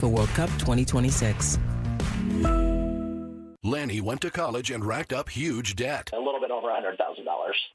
for World Cup 2026. Lanny went to college and racked up huge debt. A little bit over $100,000.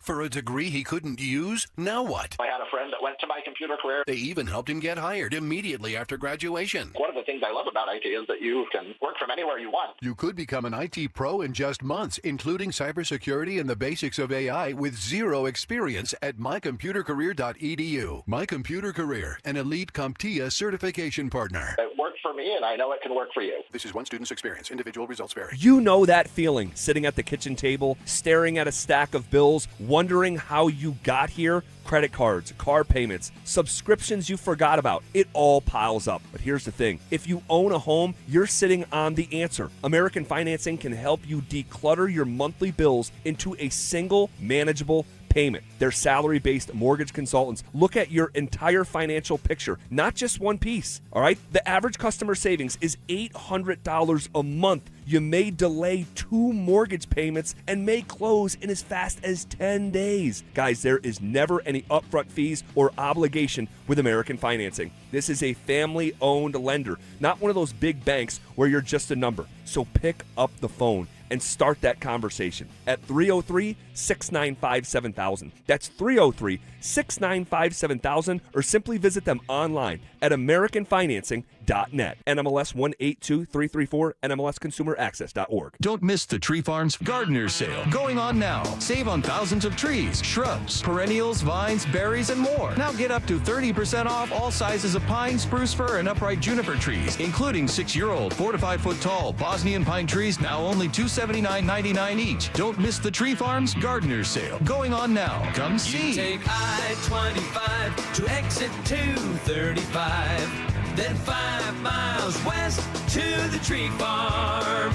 For a degree he couldn't use, now what? I had a friend that went to my computer career. They even helped him get hired immediately after graduation. One of the things I love about IT is that you can work from anywhere you want. You could become an IT pro in just months, including cybersecurity and the basics of AI with zero experience at mycomputercareer.edu. My Computer Career, an elite CompTIA certification partner. It worked for me, and I know it can work for you. This is one student's experience. Individual results vary. You know that feeling, sitting at the kitchen table, staring at a stack of bills, wondering how you got here? Credit cards, car payments, subscriptions you forgot about. It all piles up. But here's the thing. If you own a home, you're sitting on the answer. American Financing can help you declutter your monthly bills into a single manageable payment. Their salary-based mortgage consultants look at your entire financial picture, not just one piece. All right? The average customer savings is $800 a month. You may delay 2 mortgage payments and may close in as fast as 10 days. Guys, there is never any upfront fees or obligation with American Financing. This is a family-owned lender, not one of those big banks where you're just a number. So pick up the phone and start that conversation at 303-695-7000. That's 303-695-7000, or simply visit them online at AmericanFinancing.net. NMLS 182334, NMLSConsumerAccess.org. Don't miss the Tree Farms Gardener Sale going on now. Save on thousands of trees, shrubs, perennials, vines, berries, and more. Now get up to 30% off all sizes of pine, spruce fir, and upright juniper trees, including 6-year-old, 4 to 5 foot tall Bosnian pine trees, now only $279.99 each. Don't miss the Tree Farms Gardener Sale going on now. Come see. You take I-25 to exit 235. Then 5 miles west to the Tree Farm.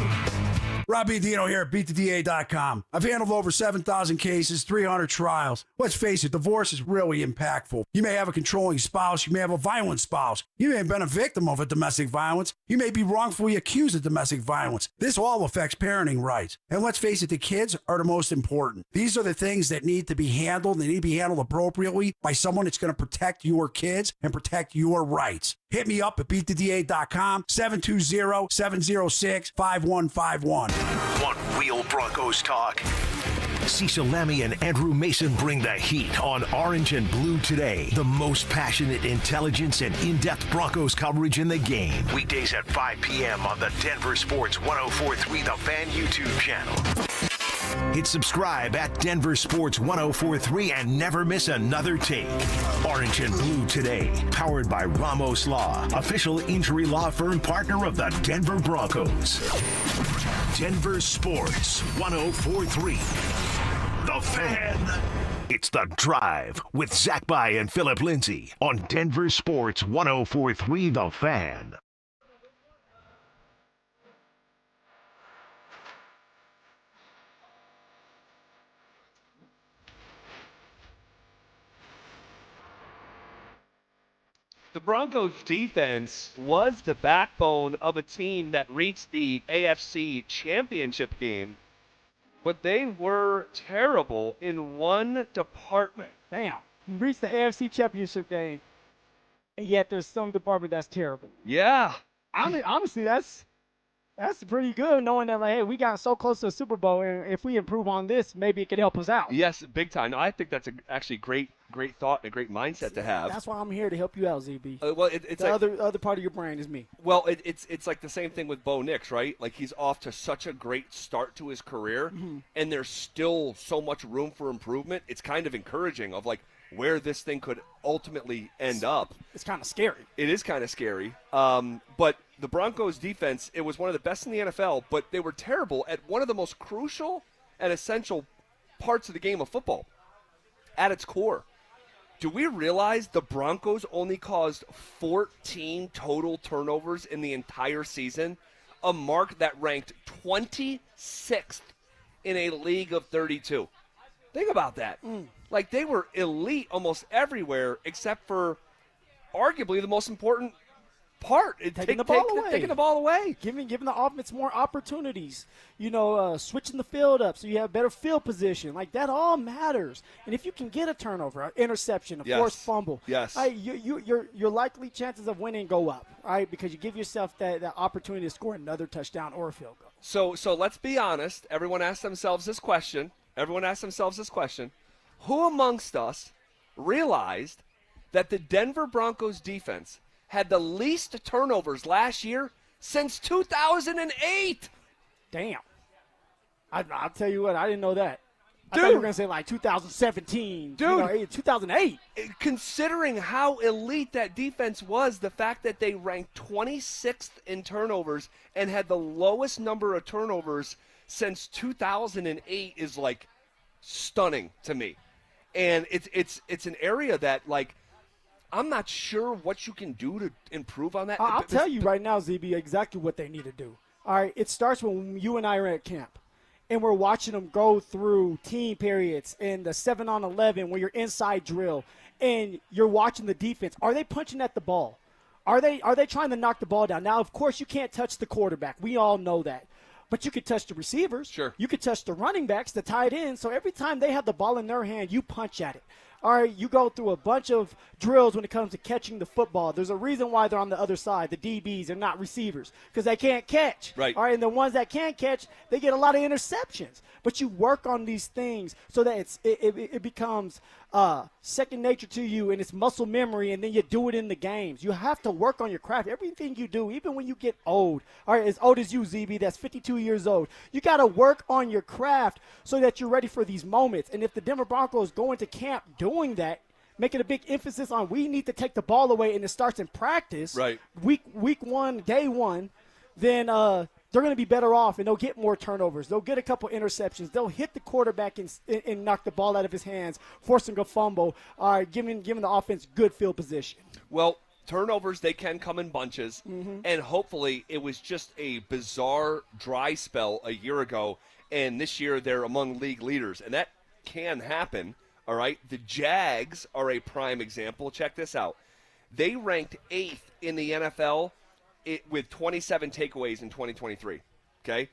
Rob Dino here at BeatTheDA.com. I've handled over 7,000 cases, 300 trials. Let's face it, divorce is really impactful. You may have a controlling spouse. You may have a violent spouse. You may have been a victim of a domestic violence. You may be wrongfully accused of domestic violence. This all affects parenting rights. And let's face it, the kids are the most important. These are the things that need to be handled. They need to be handled appropriately by someone that's going to protect your kids and protect your rights. Hit me up at BeatTheDA.com, 720-706-5151. One Wheel Broncos talk. Cecil Lammy and Andrew Mason bring the heat on Orange and Blue Today. The most passionate intelligence and in-depth Broncos coverage in the game. Weekdays at 5 p.m. on the Denver Sports 104.3 The Fan YouTube channel. Hit subscribe at Denver Sports 104.3 and never miss another take. Orange and Blue Today, powered by Ramos Law, official injury law firm partner of the Denver Broncos. Denver Sports 104.3. The Fan. It's The Drive with Zach By and Phillip Lindsay on Denver Sports 104.3 The Fan. The Broncos defense was the backbone of a team that reached the AFC Championship game, but they were terrible in one department. Damn, you reached the AFC Championship game, and yet there's some department that's terrible. Yeah. Honestly, that's pretty good, knowing that, like, hey, we got so close to the Super Bowl, and if we improve on this, maybe it could help us out. Yes, big time. No, I think that's actually great thought and a great mindset to have. That's why I'm here to help you out, ZB. Well, it's the like, other part of your brain is me. Well, it's like the same thing with Bo Nix, right? Like, he's off to such a great start to his career, and there's still so much room for improvement. It's kind of encouraging of, like, where this thing could ultimately end up. It's kind of scary. It is kind of scary. But the Broncos defense, it was one of the best in the NFL, but they were terrible at one of the most crucial and essential parts of the game of football, at its core. Do we realize the Broncos only caused 14 total turnovers in the entire season, a mark that ranked 26th in a league of 32? Think about that. Like, they were elite almost everywhere except for arguably the most important part. Taking the ball away. Taking the ball away. Giving the offense more opportunities. Switching the field up so you have better field position. Like, that all matters. And if you can get a turnover, an interception, a forced fumble, your likely chances of winning go up, right? Because you give yourself that opportunity to score another touchdown or a field goal. So let's be honest. Everyone asks themselves this question. Who amongst us realized that the Denver Broncos defense had the least turnovers last year since 2008? Damn. I'll tell you what, I didn't know that. I Dude. thought you were going to say like 2017. Dude. 2008. Considering how elite that defense was, the fact that they ranked 26th in turnovers and had the lowest number of turnovers since 2008 is like stunning to me. And it's an area that, like, I'm not sure what you can do to improve on that. I'll tell you right now, ZB, exactly what they need to do. All right, it starts when you and I are at camp, and we're watching them go through team periods and the 7-on-11 where you're inside drill, and you're watching the defense. Are they punching at the ball? Are they trying to knock the ball down? Now, of course, you can't touch the quarterback. We all know that. But you could touch the receivers. Sure. You could touch the running backs, the tight ends. So every time they have the ball in their hand, you punch at it. All right, you go through a bunch of drills when it comes to catching the football. There's a reason why they're on the other side. The DBs are not receivers because they can't catch. Right. All right, and the ones that can catch, they get a lot of interceptions. But you work on these things so that it becomes second nature to you, and it's muscle memory, and then you do it in the games. You have to work on your craft. Everything you do, even when you get old, all right, as old as you, ZB, that's 52 years old, you got to work on your craft so that you're ready for these moments. And if the Denver Broncos go into camp doing that, making a big emphasis on we need to take the ball away, and it starts in practice, right, week one, day one, then they're going to be better off, and they'll get more turnovers. They'll get a couple interceptions. They'll hit the quarterback and knock the ball out of his hands, forcing a fumble, giving the offense good field position. Well, turnovers, they can come in bunches, and hopefully it was just a bizarre dry spell a year ago, and this year they're among league leaders, and that can happen, all right? The Jags are a prime example. Check this out. They ranked 8th in the NFL with 27 takeaways in 2023, okay?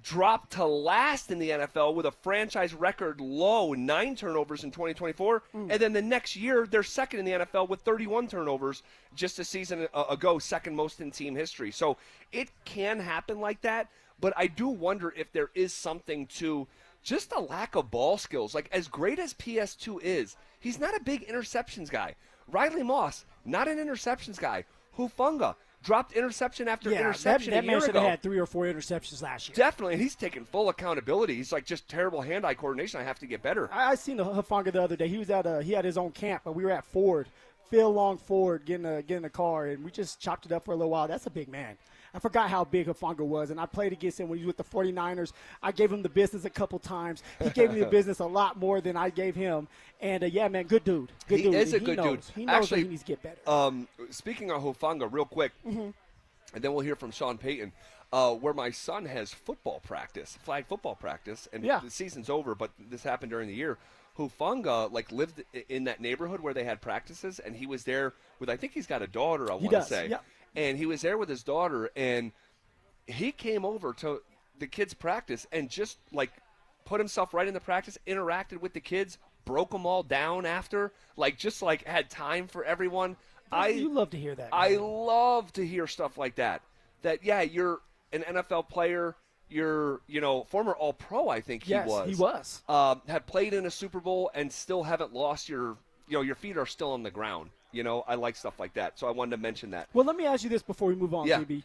Dropped to last in the NFL with a franchise record low 9 turnovers in 2024, and then the next year they're second in the NFL with 31 turnovers just a season ago, second most in team history. So it can happen like that, but I do wonder if there is something to just a lack of ball skills. Like, as great as PS2 is, he's not a big interceptions guy. Riley Moss, not an interceptions guy. Hufanga dropped interception after interception that a year man should ago. have had 3 or 4 interceptions last year. Definitely, and he's taking full accountability. He's like, just terrible hand-eye coordination. I have to get better. I seen Hufanga the other day. He was he had his own camp, but we were at Ford, Phil Long Ford, getting a car, and we just chopped it up for a little while. That's a big man. I forgot how big Hufanga was, and I played against him when he was with the 49ers. I gave him the business a couple times. He gave me the business a lot more than I gave him. And, yeah, man, good dude. He is a good dude. He knows Actually, that he needs to get better. Speaking of Hufanga, real quick, and then we'll hear from Sean Payton, where my son has football practice, flag football practice, and the season's over, but this happened during the year. Hufanga, lived in that neighborhood where they had practices, and he was there with, I think he's got a daughter, I want to say. Yeah. And he was there with his daughter, and he came over to the kids' practice and just, put himself right in the practice, interacted with the kids, broke them all down after, had time for everyone. You love to hear that. I love to hear stuff like that. That, yeah, you're an NFL player. You're, former All-Pro, I think he was. Yes, he was. Had played in a Super Bowl and still haven't lost your feet are still on the ground. I like stuff like that. So I wanted to mention that. Well, let me ask you this before we move on, JB.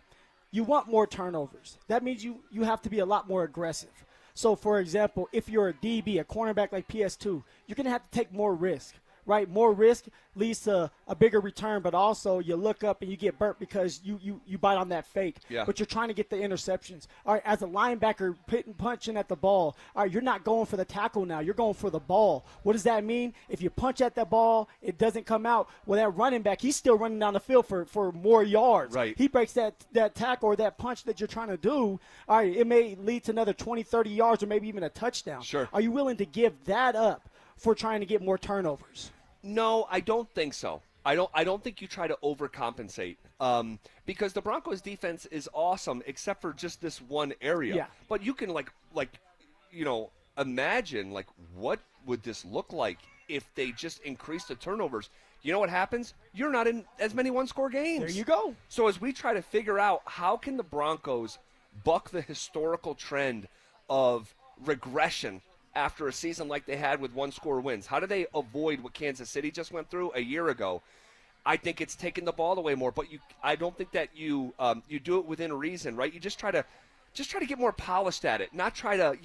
You want more turnovers. That means you have to be a lot more aggressive. So, for example, if you're a DB, a cornerback like PS2, you're going to have to take more risk, right? More risk leads to a bigger return, but also you look up and you get burnt because you bite on that fake. Yeah. But you're trying to get the interceptions. All right, as a linebacker punching at the ball, all right, you're not going for the tackle now. You're going for the ball. What does that mean? If you punch at that ball, it doesn't come out. Well, that running back, he's still running down the field for more yards. Right. He breaks that tackle or that punch that you're trying to do. All right, it may lead to another 20, 30 yards or maybe even a touchdown. Sure. Are you willing to give that up for trying to get more turnovers? No, I don't think so. I don't think you try to overcompensate because the Broncos defense is awesome except for just this one area. Yeah. But you can imagine what would this look like if they just increase the turnovers. You know what happens? You're not in as many one-score games. There you go. So as we try to figure out how can the Broncos buck the historical trend of regression after a season like they had with one-score wins, how do they avoid what Kansas City just went through a year ago? I think it's taking the ball away more, but I don't think that you do it within reason, right? You just try to get more polished at it, not try to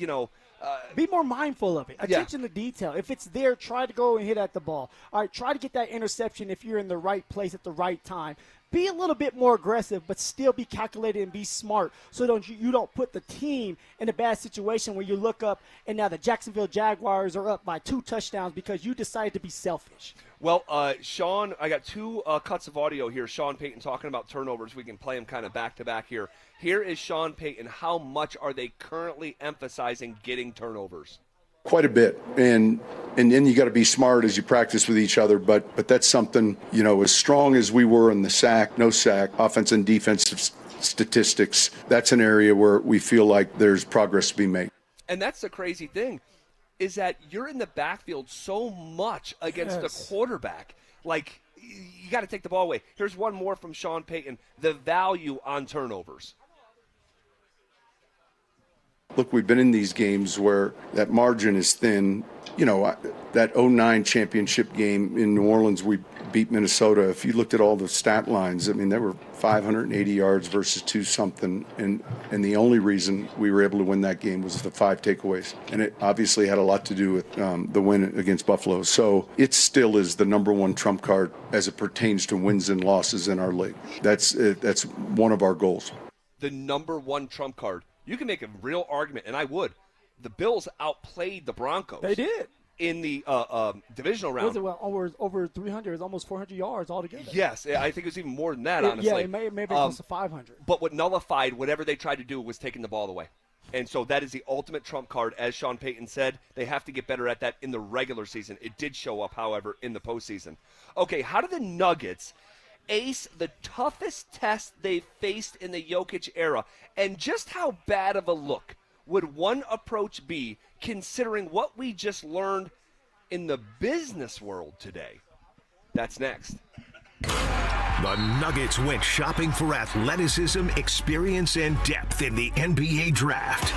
be more mindful of it. Attention to detail. If it's there, try to go and hit at the ball. All right, try to get that interception if you're in the right place at the right time. Be a little bit more aggressive, but still be calculated and be smart so you don't put the team in a bad situation where you look up and now the Jacksonville Jaguars are up by 2 touchdowns because you decided to be selfish. Well, Sean, I got 2 cuts of audio here. Sean Payton talking about turnovers. We can play them kind of back-to-back here. Here is Sean Payton. How much are they currently emphasizing getting turnovers? Quite a bit, and then you got to be smart as you practice with each other. But that's something, as strong as we were in the sack, no sack, offense and defensive statistics. That's an area where we feel like there's progress to be made. And that's the crazy thing, is that you're in the backfield so much against the quarterback. You got to take the ball away. Here's one more from Sean Payton: the value on turnovers. Look, we've been in these games where that margin is thin. That 2009 championship game in New Orleans, we beat Minnesota. If you looked at all the stat lines, there were 580 yards versus 2-something. And the only reason we were able to win that game was the 5 takeaways. And it obviously had a lot to do with the win against Buffalo. So it still is the number one trump card as it pertains to wins and losses in our league. That's one of our goals. The number one trump card. You can make a real argument, and I would. The Bills outplayed the Broncos. They did. In the divisional round. Was it over 300? It was almost 400 yards altogether. Yes, I think it was even more than that, honestly. Yeah, it may have been close to 500. But what nullified whatever they tried to do was taking the ball away. And so that is the ultimate trump card. As Sean Payton said, they have to get better at that in the regular season. It did show up, however, in the postseason. Okay, how do the Nuggets ace the toughest test they've faced in the Jokic era? And just how bad of a look would one approach be considering what we just learned in the business world today? That's next. The Nuggets went shopping for athleticism, experience, and depth in the NBA draft.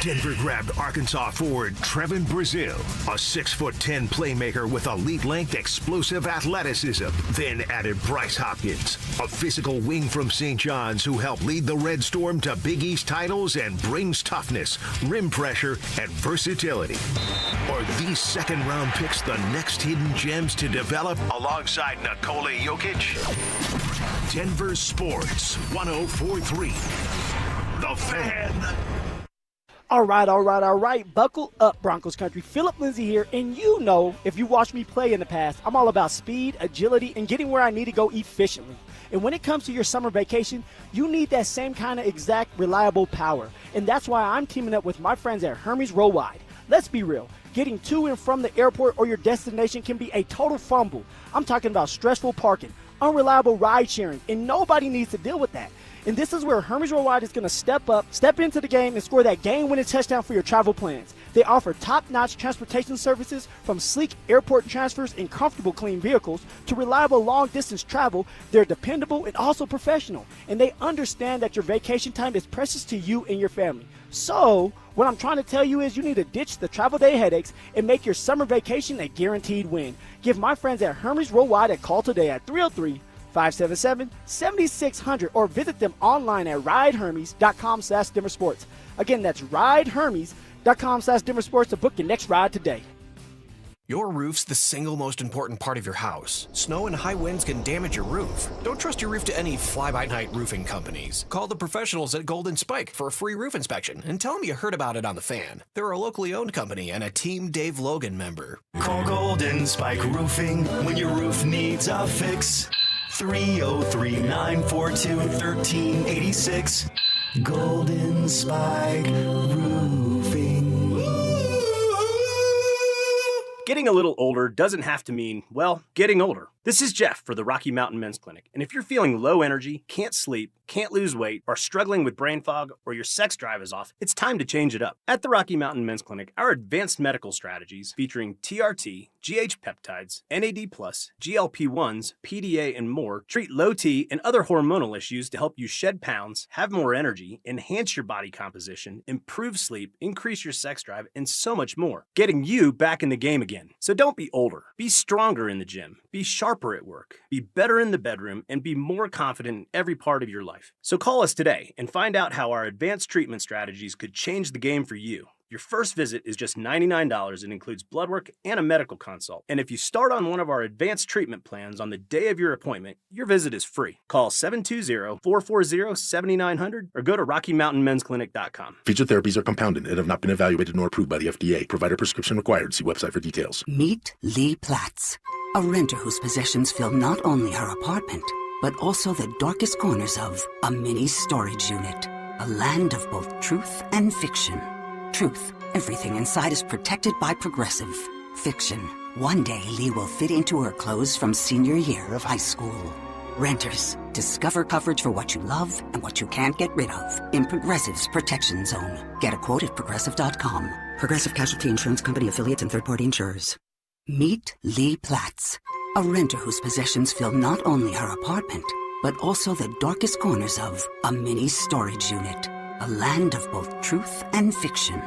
Denver grabbed Arkansas forward Trevin Brazile, a 6'10" playmaker with elite-length, explosive athleticism. Then added Bryce Hopkins, a physical wing from St. John's who helped lead the Red Storm to Big East titles and brings toughness, rim pressure, and versatility. Are these second-round picks the next hidden gems to develop alongside Nikola Jokic? Denver Sports 104.3. The Fan. All right. Buckle up, Broncos country. Phillip Lindsay here, and if you watched me play in the past, I'm all about speed, agility, and getting where I need to go efficiently. And when it comes to your summer vacation, you need that same kind of exact, reliable power. And that's why I'm teaming up with my friends at Hermes Worldwide. Let's be real. Getting to and from the airport or your destination can be a total fumble. I'm talking about stressful parking, unreliable ride sharing, and nobody needs to deal with that. And this is where Hermes Worldwide is going to step into the game and score that game-winning touchdown for your travel plans. They offer top-notch transportation services, from sleek airport transfers and comfortable clean vehicles to reliable long-distance travel. They're dependable and also professional, and they understand that your vacation time is precious to you and your family. So what I'm trying to tell you is you need to ditch the travel day headaches and make your summer vacation a guaranteed win. Give my friends at Hermes Worldwide a call today at 303-577-7600 or visit them online at ridehermes.com/DenverSports. Again, that's ridehermes.com/DenverSports to book your next ride today. Your roof's the single most important part of your house. Snow and high winds can damage your roof. Don't trust your roof to any fly-by-night roofing companies. Call the professionals at Golden Spike for a free roof inspection and tell them you heard about it on The Fan. They're a locally owned company and a Team Dave Logan member. Call Golden Spike Roofing when your roof needs a fix. 303-942-1386. Golden Spike Roofing. Getting a little older doesn't have to mean, well, getting older. This is Jeff for the Rocky Mountain Men's Clinic, and if you're feeling low energy, can't sleep, can't lose weight, are struggling with brain fog, or your sex drive is off, it's time to change it up. At the Rocky Mountain Men's Clinic, our advanced medical strategies featuring TRT, GH peptides, NAD+, GLP-1s, PDA, and more treat low T and other hormonal issues to help you shed pounds, have more energy, enhance your body composition, improve sleep, increase your sex drive, and so much more, getting you back in the game again. So don't be older. Be stronger in the gym. Be sharper at work. Be better in the bedroom, and be more confident in every part of your life. So call us today and find out how our advanced treatment strategies could change the game for you. Your first visit is just $99 and includes blood work and a medical consult. And if you start on one of our advanced treatment plans on the day of your appointment, your visit is free. Call 720-440-7900 or go to RockyMountainMen'sClinic.com. Feature therapies are compounded and have not been evaluated nor approved by the FDA. Provider prescription required. See website for details. Meet Lee Platz, a renter whose possessions fill not only her apartment, but also the darkest corners of a mini storage unit. A land of both truth and fiction. Truth, everything inside is protected by Progressive. Fiction, one day Lee will fit into her clothes from senior year of high school. Renters, discover coverage for what you love and what you can't get rid of in Progressive's Protection Zone. Get a quote at Progressive.com. Progressive Casualty Insurance Company affiliates and third-party insurers. Meet Lee Platz, a renter whose possessions fill not only her apartment, but also the darkest corners of a mini storage unit. A land of both truth and fiction.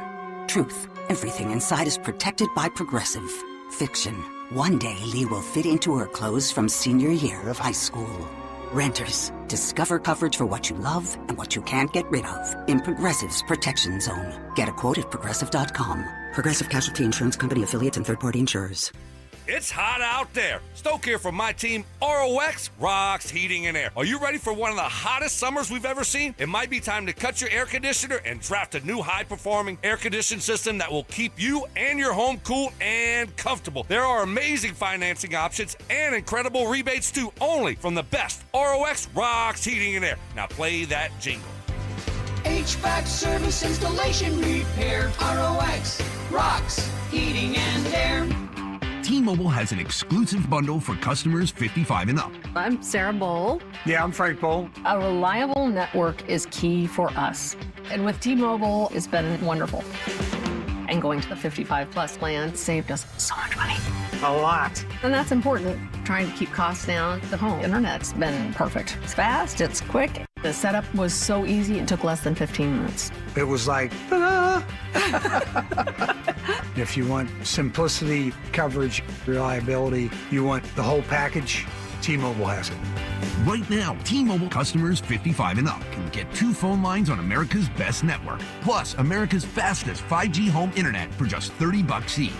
Truth, everything inside is protected by Progressive. Fiction, one day Lee will fit into her clothes from senior year of high school. Renters, discover coverage for what you love and what you can't get rid of in Progressive's Protection Zone. Get a quote at Progressive.com. Progressive Casualty Insurance Company affiliates and third-party insurers. It's hot out there. Stoke here from my team, ROX Rocks Heating and Air. Are you ready for one of the hottest summers we've ever seen? It might be time to cut your air conditioner and draft a new high-performing air conditioning system that will keep you and your home cool and comfortable. There are amazing financing options and incredible rebates too, only from the best ROX Rocks Heating and Air. Now play that jingle. HVAC service, installation, repair. ROX Rocks Heating and Air. T-Mobile has an exclusive bundle for customers 55 and up. I'm Sarah Bowl. Yeah, I'm Frank Bowl. A reliable network is key for us. And with T-Mobile, it's been wonderful. And going to the 55-plus plan saved us so much money. A lot. And that's important, trying to keep costs down. The home internet's been perfect. It's fast, it's quick. The setup was so easy, it took less than 15 minutes. It was like, ta-da! If you want simplicity, coverage, reliability, you want the whole package, T-Mobile has it. Right now, T-Mobile customers 55 and up can get 2 phone lines on America's best network, plus America's fastest 5G home internet for just $30 each.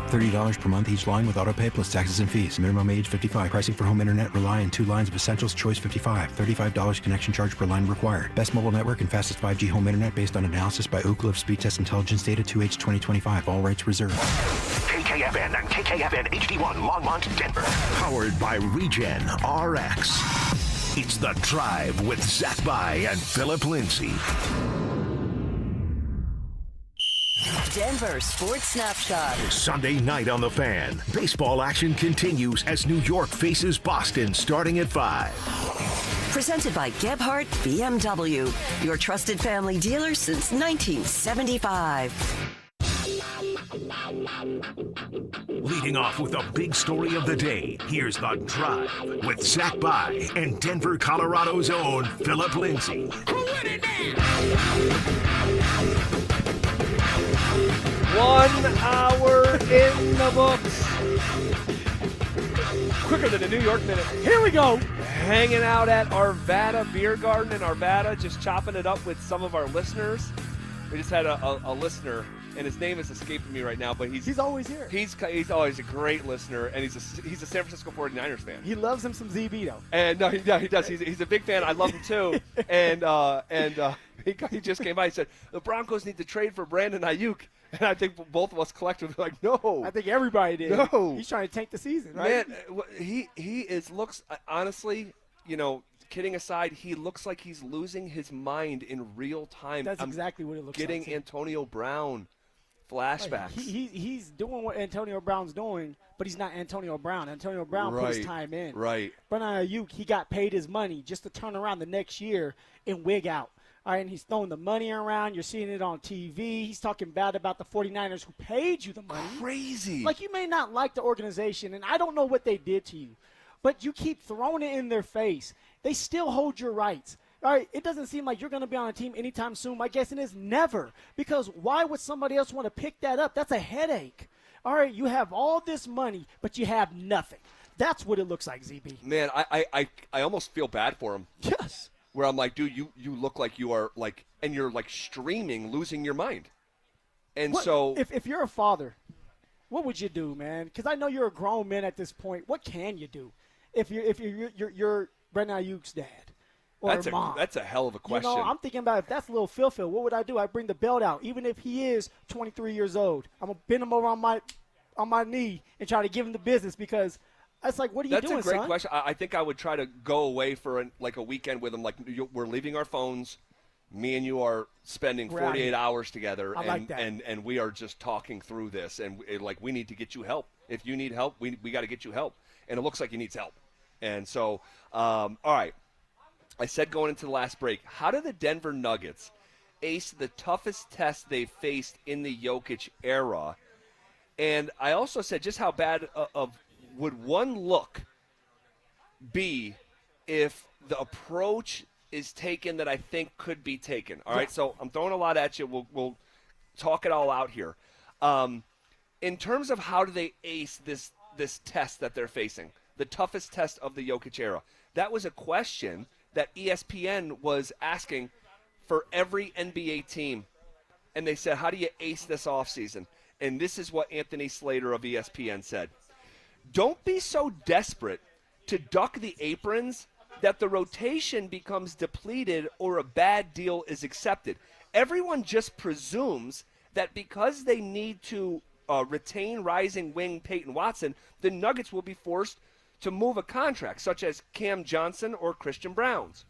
$30 per month each line with autopay plus taxes and fees. Minimum age 55. Pricing for home internet rely on 2 lines of Essentials Choice 55. $35 connection charge per line required. Best mobile network and fastest 5G home internet based on analysis by Oak Cliff Speed Test Intelligence Data 2H 2025. All rights reserved. KKFN and KKFN HD1 Longmont, Denver. Powered by Regen RX. It's The Drive with Zach By and Phillip Lindsay. Denver Sports Snapshot. Sunday night on the Fan. Baseball action continues as New York faces Boston starting at 5. Presented by Gebhardt BMW, your trusted family dealer since 1975. Leading off with the big story of the day, here's The Drive with Zach By and Denver, Colorado's own Phillip Lindsay. 1 hour in the books. Quicker than a New York minute. Here we go. Hanging out at Arvada Beer Garden in Arvada, just chopping it up with some of our listeners. We just had a listener, and his name is escaping me right now, but he's always here. He's always a great listener, and he's a San Francisco 49ers fan. He loves him some Zebito. And no, he does. He's a big fan. I love him too. and he just came by and said the Broncos need to trade for Brandon Ayuk. And I think both of us collectively were like, no. I think everybody did. No. He's trying to tank the season, right? Man, looks, honestly, kidding aside, he looks like he's losing his mind in real time. That's exactly what it looks like. Getting Antonio Brown Flashbacks. He's doing what Antonio Brown's doing, but he's not Antonio Brown. Antonio Brown put his time in. Right. Brandon Ayuk, he got paid his money just to turn around the next year and wig out. All right, and he's throwing the money around. You're seeing it on TV. He's talking bad about the 49ers who paid you the money. Crazy. Like, you may not like the organization, and I don't know what they did to you, but you keep throwing it in their face. They still hold your rights. All right, it doesn't seem like you're going to be on a team anytime soon. My guess is never, because why would somebody else want to pick that up? That's a headache. All right, you have all this money, but you have nothing. That's what it looks like, ZB. Man, I almost feel bad for him. Yes. Where I'm like, dude, you look like you are like, and you're like streaming, losing your mind. And so if you're a father, what would you do, man? Because I know you're a grown man at this point. What can you do if you're Brandon Ayuk's dad or mom? That's a hell of a question. You know, I'm thinking about if that's little Phil, what would I do? I bring the belt out, even if he is 23 years old. I'm gonna bend him over on my knee and try to give him the business, because it's like, what are you doing, son? That's a great question. I think I would try to go away for a weekend with him. Like, we're leaving our phones. Me and you are spending 48 hours together, and we are just talking through this. And we need to get you help. If you need help, we got to get you help. And it looks like he needs help. And so, all right. I said going into the last break, how do the Denver Nuggets ace the toughest test they've faced in the Jokic era? And I also said just how bad would one look be if the approach is taken that I think could be taken. All right, so I'm throwing a lot at you. We'll talk it all out here. In terms of how do they ace this test that they're facing, the toughest test of the Jokic era, that was a question that ESPN was asking for every NBA team. And they said, how do you ace this offseason? And this is what Anthony Slater of ESPN said. Don't be so desperate to duck the aprons that the rotation becomes depleted or a bad deal is accepted. Everyone just presumes that because they need to retain rising wing Payton Watson, the Nuggets will be forced to move a contract, such as Cam Johnson or Christian Brown's.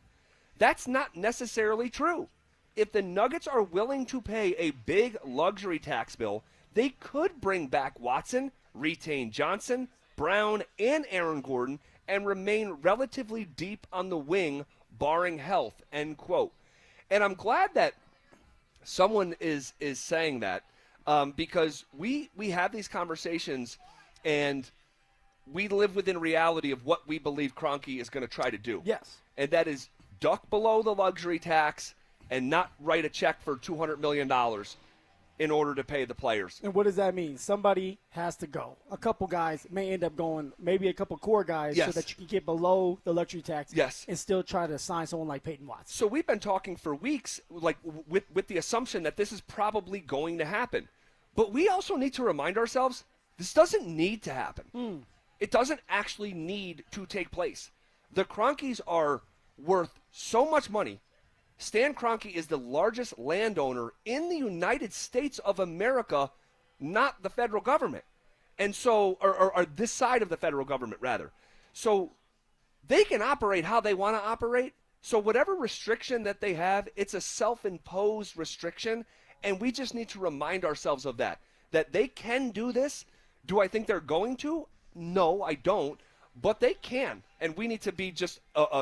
That's not necessarily true. If the Nuggets are willing to pay a big luxury tax bill, they could bring back Watson, retain Johnson, Brown, and Aaron Gordon, and remain relatively deep on the wing, barring health, end quote. And I'm glad that someone is saying that, because we have these conversations, and we live within reality of what we believe Kroenke is going to try to do. Yes. And that is duck below the luxury tax and not write a check for $200 million in order to pay the players. And what does that mean? Somebody has to go. A couple guys may end up going, maybe a couple core guys, so that you can get below the luxury tax and still try to sign someone like Payton Watson. So we've been talking for weeks, like with the assumption that this is probably going to happen. But we also need to remind ourselves this doesn't need to happen. It doesn't actually need to take place. The Kroenkes are worth so much money. Stan Kroenke is the largest landowner in the United States of America, not the federal government. And so, or this side of the federal government, rather. So they can operate how they want to operate. So whatever restriction that they have, it's a self-imposed restriction. And we just need to remind ourselves of that they can do this. Do I think they're going to? No, I don't. But they can, and we need to be just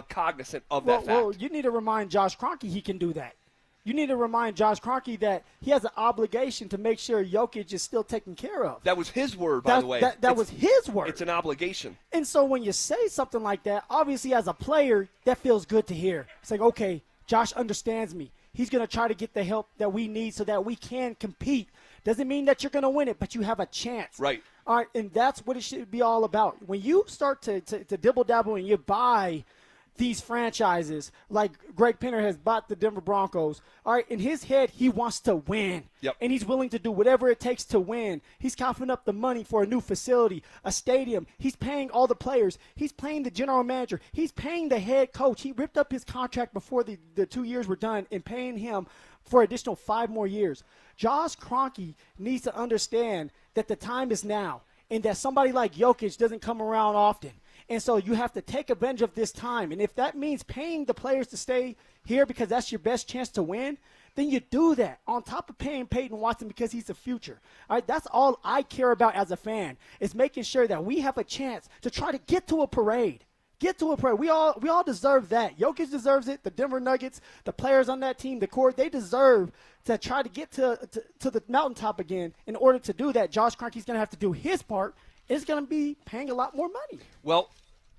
cognizant of that fact. Well, you need to remind Josh Kroenke he can do that. You need to remind Josh Kroenke that he has an obligation to make sure Jokic is still taken care of. That was his word, by the way. That was his word. It's an obligation. And so when you say something like that, obviously as a player, that feels good to hear. It's like, okay, Josh understands me. He's going to try to get the help that we need so that we can compete. Doesn't mean that you're going to win it, but you have a chance. Right. All right, and that's what it should be all about. When you start to dibble-dabble and you buy these franchises, like Greg Penner has bought the Denver Broncos, all right, in his head, he wants to win. Yep. And he's willing to do whatever it takes to win. He's coughing up the money for a new facility, a stadium. He's paying all the players. He's paying the general manager. He's paying the head coach. He ripped up his contract before the 2 years were done and paying him for additional 5 more years. Josh Kroenke needs to understand that the time is now and that somebody like Jokic doesn't come around often. And so you have to take advantage of this time. And if that means paying the players to stay here because that's your best chance to win, then you do that on top of paying Payton Watson because he's the future. All right, that's all I care about as a fan is making sure that we have a chance to try to get to a parade. Get to a parade. We all deserve that. Jokic deserves it. The Denver Nuggets, the players on that team, the court, they deserve to try to get to the mountaintop again. In order to do that, Josh Kroenke's going to have to do his part. It's going to be paying a lot more money. Well,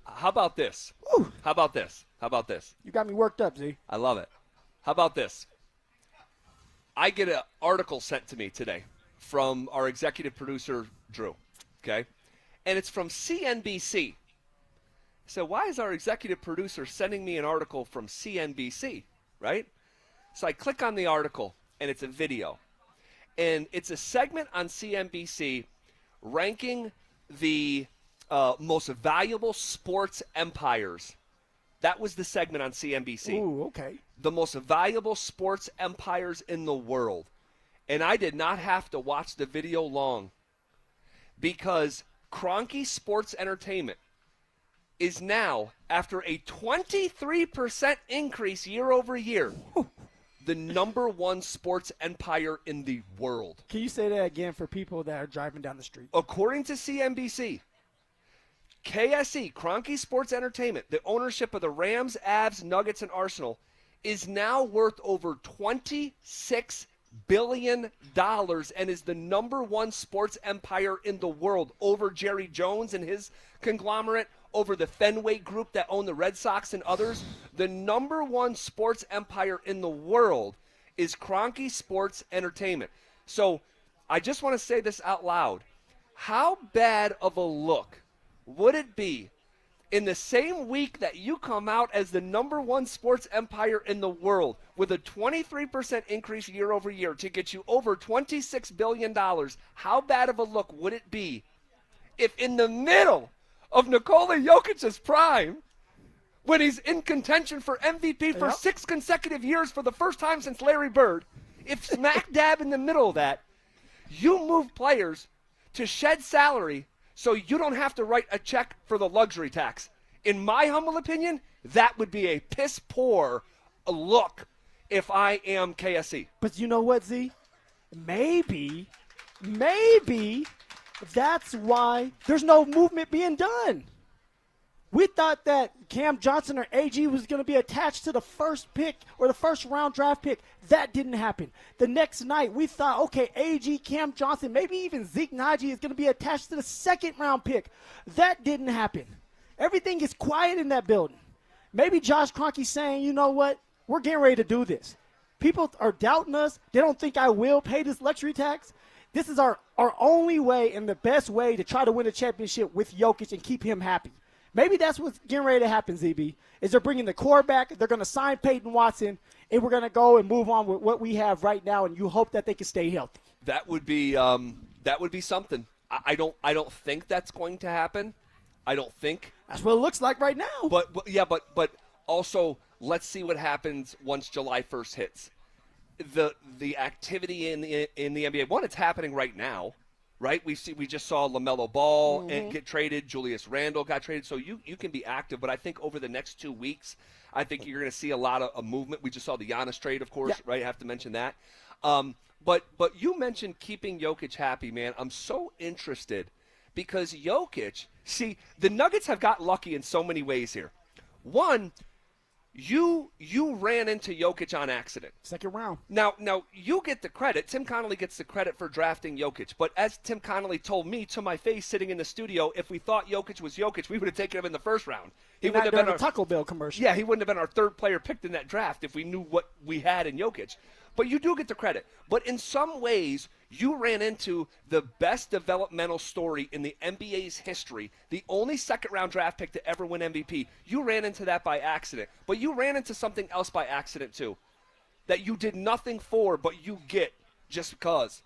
how about this? Ooh. How about this? How about this? You got me worked up, Z. I love it. How about this? I get an article sent to me today from our executive producer, Drew, okay? And it's from CNBC. So why is our executive producer sending me an article from CNBC, right? So I click on the article, and it's a video. And it's a segment on CNBC ranking the most valuable sports empires. That was the segment on CNBC. Ooh, okay. The most valuable sports empires in the world. And I did not have to watch the video long because Kroenke Sports Entertainment is now, after a 23% increase year over year, the number one sports empire in the world. Can you say that again for people that are driving down the street? According to CNBC, KSE, Kroenke Sports Entertainment, the ownership of the Rams, Avs, Nuggets, and Arsenal, is now worth over $26 billion and is the number one sports empire in the world over Jerry Jones and his conglomerate, over the Fenway Group that own the Red Sox and others. The number one sports empire in the world is Kroenke Sports Entertainment. So I just want to say this out loud. How bad of a look would it be in the same week that you come out as the number one sports empire in the world with a 23% increase year over year to get you over $26 billion? How bad of a look would it be if in the middle of Nikola Jokic's prime, when he's in contention for MVP for 6 consecutive years for the first time since Larry Bird, if smack dab in the middle of that, you move players to shed salary so you don't have to write a check for the luxury tax. In my humble opinion, that would be a piss poor look if I am KSE. But you know what, Z? Maybe that's why there's no movement being done. We thought that Cam Johnson or AG was going to be attached to the first pick or the first round draft pick. That didn't happen. The next night, we thought, okay, AG, Cam Johnson, maybe even Zeke Naji is going to be attached to the second round pick. That didn't happen. Everything is quiet in that building. Maybe Josh Kroenke's saying, you know what, we're getting ready to do this. People are doubting us. They don't think I will pay this luxury tax. This is our only way and the best way to try to win a championship with Jokic and keep him happy. Maybe that's what's getting ready to happen, ZB, is they're bringing the core back, they're going to sign Payton Watson, and we're going to go and move on with what we have right now, and you hope that they can stay healthy. That would be something. I don't think that's going to happen. I don't think. That's what it looks like right now. But also let's see what happens once July 1st hits. The activity in the NBA, one, it's happening right now. Right, we just saw LaMelo Ball and get traded. Julius Randle got traded, so you can be active. But I think over the next 2 weeks, I think you're going to see a lot of movement. We just saw the Giannis trade, of course, right? I have to mention that. But you mentioned keeping Jokic happy, man. I'm so interested because Jokic. See, the Nuggets have got lucky in so many ways here. One, you ran into Jokic on accident. Second round. Now you get the credit. Tim Connolly gets the credit for drafting Jokic. But as Tim Connolly told me to my face sitting in the studio, if we thought Jokic was Jokic, we would have taken him in the first round. He wouldn't have been a Taco Bell commercial. Yeah, he wouldn't have been our third player picked in that draft if we knew what we had in Jokic. But you do get the credit. But in some ways, you ran into the best developmental story in the NBA's history, the only second-round draft pick to ever win MVP. You ran into that by accident. But you ran into something else by accident, too, that you did nothing for, but you get just because.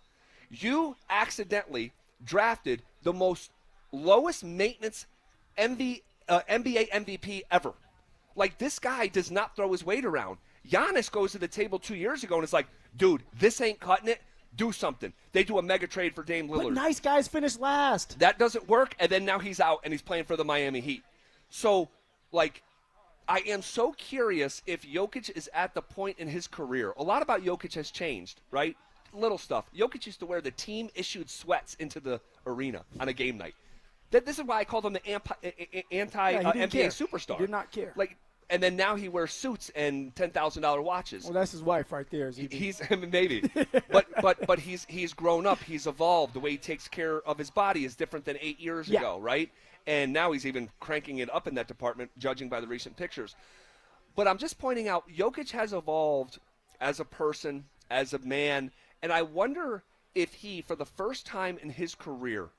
You accidentally drafted the most lowest maintenance NBA MVP ever. Like, this guy does not throw his weight around. Giannis goes to the table 2 years ago and it's like, dude, this ain't cutting it. Do something. They do a mega trade for Dame Lillard. But nice guys finish last. That doesn't work, and then now he's out and he's playing for the Miami Heat. So, like, I am so curious if Jokic is at the point in his career. A lot about Jokic has changed, right? Little stuff. Jokic used to wear the team-issued sweats into the arena on a game night. This is why I called him the anti-NBA superstar. He did not care. Like, and then now he wears suits and $10,000 watches. Well, that's his wife right there. He's maybe, but he's grown up. He's evolved. The way he takes care of his body is different than 8 years ago, right? And now he's even cranking it up in that department, judging by the recent pictures. But I'm just pointing out, Jokic has evolved as a person, as a man, and I wonder if he, for the first time in his career,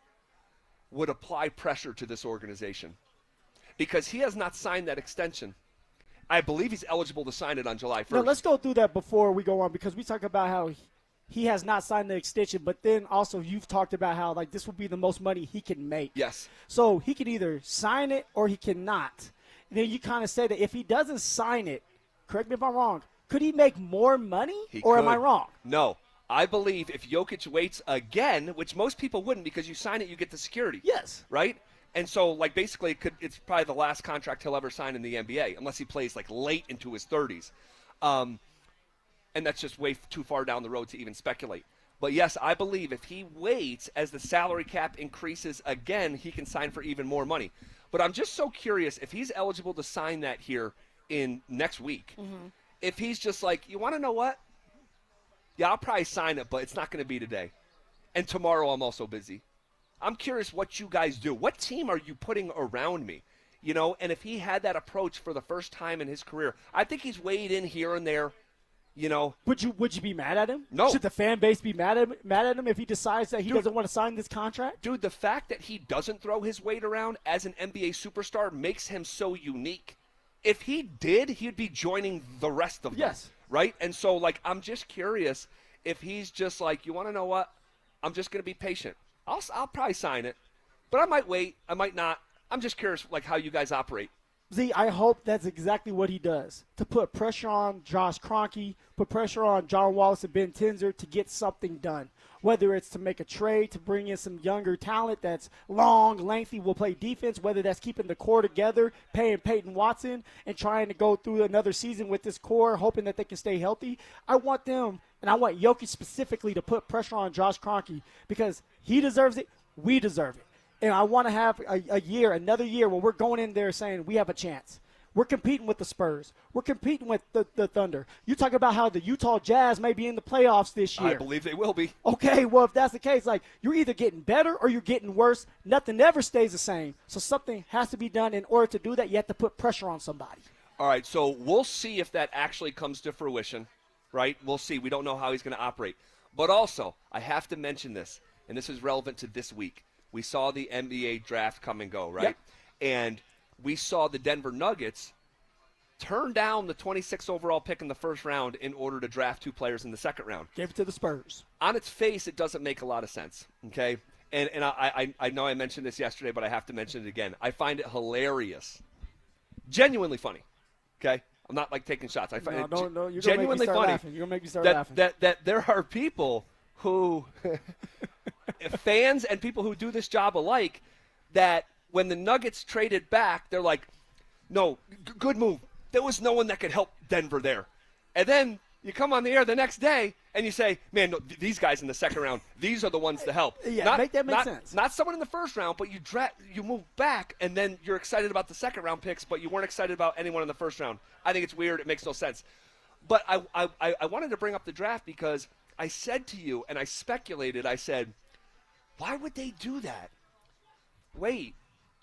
would apply pressure to this organization. Because he has not signed that extension. I believe he's eligible to sign it on July 1st. Now, let's go through that before we go on, because we talk about how he has not signed the extension, but then also you've talked about how, like, this will be the most money he can make. Yes. So he can either sign it or he cannot. And then you kind of say that if he doesn't sign it, correct me if I'm wrong, could he make more money, or am I wrong? No. I believe if Jokic waits again, which most people wouldn't because you sign it, you get the security. Yes. Right? And so, like, basically it's probably the last contract he'll ever sign in the NBA, unless he plays, like, late into his 30s. And that's just way too far down the road to even speculate. But, yes, I believe if he waits as the salary cap increases again, he can sign for even more money. But I'm just so curious if he's eligible to sign that here in next week. Mm-hmm. If he's just like, you want to know what? Yeah, I'll probably sign it, but it's not going to be today. And tomorrow I'm also busy. I'm curious what you guys do. What team are you putting around me? You know, and if he had that approach for the first time in his career, I think he's weighed in here and there, you know. Would you be mad at him? No. Should the fan base be mad at him if he decides that he doesn't want to sign this contract? Dude, the fact that he doesn't throw his weight around as an NBA superstar makes him so unique. If he did, he'd be joining the rest of them. Yes. Right? And so, like, I'm just curious if he's just like, you want to know what? I'm just going to be patient. I'll probably sign it, but I might wait. I might not. I'm just curious, like, how you guys operate. Z, I hope that's exactly what he does, to put pressure on Josh Kroenke, put pressure on John Wallace and Ben Tenzer to get something done, whether it's to make a trade, to bring in some younger talent that's long, lengthy, will play defense, whether that's keeping the core together, paying Payton Watson, and trying to go through another season with this core, hoping that they can stay healthy. I want them, and I want Jokic specifically, to put pressure on Josh Kroenke because he deserves it, we deserve it. And I want to have another year where we're going in there saying we have a chance. We're competing with the Spurs. We're competing with the Thunder. You talk about how the Utah Jazz may be in the playoffs this year. I believe they will be. Okay, well, if that's the case, like, you're either getting better or you're getting worse. Nothing ever stays the same. So something has to be done. In order to do that, you have to put pressure on somebody. All right, so we'll see if that actually comes to fruition, right? We'll see. We don't know how he's going to operate. But also, I have to mention this, and this is relevant to this week. We saw the NBA draft come and go, right? Yep. And we saw the Denver Nuggets turn down the 26th overall pick in the first round in order to draft two players in the second round. Gave it to the Spurs. On its face, it doesn't make a lot of sense, okay? And I know I mentioned this yesterday, but I have to mention it again. I find it hilarious. Genuinely funny, okay? I'm not, like, taking shots. I find it you're genuinely funny. Laughing. You're going to make me start laughing. That there are people who – fans and people who do this job alike, that when the Nuggets traded back, they're like, no, good move. There was no one that could help Denver there. And then you come on the air the next day and you say, man, no, these guys in the second round, these are the ones to help. Yeah, make that make sense. Not someone in the first round, but you move back and then you're excited about the second round picks, but you weren't excited about anyone in the first round. I think it's weird. It makes no sense. But I wanted to bring up the draft because I said to you, and I speculated, I said, why would they do that? Wait,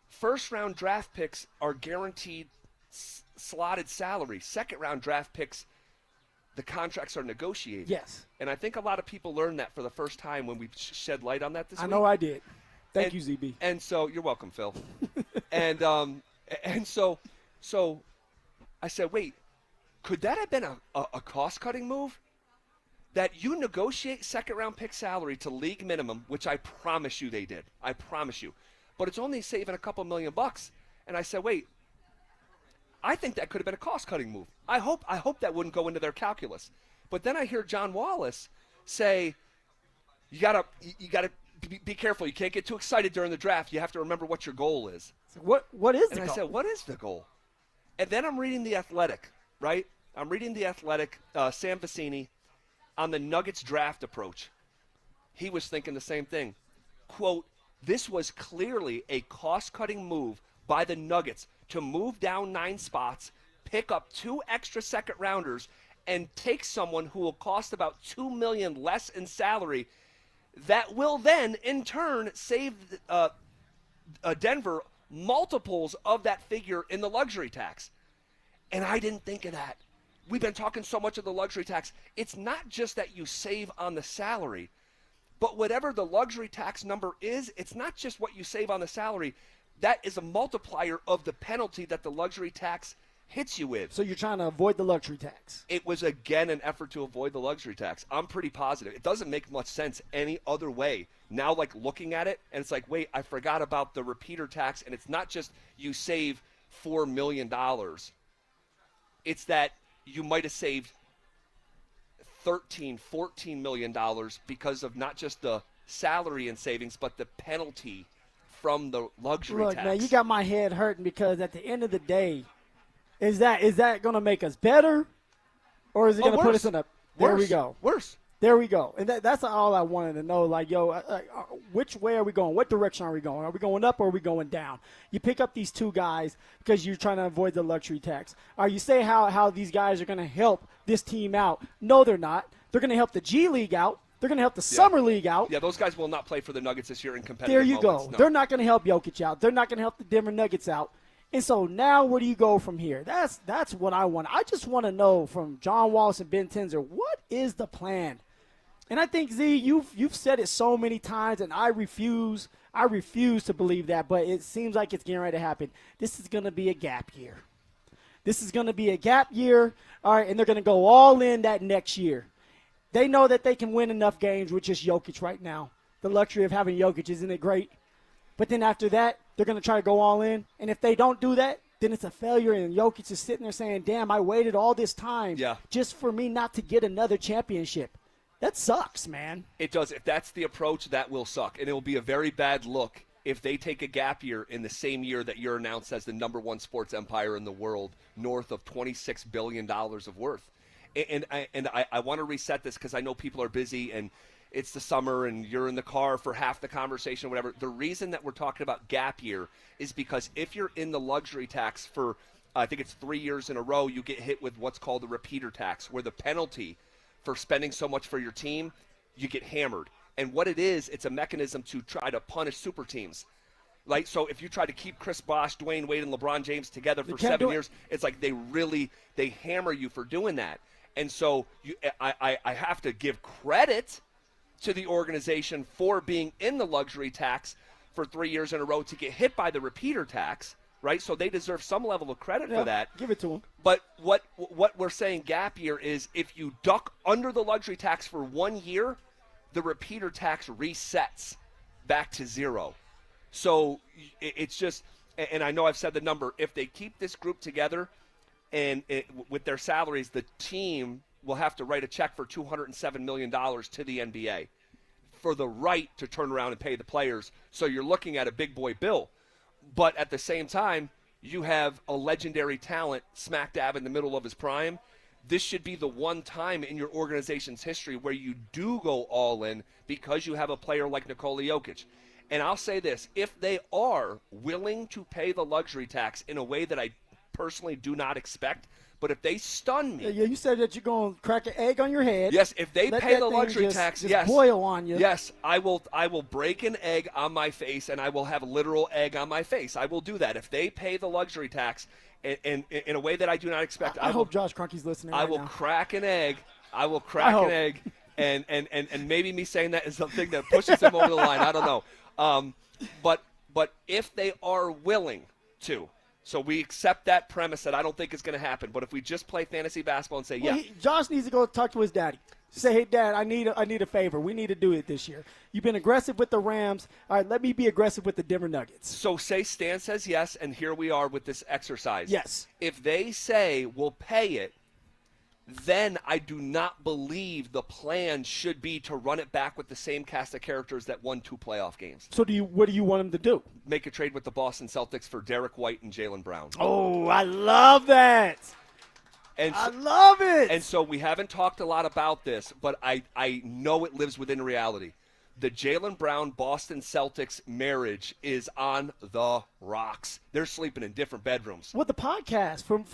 first-round draft picks are guaranteed slotted salary. Second-round draft picks, the contracts are negotiated. Yes. And I think a lot of people learned that for the first time when we shed light on that this week. I know I did. Thank you, ZB. And so, you're welcome, Phil. and so I said, wait, could that have been a cost-cutting move? That you negotiate second-round pick salary to league minimum, which I promise you they did. I promise you. But it's only saving a couple $1 million. And I said, wait, I think that could have been a cost-cutting move. I hope that wouldn't go into their calculus. But then I hear John Wallace say, you gotta be careful. You can't get too excited during the draft. You have to remember what your goal is. So what is the And goal? I said, what is the goal? And then I'm reading The Athletic, right? I'm reading The Athletic, Sam Vecini, on the Nuggets draft approach. He was thinking the same thing. Quote, this was clearly a cost-cutting move by the Nuggets to move down 9 spots, pick up 2 extra second-rounders, and take someone who will cost about $2 million less in salary that will then, in turn, save Denver multiples of that figure in the luxury tax. And I didn't think of that. We've been talking so much of the luxury tax. It's not just that you save on the salary, but whatever the luxury tax number is, it's not just what you save on the salary. That is a multiplier of the penalty that the luxury tax hits you with. So you're trying to avoid the luxury tax. It was, again, an effort to avoid the luxury tax. I'm pretty positive. It doesn't make much sense any other way. Now, like, looking at it, and it's like, wait, I forgot about the repeater tax, and it's not just you save $4 million. It's that you might have saved $13, $14 million because of not just the salary and savings, but the penalty from the luxury Look, tax. man, you got my head hurting because at the end of the day, is that going to make us better, or is it going to put us in a? There we go. Worse. There we go. And that's all I wanted to know. Like, which way are we going? What direction are we going? Are we going up or are we going down? You pick up these 2 guys because you're trying to avoid the luxury tax. You say how these guys are going to help this team out. No, they're not. They're going to help the G League out. They're going to help the Summer League out. Yeah, those guys will not play for the Nuggets this year in competitive There you moments. go. No. They're not going to help Jokic out. They're not going to help the Denver Nuggets out. And so now where do you go from here? That's what I want. I just want to know from John Wallace and Ben Tenzer, what is the plan? And I think, Z, you've said it so many times, and I refuse to believe that, but it seems like it's getting ready to happen. This is going to be a gap year. This is going to be a gap year, all right, and they're going to go all in that next year. They know that they can win enough games with just Jokic right now. The luxury of having Jokic, isn't it great? But then after that, they're going to try to go all in. And if they don't do that, then it's a failure. And Jokic is sitting there saying, damn, I waited all this time just for me not to get another championship. That sucks, man. It does. If that's the approach, that will suck. And it will be a very bad look if they take a gap year in the same year that you're announced as the #1 sports empire in the world, north of $26 billion of worth. And I want to reset this because I know people are busy and it's the summer and you're in the car for half the conversation or whatever. The reason that we're talking about gap year is because if you're in the luxury tax for, I think it's 3 years in a row, you get hit with what's called the repeater tax, where the penalty for spending so much for your team, you get hammered. And what it is, it's a mechanism to try to punish super teams. Like, so if you try to keep Chris Bosh, Dwayne Wade, and LeBron James together for 7 years, it's like they hammer you for doing that. And so I have to give credit to the organization for being in the luxury tax for 3 years in a row to get hit by the repeater tax, right? So they deserve some level of credit for that. Give it to them. But what we're saying gap year is if you duck under the luxury tax for 1 year, the repeater tax resets back to 0. So it's just, and I know I've said the number, if they keep this group together and with their salaries, the team will have to write a check for $207 million to the NBA for the right to turn around and pay the players. So you're looking at a big boy bill. But at the same time, you have a legendary talent smack dab in the middle of his prime. This should be the one time in your organization's history where you do go all in because you have a player like Nikola Jokic. And I'll say this, if they are willing to pay the luxury tax in a way that I personally do not expect, but if they stun me. Yeah, you said that you're going to crack an egg on your head. Yes, if they Let pay that the thing luxury just tax, yes. boil on you. Yes, I will break an egg on my face, and I will have a literal egg on my face. I will do that. If they pay the luxury tax in a way that I do not expect. I hope Josh Kroenke's listening I right will now. crack an egg. I will crack an egg. And maybe me saying that is something that pushes him over the line. I don't know. But if they are willing to, so we accept that premise that I don't think is going to happen. But if we just play fantasy basketball and say, Josh needs to go talk to his daddy. Say, hey, Dad, I need a favor. We need to do it this year. You've been aggressive with the Rams. All right, let me be aggressive with the Denver Nuggets. So say Stan says yes, and here we are with this exercise. Yes. If they say we'll pay it, then I do not believe the plan should be to run it back with the same cast of characters that won 2 playoff games. So what do you want him to do? Make a trade with the Boston Celtics for Derek White and Jaylen Brown. Oh, I love that. I love it. And so we haven't talked a lot about this, but I know it lives within reality. The Jaylen Brown Boston Celtics marriage is on the rocks. They're sleeping in different bedrooms. With the podcast from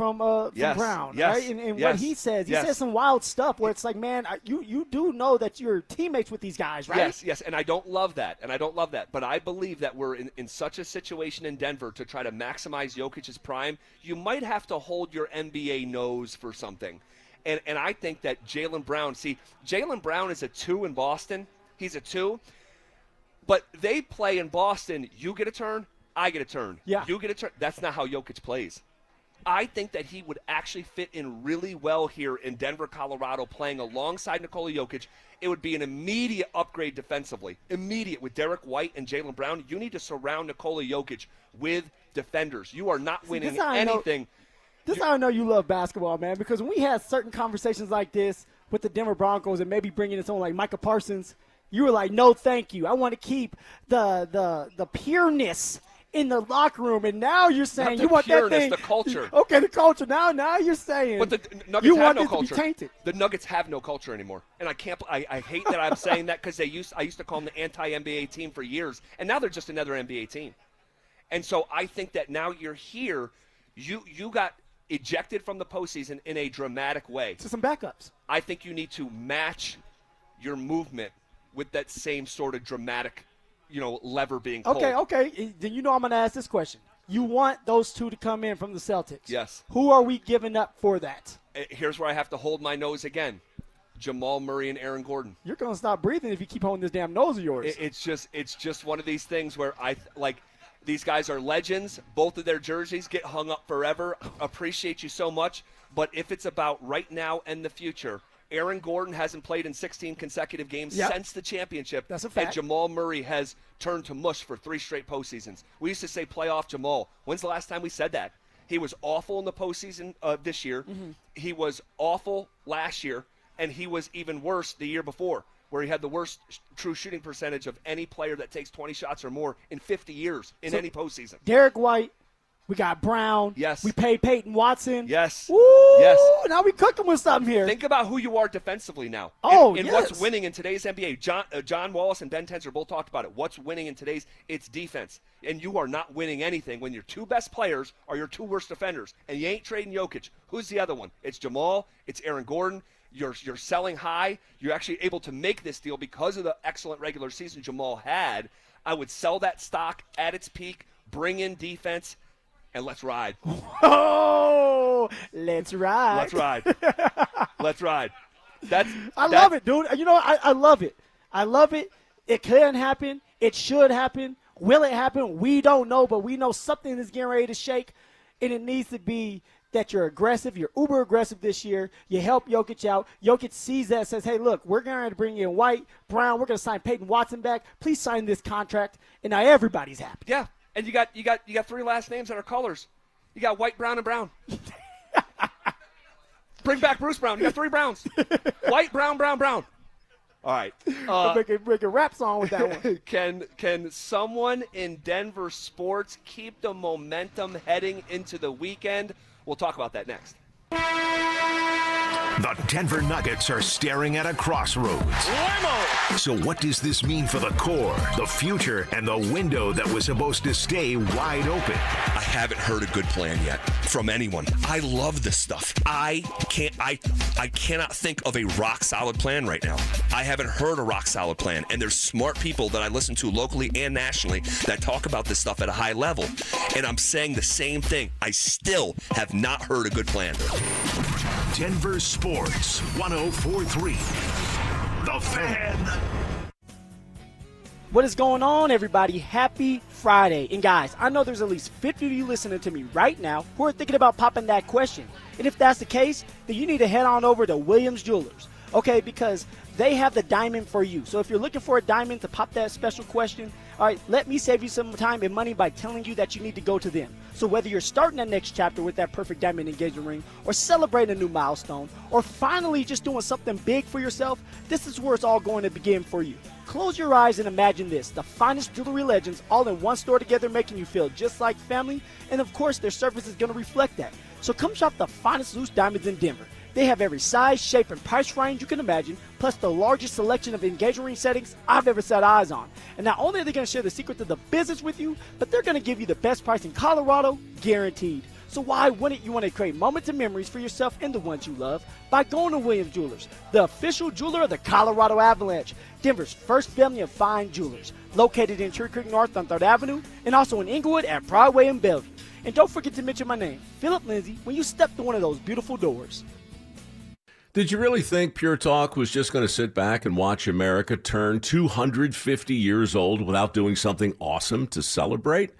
Yes, Brown, yes, right? And yes, what he says, he yes. says some wild stuff where it's like, man, you do know that you're teammates with these guys, right? Yes, and I don't love that, But I believe that we're in such a situation in Denver to try to maximize Jokic's prime. You might have to hold your NBA nose for something. And I think that Jaylen Brown is a 2 in Boston. He's a 2. But they play in Boston. You get a turn, I get a turn. Yeah. You get a turn. That's not how Jokic plays. I think that he would actually fit in really well here in Denver, Colorado, playing alongside Nikola Jokic. It would be an immediate upgrade defensively. Immediate with Derek White and Jaylen Brown. You need to surround Nikola Jokic with defenders. You are not winning anything. This is how I know you love basketball, man, because when we had certain conversations like this with the Denver Broncos and maybe bringing in someone like Micah Parsons, you were like, no, thank you. I want to keep the pureness in the locker room. And now you're saying you want that thing. The culture. Okay, the culture. Now you're saying but the Nuggets you have want no it culture. to be tainted. The Nuggets have no culture anymore. And I hate that I'm saying that because I used to call them the anti-NBA team for years. And now they're just another NBA team. And so I think that now you're here. You got ejected from the postseason in a dramatic way. So some backups. I think you need to match your movement with that same sort of dramatic, lever being pulled. Okay. Then I'm going to ask this question. You want those 2 to come in from the Celtics. Yes. Who are we giving up for that? Here's where I have to hold my nose again. Jamal Murray and Aaron Gordon. You're going to stop breathing if you keep holding this damn nose of yours. It's just one of these things where these guys are legends. Both of their jerseys get hung up forever. Appreciate you so much. But if it's about right now and the future, Aaron Gordon hasn't played in 16 consecutive games since the championship. That's a fact. And Jamal Murray has turned to mush for 3 straight postseasons. We used to say playoff Jamal. When's the last time we said that? He was awful in the postseason this year. Mm-hmm. He was awful last year, and he was even worse the year before, where he had the worst true shooting percentage of any player that takes 20 shots or more in 50 years in any postseason. Derek White. We got Brown. Yes. We paid Payton Watson. Yes. Woo! Yes. Now we cooking with something here. Think about who you are defensively now. And yes. what's winning in today's NBA. John Wallace and Ben Tenzer both talked about it. What's winning in today's, it's defense. And you are not winning anything when your 2 best players are your 2 worst defenders. And you ain't trading Jokic. Who's the other one? It's Jamal. It's Aaron Gordon. You're selling high. You're actually able to make this deal because of the excellent regular season Jamal had. I would sell that stock at its peak, bring in defense, and let's ride. Oh, let's ride. Let's ride. Let's ride. I love it, dude. I love it. I love it. It can happen. It should happen. Will it happen? We don't know, but we know something is getting ready to shake, and it needs to be that you're aggressive. You're uber aggressive this year. You help Jokic out. Jokic sees that and says, hey, look, we're going to bring in White, Brown. We're going to sign Payton Watson back. Please sign this contract. And now everybody's happy. Yeah. And you got 3 last names that are colors. You got White, Brown, and Brown. Bring back Bruce Brown. You got 3 Browns. White, Brown, Brown, Brown. All right. Make a rap song with that one. Can someone in Denver sports keep the momentum heading into the weekend? We'll talk about that next. The Denver Nuggets are staring at a crossroads. So what does this mean for the core, the future, and the window that was supposed to stay wide open? I haven't heard a good plan yet from anyone. I love this stuff. I cannot think of a rock solid plan right now. I haven't heard a rock solid plan, and there's smart people that I listen to locally and nationally that talk about this stuff at a high level. And I'm saying the same thing. I still have not heard a good plan. Denver Sports 104.3. The Fan. What is going on, everybody? Happy Friday. And guys, I know there's at least 50 of you listening to me right now who are thinking about popping that question. And if that's the case, then you need to head on over to Williams Jewelers. okay, because they have the diamond for you. So if you're looking for a diamond to pop that special question, all right, let me save you some time and money by telling you that you need to go to them. So whether you're starting that next chapter with that perfect diamond engagement ring, or celebrating a new milestone, or finally just doing something big for yourself, this is where it's all going to begin for you. Close your eyes and imagine this: the finest jewelry legends all in one store together, making you feel just like family. And of course, their service is going to reflect that. So come shop the finest loose diamonds in Denver. They have every size, shape, and price range you can imagine, plus the largest selection of engagement ring settings I've ever set eyes on. And not only are they going to share the secret to the business with you, but they're going to give you the best price in Colorado, guaranteed. So why wouldn't you want to create moments and memories for yourself and the ones you love by going to Williams Jewelers, the official jeweler of the Colorado Avalanche, Denver's first family of fine jewelers, located in Cherry Creek North on 3rd Avenue, and also in Inglewood at Broadway and Bellevue. And don't forget to mention my name, Phillip Lindsay, when you step through one of those beautiful doors. Did you really think Pure Talk was just going to sit back and watch America turn 250 years old without doing something awesome to celebrate?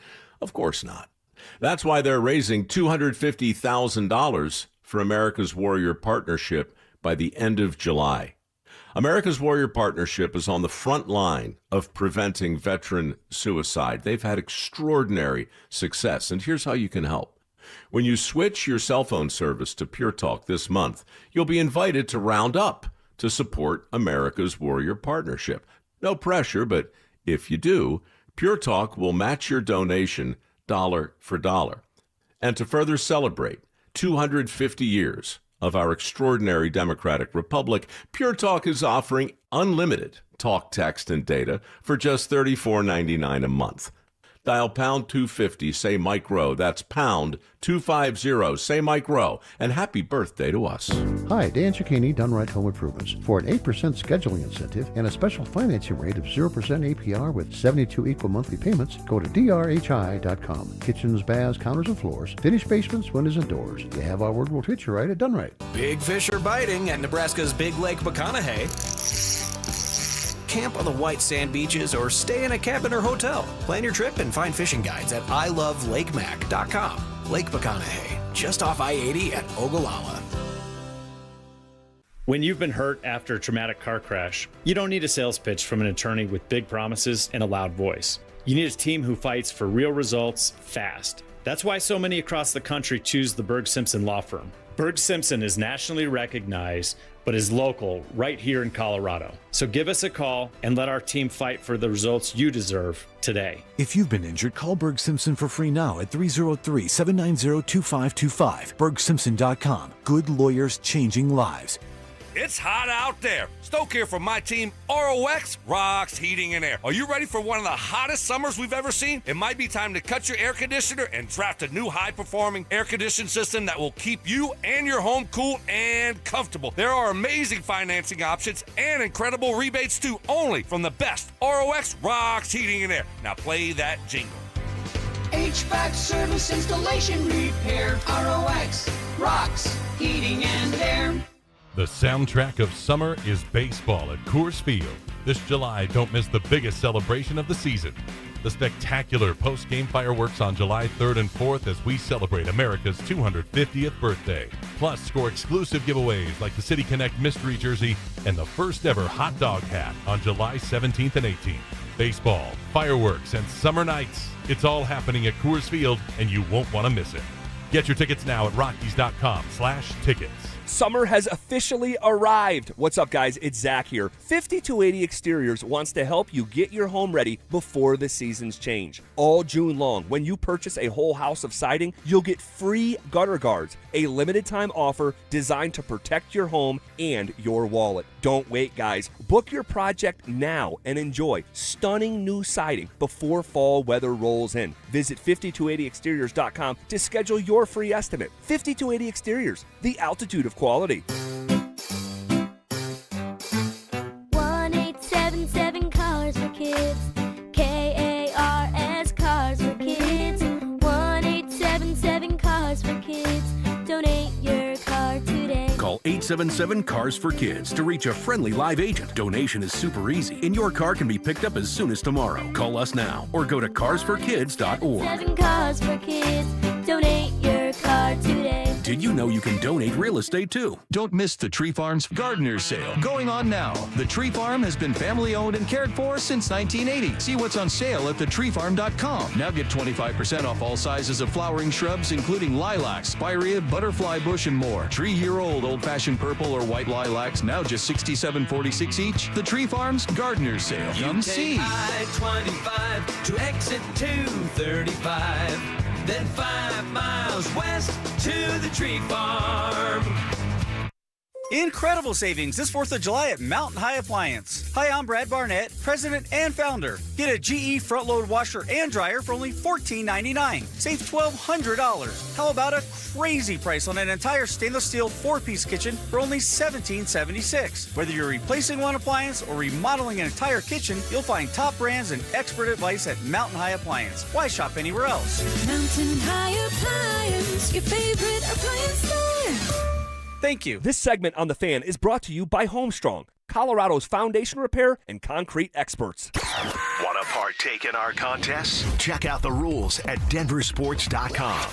Of course not. That's why they're raising $250,000 for America's Warrior Partnership by the end of July. America's Warrior Partnership is on the front line of preventing veteran suicide. They've had extraordinary success, and here's how you can help. When you switch your cell phone service to Pure Talk this month, you'll be invited to round up to support America's Warrior Partnership. No pressure, but if you do, Pure Talk will match your donation dollar for dollar. And to further celebrate 250 years of our extraordinary democratic republic, Pure Talk is offering unlimited talk, text, and data for just $34.99 a month. Dial pound 250, say Mike Rowe. That's pound 250, say Mike Rowe. And happy birthday to us. Hi, Dan Cicchini, Done Right Home Improvements. For an 8% scheduling incentive and a special financing rate of 0% APR with 72 equal monthly payments, go to drhi.com. Kitchens, baths, counters, and floors. Finished basements, windows, and doors. You have our word, we'll treat you right at Done Right. Big fish are biting at Nebraska's Big Lake McConaughey. Camp on the white sand beaches or stay in a cabin or hotel. Plan your trip and find fishing guides at ilovelakemac.com. Lake McConaughey, just off I-80 at Ogallala. When you've been hurt after a traumatic car crash, you don't need a sales pitch from an attorney with big promises and a loud voice. You need a team who fights for real results fast. That's why so many across the country choose the Berg Simpson Law Firm. Berg Simpson is nationally recognized, but is local right here in Colorado. So give us a call and let our team fight for the results you deserve today. If you've been injured, call Berg Simpson for free now at 303-790-2525. BergSimpson.com. Good lawyers changing lives. It's hot out there. Stoke here from my team, ROX Rocks Heating and Air. Are you ready for one of the hottest summers we've ever seen? It might be time to cut your air conditioner and draft a new high-performing air conditioning system that will keep you and your home cool and comfortable. There are amazing financing options and incredible rebates too, only from the best ROX Rocks Heating and Air. Now play that jingle. HVAC service, installation, repair. ROX Rocks Heating and Air. The soundtrack of summer is baseball at Coors Field. This July, don't miss the biggest celebration of the season. The spectacular post-game fireworks on July 3rd and 4th as we celebrate America's 250th birthday. Plus, score exclusive giveaways like the City Connect mystery jersey and the first ever hot dog hat on July 17th and 18th. Baseball, fireworks, and summer nights. It's all happening at Coors Field, and you won't want to miss it. Get your tickets now at Rockies.com/tickets. Summer has officially arrived. What's up, guys? It's Zach here. 5280 Exteriors wants to help you get your home ready before the seasons change. All June long, when you purchase a whole house of siding, you'll get free gutter guards, a limited time offer designed to protect your home and your wallet. Don't wait, guys. Book your project now and enjoy stunning new siding before fall weather rolls in. Visit 5280exteriors.com to schedule your free estimate. 5280 Exteriors, the altitude of quality. 1877 Cars for Kids. KARS Cars for Kids. 1877 Cars for Kids. Donate your car today. Call 877 Cars for Kids to reach a friendly live agent. Donation is super easy, and your car can be picked up as soon as tomorrow. Call us now or go to carsforkids.org. 7 Cars for Kids. Donate your car card today. Did you know you can donate real estate too? Don't miss the Tree Farm's Gardener's Sale going on now. The Tree Farm has been family owned and cared for since 1980. See what's on sale at thetreefarm.com. Now get 25% off all sizes of flowering shrubs, including lilacs, spirea, butterfly bush, and more. 3-year-old old-fashioned purple or white lilacs now just $67.46 each. The Tree Farm's Gardener's Sale. Come see. I-25 to exit 235. Then 5 miles west to the Tree Farm. Incredible savings this 4th of July at Mountain High Appliance. Hi, I'm Brad Barnett, president and founder. Get a GE front-load washer and dryer for only $14.99. Save $1,200. How about a crazy price on an entire stainless steel 4-piece kitchen for only $17.76? Whether you're replacing one appliance or remodeling an entire kitchen, you'll find top brands and expert advice at Mountain High Appliance. Why shop anywhere else? Mountain High Appliance, your favorite appliance store. Thank you. This segment on The Fan is brought to you by Homestrong, Colorado's foundation repair and concrete experts. Want to partake in our contests? Check out the rules at DenverSports.com.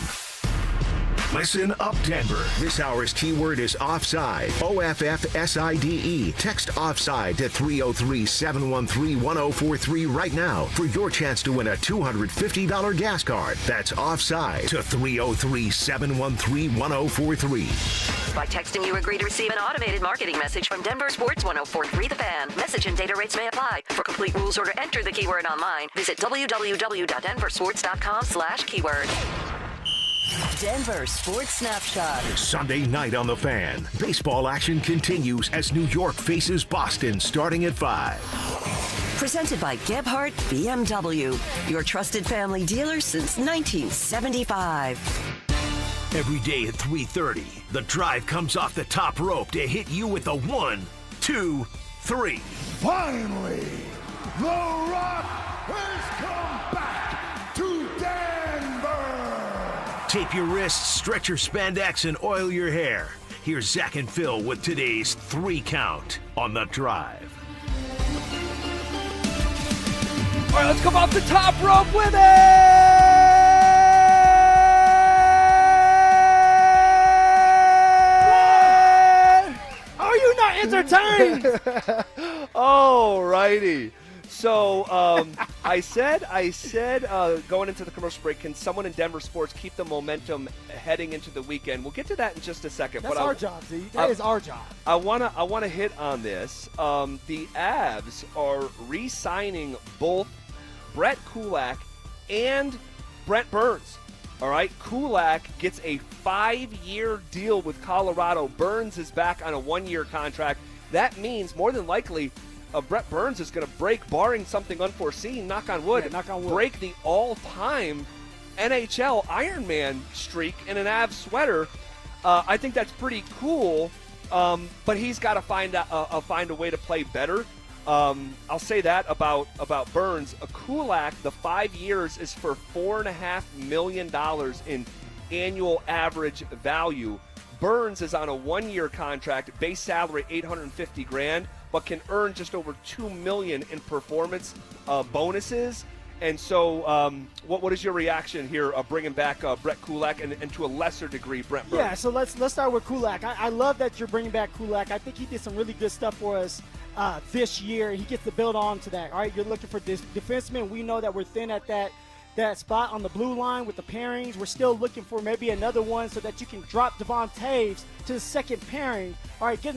Listen up, Denver. This hour's keyword is offside. OFFSIDE. Text offside to 303-713-1043 right now for your chance to win a $250 gas card. That's offside to 303-713-1043. By texting, you agree to receive an automated marketing message from Denver Sports 1043 The Fan. Message and data rates may apply. For complete rules or to enter the keyword online, visit www.denversports.com/keyword. Denver Sports Snapshot. Sunday night on The Fan. Baseball action continues as New York faces Boston starting at 5. Presented by Gebhardt BMW, your trusted family dealer since 1975. Every day at 3:30, the drive comes off the top rope to hit you with a 1, 2, 3. Finally, The Rock has come back to Denver. Tape your wrists, stretch your spandex, and oil your hair. Here's Zach and Phil with today's 3 count on The Drive. All right, let's come off the top rope with it! Are you not entertained? All righty. So I said going into the commercial break, can someone in Denver Sports keep the momentum heading into the weekend? We'll get to that in just a second. That's our job, Z. That is our job. I wanna hit on this. The Avs are re-signing both Brett Kulak and Brent Burns. All right, Kulak gets a 5-year deal with Colorado. Burns is back on a 1-year contract. That means more than likely Brett Burns is going to break, barring something unforeseen, knock on wood, break the all-time NHL Ironman streak in an Avs sweater. I think that's pretty cool, but he's got to find a way to play better. I'll say that about Burns. Kulak, the 5 years is for $4.5 million in annual average value. Burns is on a 1-year contract, base salary $850,000, but can earn just over $2 million in performance bonuses. And so, what is your reaction here of bringing back Brett Kulak and to a lesser degree Brent Burns? Yeah, so let's start with Kulak. I love that you're bringing back Kulak. I think he did some really good stuff for us this year. He gets to build on to that. All right, you're looking for this defenseman. We know that we're thin at that spot on the blue line with the pairings. We're still looking for maybe another one so that you can drop Devon Taves to the second pairing. All right, get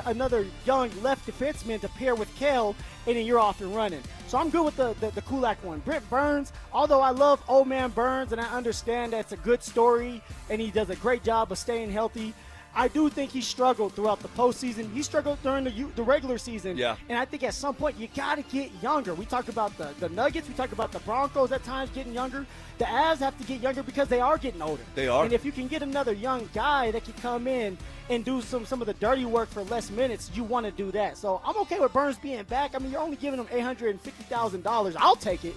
another young left defenseman to pair with Kell, and then you're off and running. So I'm good with the Kulak one. Brent Burns, although I love old man Burns, and I understand that's a good story, and he does a great job of staying healthy, I do think he struggled throughout the postseason. He struggled during the regular season. Yeah. And I think at some point you got to get younger. We talk about the Nuggets. We talk about the Broncos at times getting younger. The Avs have to get younger because they are getting older. They are. And if you can get another young guy that can come in and do some of the dirty work for less minutes, you want to do that. So I'm okay with Burns being back. I mean, you're only giving him $850,000. I'll take it.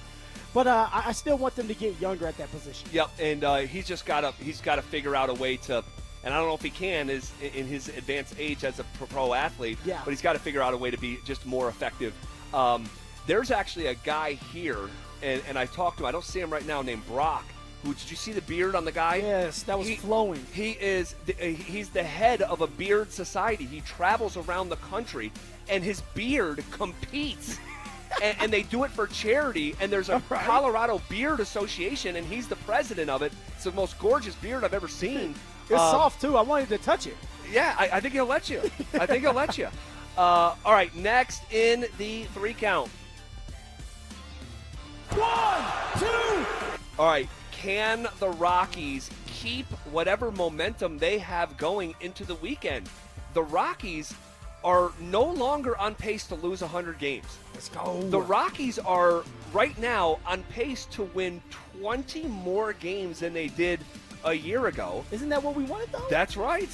But I still want them to get younger at that position. Yep, and he's got to figure out a way to. And I don't know if he can is in his advanced age as a pro athlete, but he's got to figure out a way to be just more effective. There's actually a guy here, and I talked to him. I don't see him right now, named Brock, Did you see the beard on the guy? Yes, that was flowing. He's the head of a beard society. He travels around the country, and his beard competes. and they do it for charity, and there's a Colorado Beard Association, and he's the president of it. It's the most gorgeous beard I've ever seen. It's soft, too. I wanted to touch it. Yeah, I think he'll let you. All right, next in the 3 count. 1, 2. All right, can the Rockies keep whatever momentum they have going into the weekend? The Rockies are no longer on pace to lose 100 games. Let's go. The Rockies are right now on pace to win 20 more games than they did a year ago. Isn't that what we wanted, though? That's right.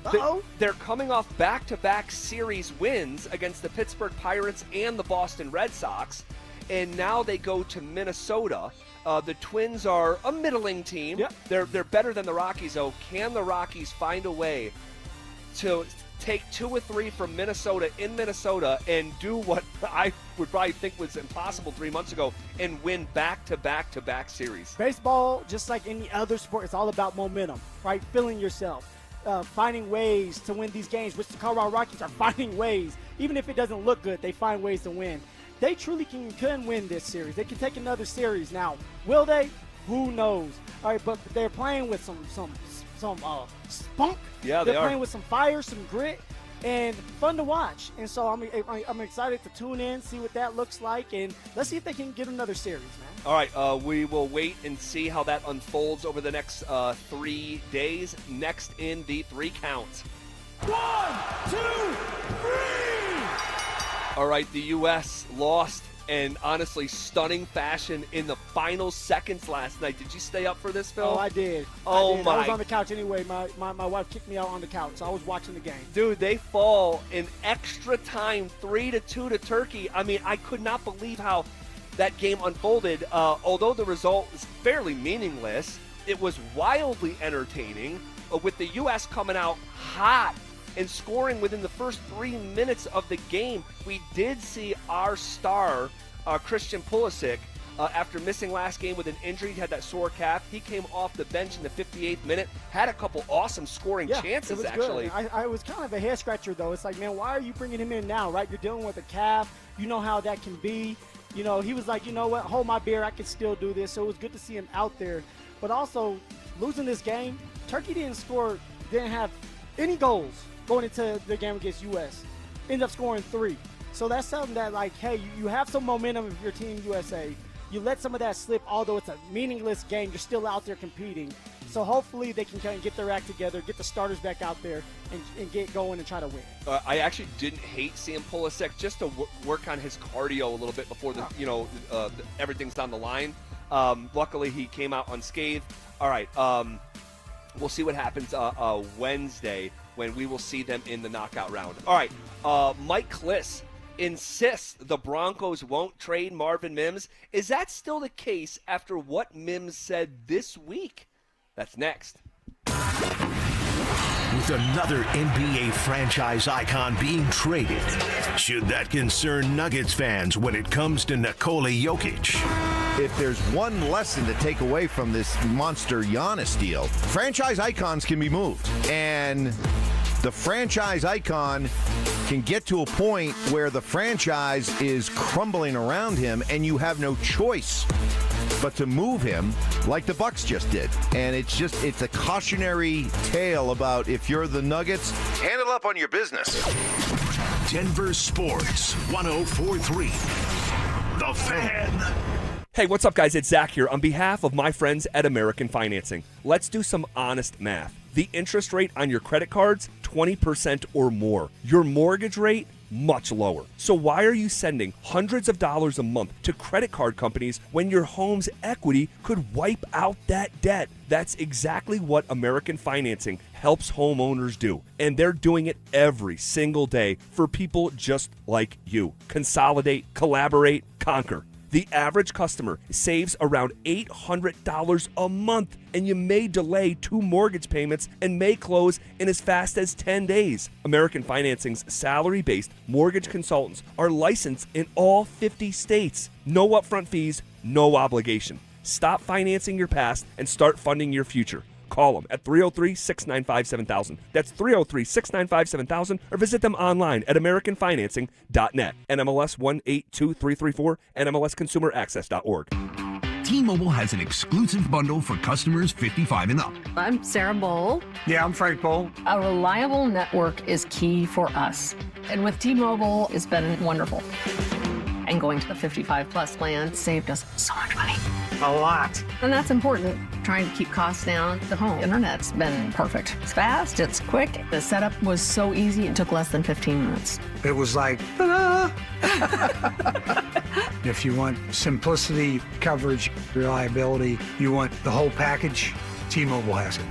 Uh-oh. They're coming off back-to-back series wins against the Pittsburgh Pirates and the Boston Red Sox, and now they go to Minnesota. The Twins are a middling team. Yep. They're better than the Rockies, though. Can the Rockies find a way to take 2 or 3 from Minnesota in Minnesota and do what I would probably think was impossible 3 months ago and win back-to-back-to-back series? Baseball, just like any other sport, it's all about momentum, right? Feeling yourself, finding ways to win these games, which the Colorado Rockies are finding ways. Even if it doesn't look good, they find ways to win. They truly can win this series. They can take another series. Now, will they? Who knows? All right, but they're playing with some spunk. Yeah, they're they are playing with some fire, some grit, and fun to watch. And so I'm excited to tune in, see what that looks like, and let's see if they can get another series, man. All right, we will wait and see how that unfolds over the next 3 days. Next in the 3 count. 1, 2, 3. All right, the U.S. lost in honestly stunning fashion in the final seconds last night. Did you stay up for this, Phil? Oh, I did. I was on the couch anyway. My wife kicked me out on the couch, so I was watching the game. Dude, they fall in extra time 3-2 to Turkey. I mean, I could not believe how that game unfolded. Although the result is fairly meaningless, it was wildly entertaining, with the U.S. coming out hot and scoring within the first 3 minutes of the game. We did see our star, Christian Pulisic, after missing last game with an injury. He had that sore calf. He came off the bench in the 58th minute, had a couple awesome scoring chances, it was actually. Good. I was kind of a head scratcher, though. It's like, man, why are you bringing him in now, right? You're dealing with a calf. You know how that can be. You know, he was like, you know what, hold my beer. I can still do this. So it was good to see him out there. But also, losing this game, Turkey didn't have any goals going into the game against U.S. Ended up scoring 3. So that's something that, like, hey, you have some momentum if you're Team USA. You let some of that slip, although it's a meaningless game. You're still out there competing. So hopefully they can kind of get their act together, get the starters back out there, and get going and try to win. I actually didn't hate seeing Pulisic just to work on his cardio a little bit before everything's on the line. Luckily, he came out unscathed. All right, we'll see what happens Wednesday when we will see them in the knockout round. All right, Mike Kliss insists the Broncos won't trade Marvin Mims. Is that still the case after what Mims said this week? That's next. With another NBA franchise icon being traded, should that concern Nuggets fans when it comes to Nikola Jokic? If there's one lesson to take away from this monster Giannis deal, franchise icons can be moved. And the franchise icon can get to a point where the franchise is crumbling around him and you have no choice but to move him like the Bucks just did. And it's a cautionary tale about if you're the Nuggets, handle up on your business. Denver Sports 104.3. The Fan. Hey, what's up, guys? It's Zach here on behalf of my friends at American Financing. Let's do some honest math. The interest rate on your credit cards, 20% or more. Your mortgage rate, much lower. So why are you sending hundreds of dollars a month to credit card companies when your home's equity could wipe out that debt? That's exactly what American Financing helps homeowners do. And they're doing it every single day for people just like you. Consolidate, collaborate, conquer. The average customer saves around $800 a month, and you may delay 2 mortgage payments and may close in as fast as 10 days. American Financing's salary-based mortgage consultants are licensed in all 50 states. No upfront fees, no obligation. Stop financing your past and start funding your future. Call them at 303-695-7000. That's 303-695-7000, or visit them online at americanfinancing.net. NMLS 182334, NMLSconsumeraccess.org. T-Mobile has an exclusive bundle for customers 55 and up. I'm Sarah Bowl. Yeah, I'm Frank Bowl. A reliable network is key for us. And with T-Mobile, it's been wonderful. And going to the 55 plus plan saved us so much money. A lot. And that's important. Trying to keep costs down. The home internet's been perfect. It's fast, it's quick. The setup was so easy, it took less than 15 minutes. It was like, ta-da! If you want simplicity, coverage, reliability, you want the whole package, T-Mobile has it.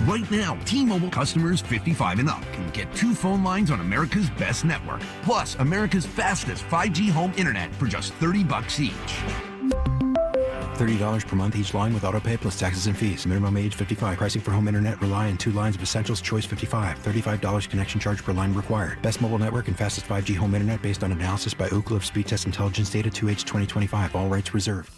Right now, T-Mobile customers 55 and up can get 2 phone lines on America's best network, plus America's fastest 5G home internet for just $30 each. $30 per month each line with autopay plus taxes and fees. Minimum age 55. Pricing for home internet rely on 2 lines of Essentials Choice 55. $35 connection charge per line required. Best mobile network and fastest 5G home internet based on analysis by Ookla of Speed Test Intelligence data 2H 2025. All rights reserved.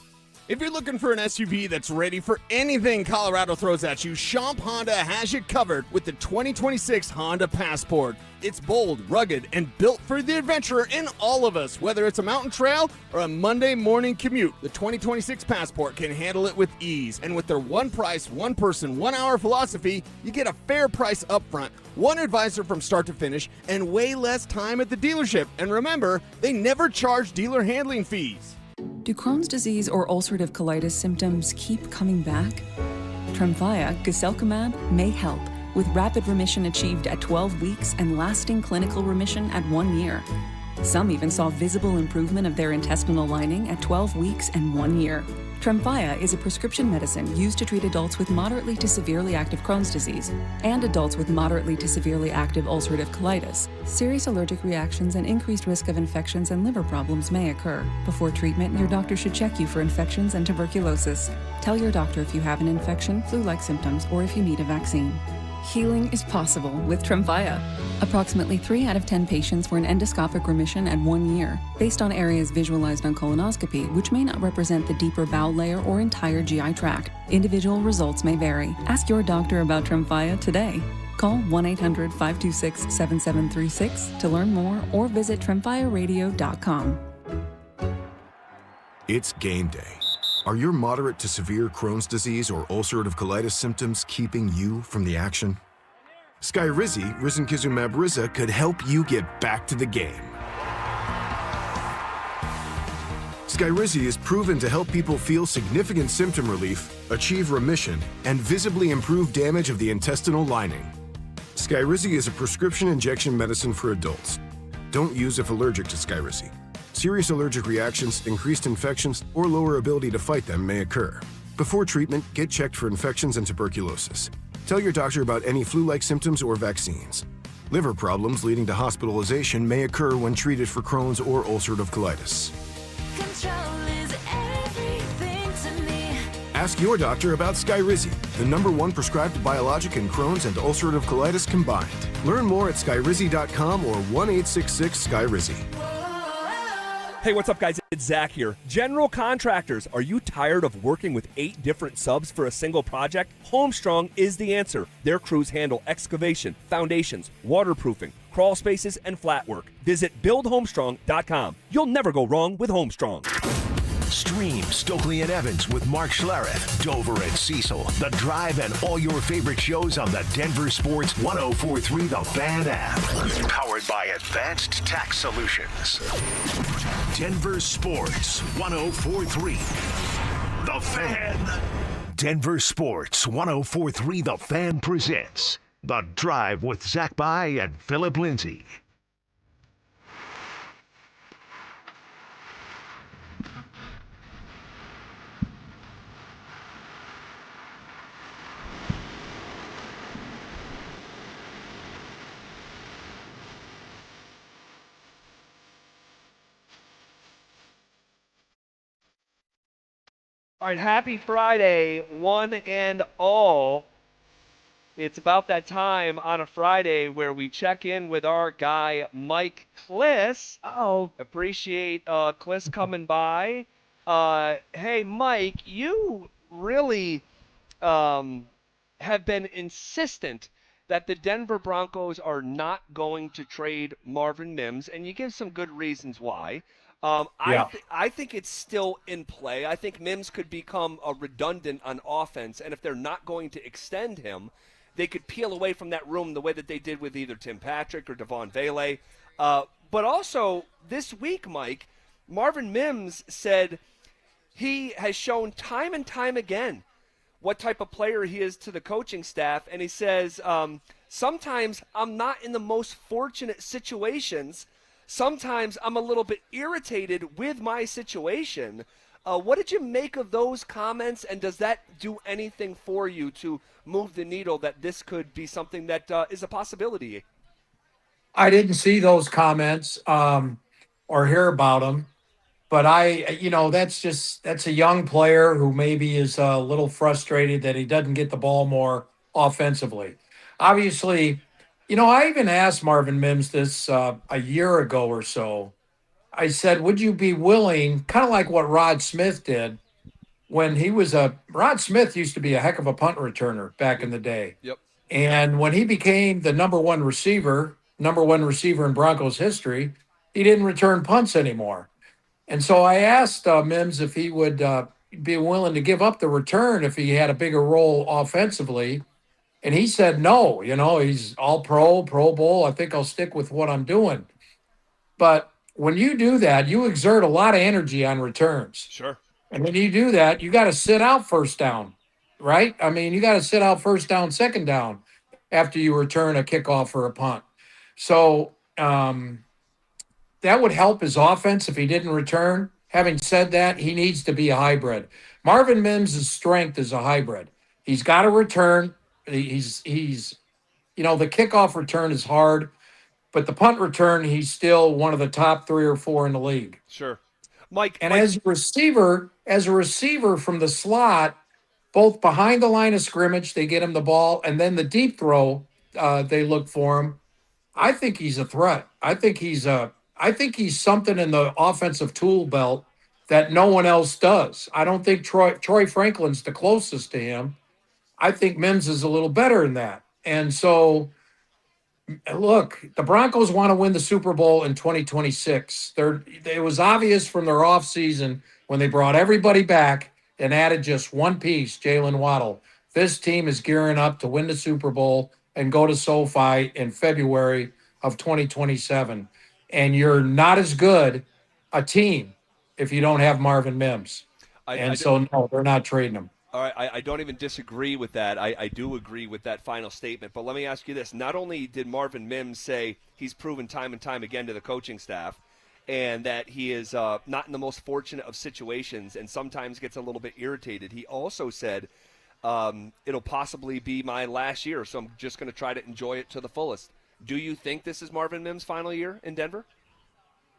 If you're looking for an SUV that's ready for anything Colorado throws at you, Champ Honda has you covered with the 2026 Honda Passport. It's bold, rugged, and built for the adventurer in all of us. Whether it's a mountain trail or a Monday morning commute, the 2026 Passport can handle it with ease. And with their one price, one person, 1 hour philosophy, you get a fair price up front, one advisor from start to finish, and way less time at the dealership. And remember, they never charge dealer handling fees. Do Crohn's disease or ulcerative colitis symptoms keep coming back? Tremfya, guselkumab, may help, with rapid remission achieved at 12 weeks and lasting clinical remission at 1 year. Some even saw visible improvement of their intestinal lining at 12 weeks and 1 year. Tremfya is a prescription medicine used to treat adults with moderately to severely active Crohn's disease and adults with moderately to severely active ulcerative colitis. Serious allergic reactions and increased risk of infections and liver problems may occur. Before treatment, your doctor should check you for infections and tuberculosis. Tell your doctor if you have an infection, flu-like symptoms, or if you need a vaccine. Healing is possible with Tremfya. Approximately 3 out of 10 patients were in endoscopic remission at 1 year, based on areas visualized on colonoscopy, which may not represent the deeper bowel layer or entire GI tract. Individual results may vary. Ask your doctor about Tremfya today. Call 1-800-526-7736 to learn more or visit tremfyaradio.com. It's game day. Are your moderate to severe Crohn's disease or ulcerative colitis symptoms keeping you from the action? Skyrizi, risankizumab Riza, could help you get back to the game. Skyrizi is proven to help people feel significant symptom relief, achieve remission, and visibly improve damage of the intestinal lining. Skyrizi is a prescription injection medicine for adults. Don't use if allergic to Skyrizi. Serious allergic reactions, increased infections, or lower ability to fight them may occur. Before treatment, get checked for infections and tuberculosis. Tell your doctor about any flu-like symptoms or vaccines. Liver problems leading to hospitalization may occur when treated for Crohn's or ulcerative colitis. Ask your doctor about Skyrizi, the #1 prescribed biologic in Crohn's and ulcerative colitis combined. Learn more at skyrizi.com or 1-866-SKYRIZI. Hey, what's up, guys? It's Zach here. General contractors, are you tired of working with 8 different subs for a single project? Homestrong is the answer. Their crews handle excavation, foundations, waterproofing, crawl spaces, and flat work. Visit buildhomestrong.com. You'll never go wrong with Homestrong. Stream Stokely and Evans with Mark Schlereth, Dover and Cecil, The Drive, and all your favorite shows on the Denver Sports 104.3 The Fan app. Powered by Advanced Tax Solutions. Denver Sports 104.3 The Fan. Denver Sports 104.3 The Fan presents The Drive with Zach By and Phillip Lindsay. All right, happy Friday, one and all. It's about that time on a Friday where we check in with our guy, Mike Kliss. Appreciate Kliss coming by. Hey, Mike, you really have been insistent that the Denver Broncos are not going to trade Marvin Mims, and you give some good reasons why. Yeah. I think it's still in play. I think Mims could become a redundant on offense, and if they're not going to extend him, they could peel away from that room the way that they did with either Tim Patrick or Devon Vele. But also, this week, Mike, Marvin Mims said he has shown time and time again what type of player he is to the coaching staff, and he says, sometimes I'm not in the most fortunate situations. Sometimes I'm a little bit irritated with my situation. What did you make of those comments, and does that do anything for you to move the needle that this could be something that is a possibility? I didn't see those comments or hear about them, but that's a young player who maybe is a little frustrated that he doesn't get the ball more offensively. Obviously, I even asked Marvin Mims this a year ago or so. I said, would you be willing, kind of like what Rod Smith did when Rod Smith used to be a heck of a punt returner back in the day. Yep. And when he became the number one receiver in Broncos history, he didn't return punts anymore. And so I asked Mims if he would be willing to give up the return if he had a bigger role offensively. And he said no. He's all pro bowl. I think I'll stick with what I'm doing. But when you do that, you exert a lot of energy on returns. Sure. And when you do that, you got to sit out first down, right? I mean, you got to sit out first down, second down after you return a kickoff or a punt. So that would help his offense if he didn't return. Having said that, he needs to be a hybrid. Marvin Mims' strength is a hybrid. He's got to return. He's the kickoff return is hard, but the punt return, he's still one of the top 3 or 4 in the league. Sure. Mike. As a receiver from the slot, both behind the line of scrimmage, they get him the ball, and then the deep throw, they look for him. I think he's a threat. I think he's something in the offensive tool belt that no one else does. I don't think Troy Franklin's the closest to him. I think Mims is a little better than that. And so, look, the Broncos want to win the Super Bowl in 2026. It was obvious from their offseason when they brought everybody back and added just one piece, Jalen Waddle. This team is gearing up to win the Super Bowl and go to SoFi in February of 2027. And you're not as good a team if you don't have Marvin Mims. No, they're not trading him. All right, I don't even disagree with that. I do agree with that final statement. But let me ask you this. Not only did Marvin Mims say he's proven time and time again to the coaching staff and that he is not in the most fortunate of situations and sometimes gets a little bit irritated, he also said it'll possibly be my last year, so I'm just going to try to enjoy it to the fullest. Do you think this is Marvin Mims' final year in Denver?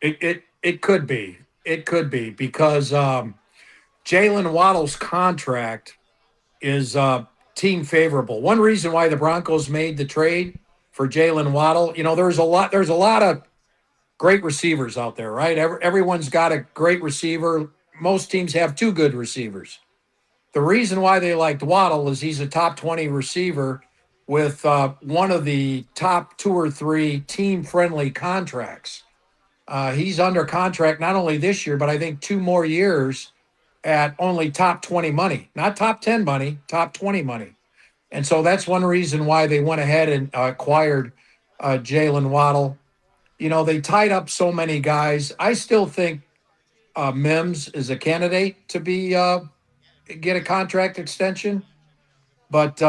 It could be. It could be because Jalen Waddle's contract is team favorable. One reason why the Broncos made the trade for Jalen Waddle, there's a lot of great receivers out there, right? Everyone's got a great receiver. Most teams have 2 good receivers. The reason why they liked Waddle is he's a top 20 receiver with one of the top 2 or 3 team-friendly contracts. He's under contract not only this year, but I think 2 more years at only top 20 money. Not top 10 money, top 20 money. And so that's one reason why they went ahead and acquired Jalen Waddle. They tied up so many guys. I still think Mims is a candidate to get a contract extension. But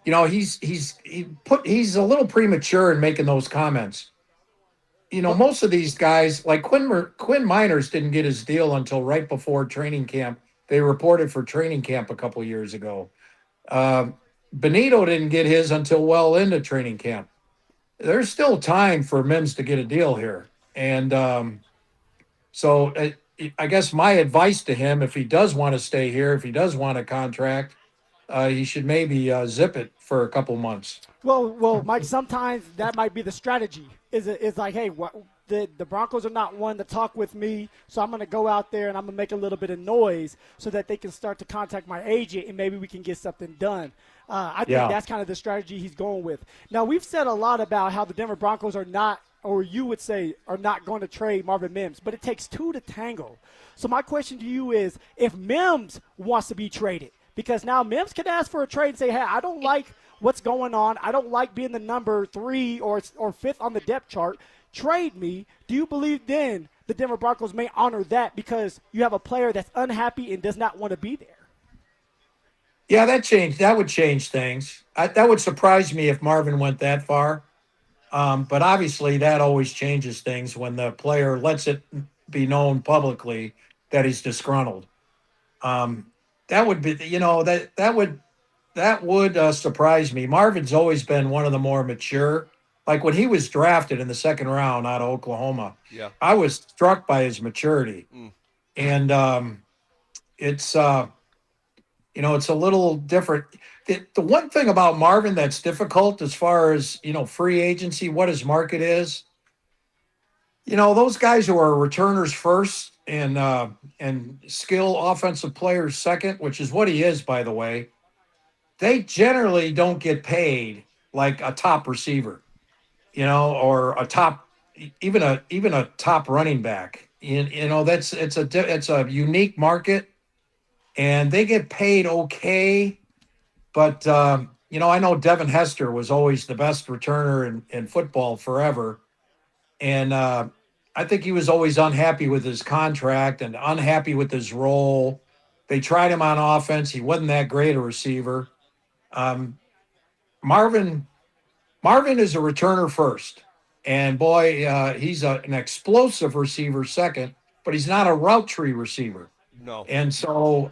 he's a little premature in making those comments. Most of these guys, like Quinn Miners, didn't get his deal until right before training camp. They reported for training camp a couple years ago. Benito didn't get his until well into training camp. There's still time for Mims to get a deal here. And so I guess my advice to him, if he does want to stay here, if he does want a contract, he should maybe zip it for a couple months. Well, Mike, sometimes that might be the strategy. is like, hey, the Broncos are not one to talk with me, so I'm going to go out there and I'm going to make a little bit of noise so that they can start to contact my agent and maybe we can get something done. I think that's kind of the strategy he's going with. Now, we've said a lot about how the Denver Broncos are not, or you would say, are not going to trade Marvin Mims, but it takes two to tango. So my question to you is, if Mims wants to be traded, because now Mims can ask for a trade and say, hey, I don't like what's going on. I don't like being the number 3 or 5th on the depth chart. Trade me. Do you believe then the Denver Broncos may honor that because you have a player that's unhappy and does not want to be there? Yeah, that would change things. That would surprise me if Marvin went that far. But obviously that always changes things when the player lets it be known publicly that he's disgruntled. That would be, that would surprise me. Marvin's always been one of the more mature. Like when he was drafted in the second round out of Oklahoma, I was struck by his maturity. And it's it's a little different. The one thing about Marvin that's difficult as far as, free agency, what his market is, those guys who are returners first and skill offensive players second, which is what he is, by the way, they generally don't get paid like a top receiver, or a top, even a top running back. It's a unique market, and they get paid okay. But I know Devin Hester was always the best returner in football forever, and I think he was always unhappy with his contract and unhappy with his role. They tried him on offense; he wasn't that great a receiver. Marvin is a returner first, and boy, he's an explosive receiver second, but he's not a route tree receiver. No. And so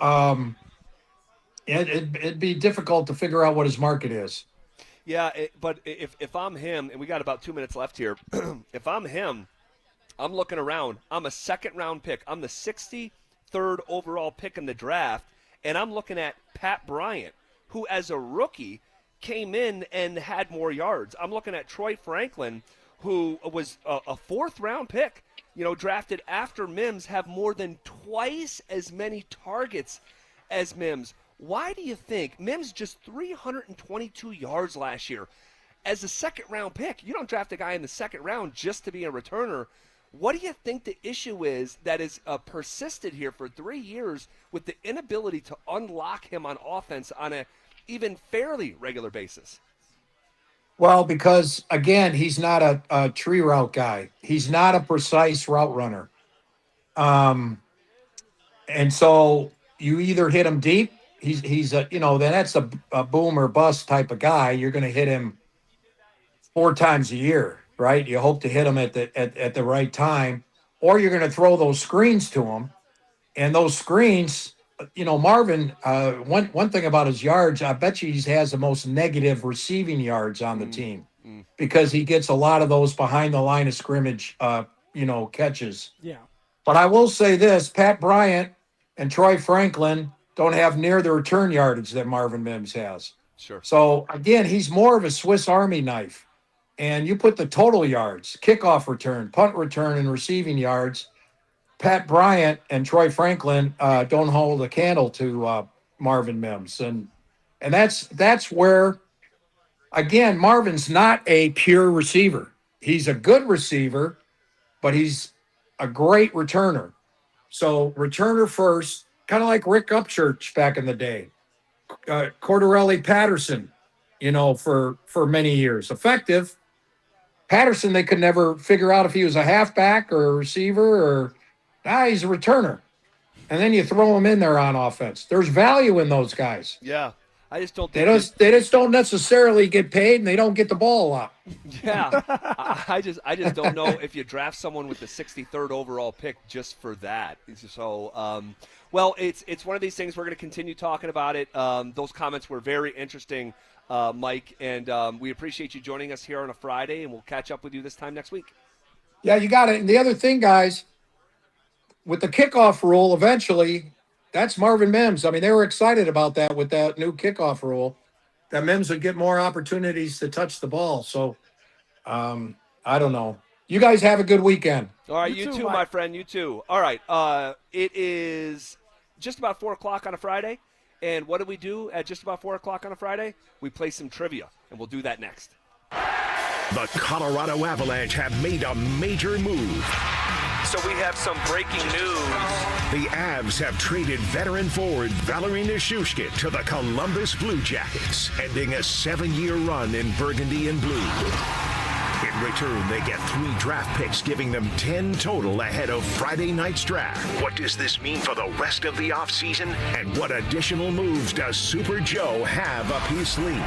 it'd be difficult to figure out what his market is. Yeah, but if I'm him, and we got about 2 minutes left here, if I'm him, I'm looking around. I'm a second-round pick. I'm the 63rd overall pick in the draft, and I'm looking at Pat Bryant, who as a rookie came in and had more yards. I'm looking at Troy Franklin, who was a fourth-round pick, drafted after Mims, have more than twice as many targets as Mims. Why do you think Mims just 322 yards last year? As a second-round pick, you don't draft a guy in the second round just to be a returner. What do you think the issue is that has persisted here for 3 years with the inability to unlock him on offense on a even fairly regular basis? Well, because, again, he's not a tree route guy. He's not a precise route runner. And so you either hit him deep. He's then that's a boom or bust type of guy. You're going to hit him 4 times a year, right? You hope to hit him at the right time, or you're going to throw those screens to him. And those screens, Marvin, one thing about his yards, I bet you he has the most negative receiving yards on the team because he gets a lot of those behind the line of scrimmage, catches. Yeah. But I will say this, Pat Bryant and Troy Franklin don't have near the return yardage that Marvin Mims has. Sure. So, again, he's more of a Swiss Army knife. And you put the total yards, kickoff return, punt return, and receiving yards, Pat Bryant and Troy Franklin don't hold a candle to Marvin Mims. And that's where, again, Marvin's not a pure receiver. He's a good receiver, but he's a great returner. So returner first, kind of like Rick Upchurch back in the day. Cordarelli Patterson, for many years. Effective. Patterson, they could never figure out if he was a halfback or a receiver or he's a returner. And then you throw him in there on offense. There's value in those guys. Yeah. I just don't They think just don't necessarily get paid, and they don't get the ball a lot. Yeah. I just don't know if you draft someone with the 63rd overall pick just for that. So, well, it's one of these things. We're going to continue talking about it. Those comments were very interesting, Mike, and we appreciate you joining us here on a Friday, and we'll catch up with you this time next week. Yeah, you got it. And the other thing, guys, with the kickoff rule, eventually, that's Marvin Mims. I mean, they were excited about that with that new kickoff rule, that Mims would get more opportunities to touch the ball. So I I don't know. You guys have a good weekend. All right, you too, my friend. You too. All right, it is just about 4 o'clock on a Friday. And what do we do at just about 4 o'clock on a Friday? We play some trivia, and we'll do that next. The Colorado Avalanche have made a major move. So we have some breaking news. The Avs have traded veteran forward Valeri Nichushkin to the Columbus Blue Jackets, ending a 7-year run in burgundy and blue. In return, they get 3 draft picks, giving them 10 total ahead of Friday night's draft. What does this mean for the rest of the offseason? And what additional moves does Super Joe have up his sleeve?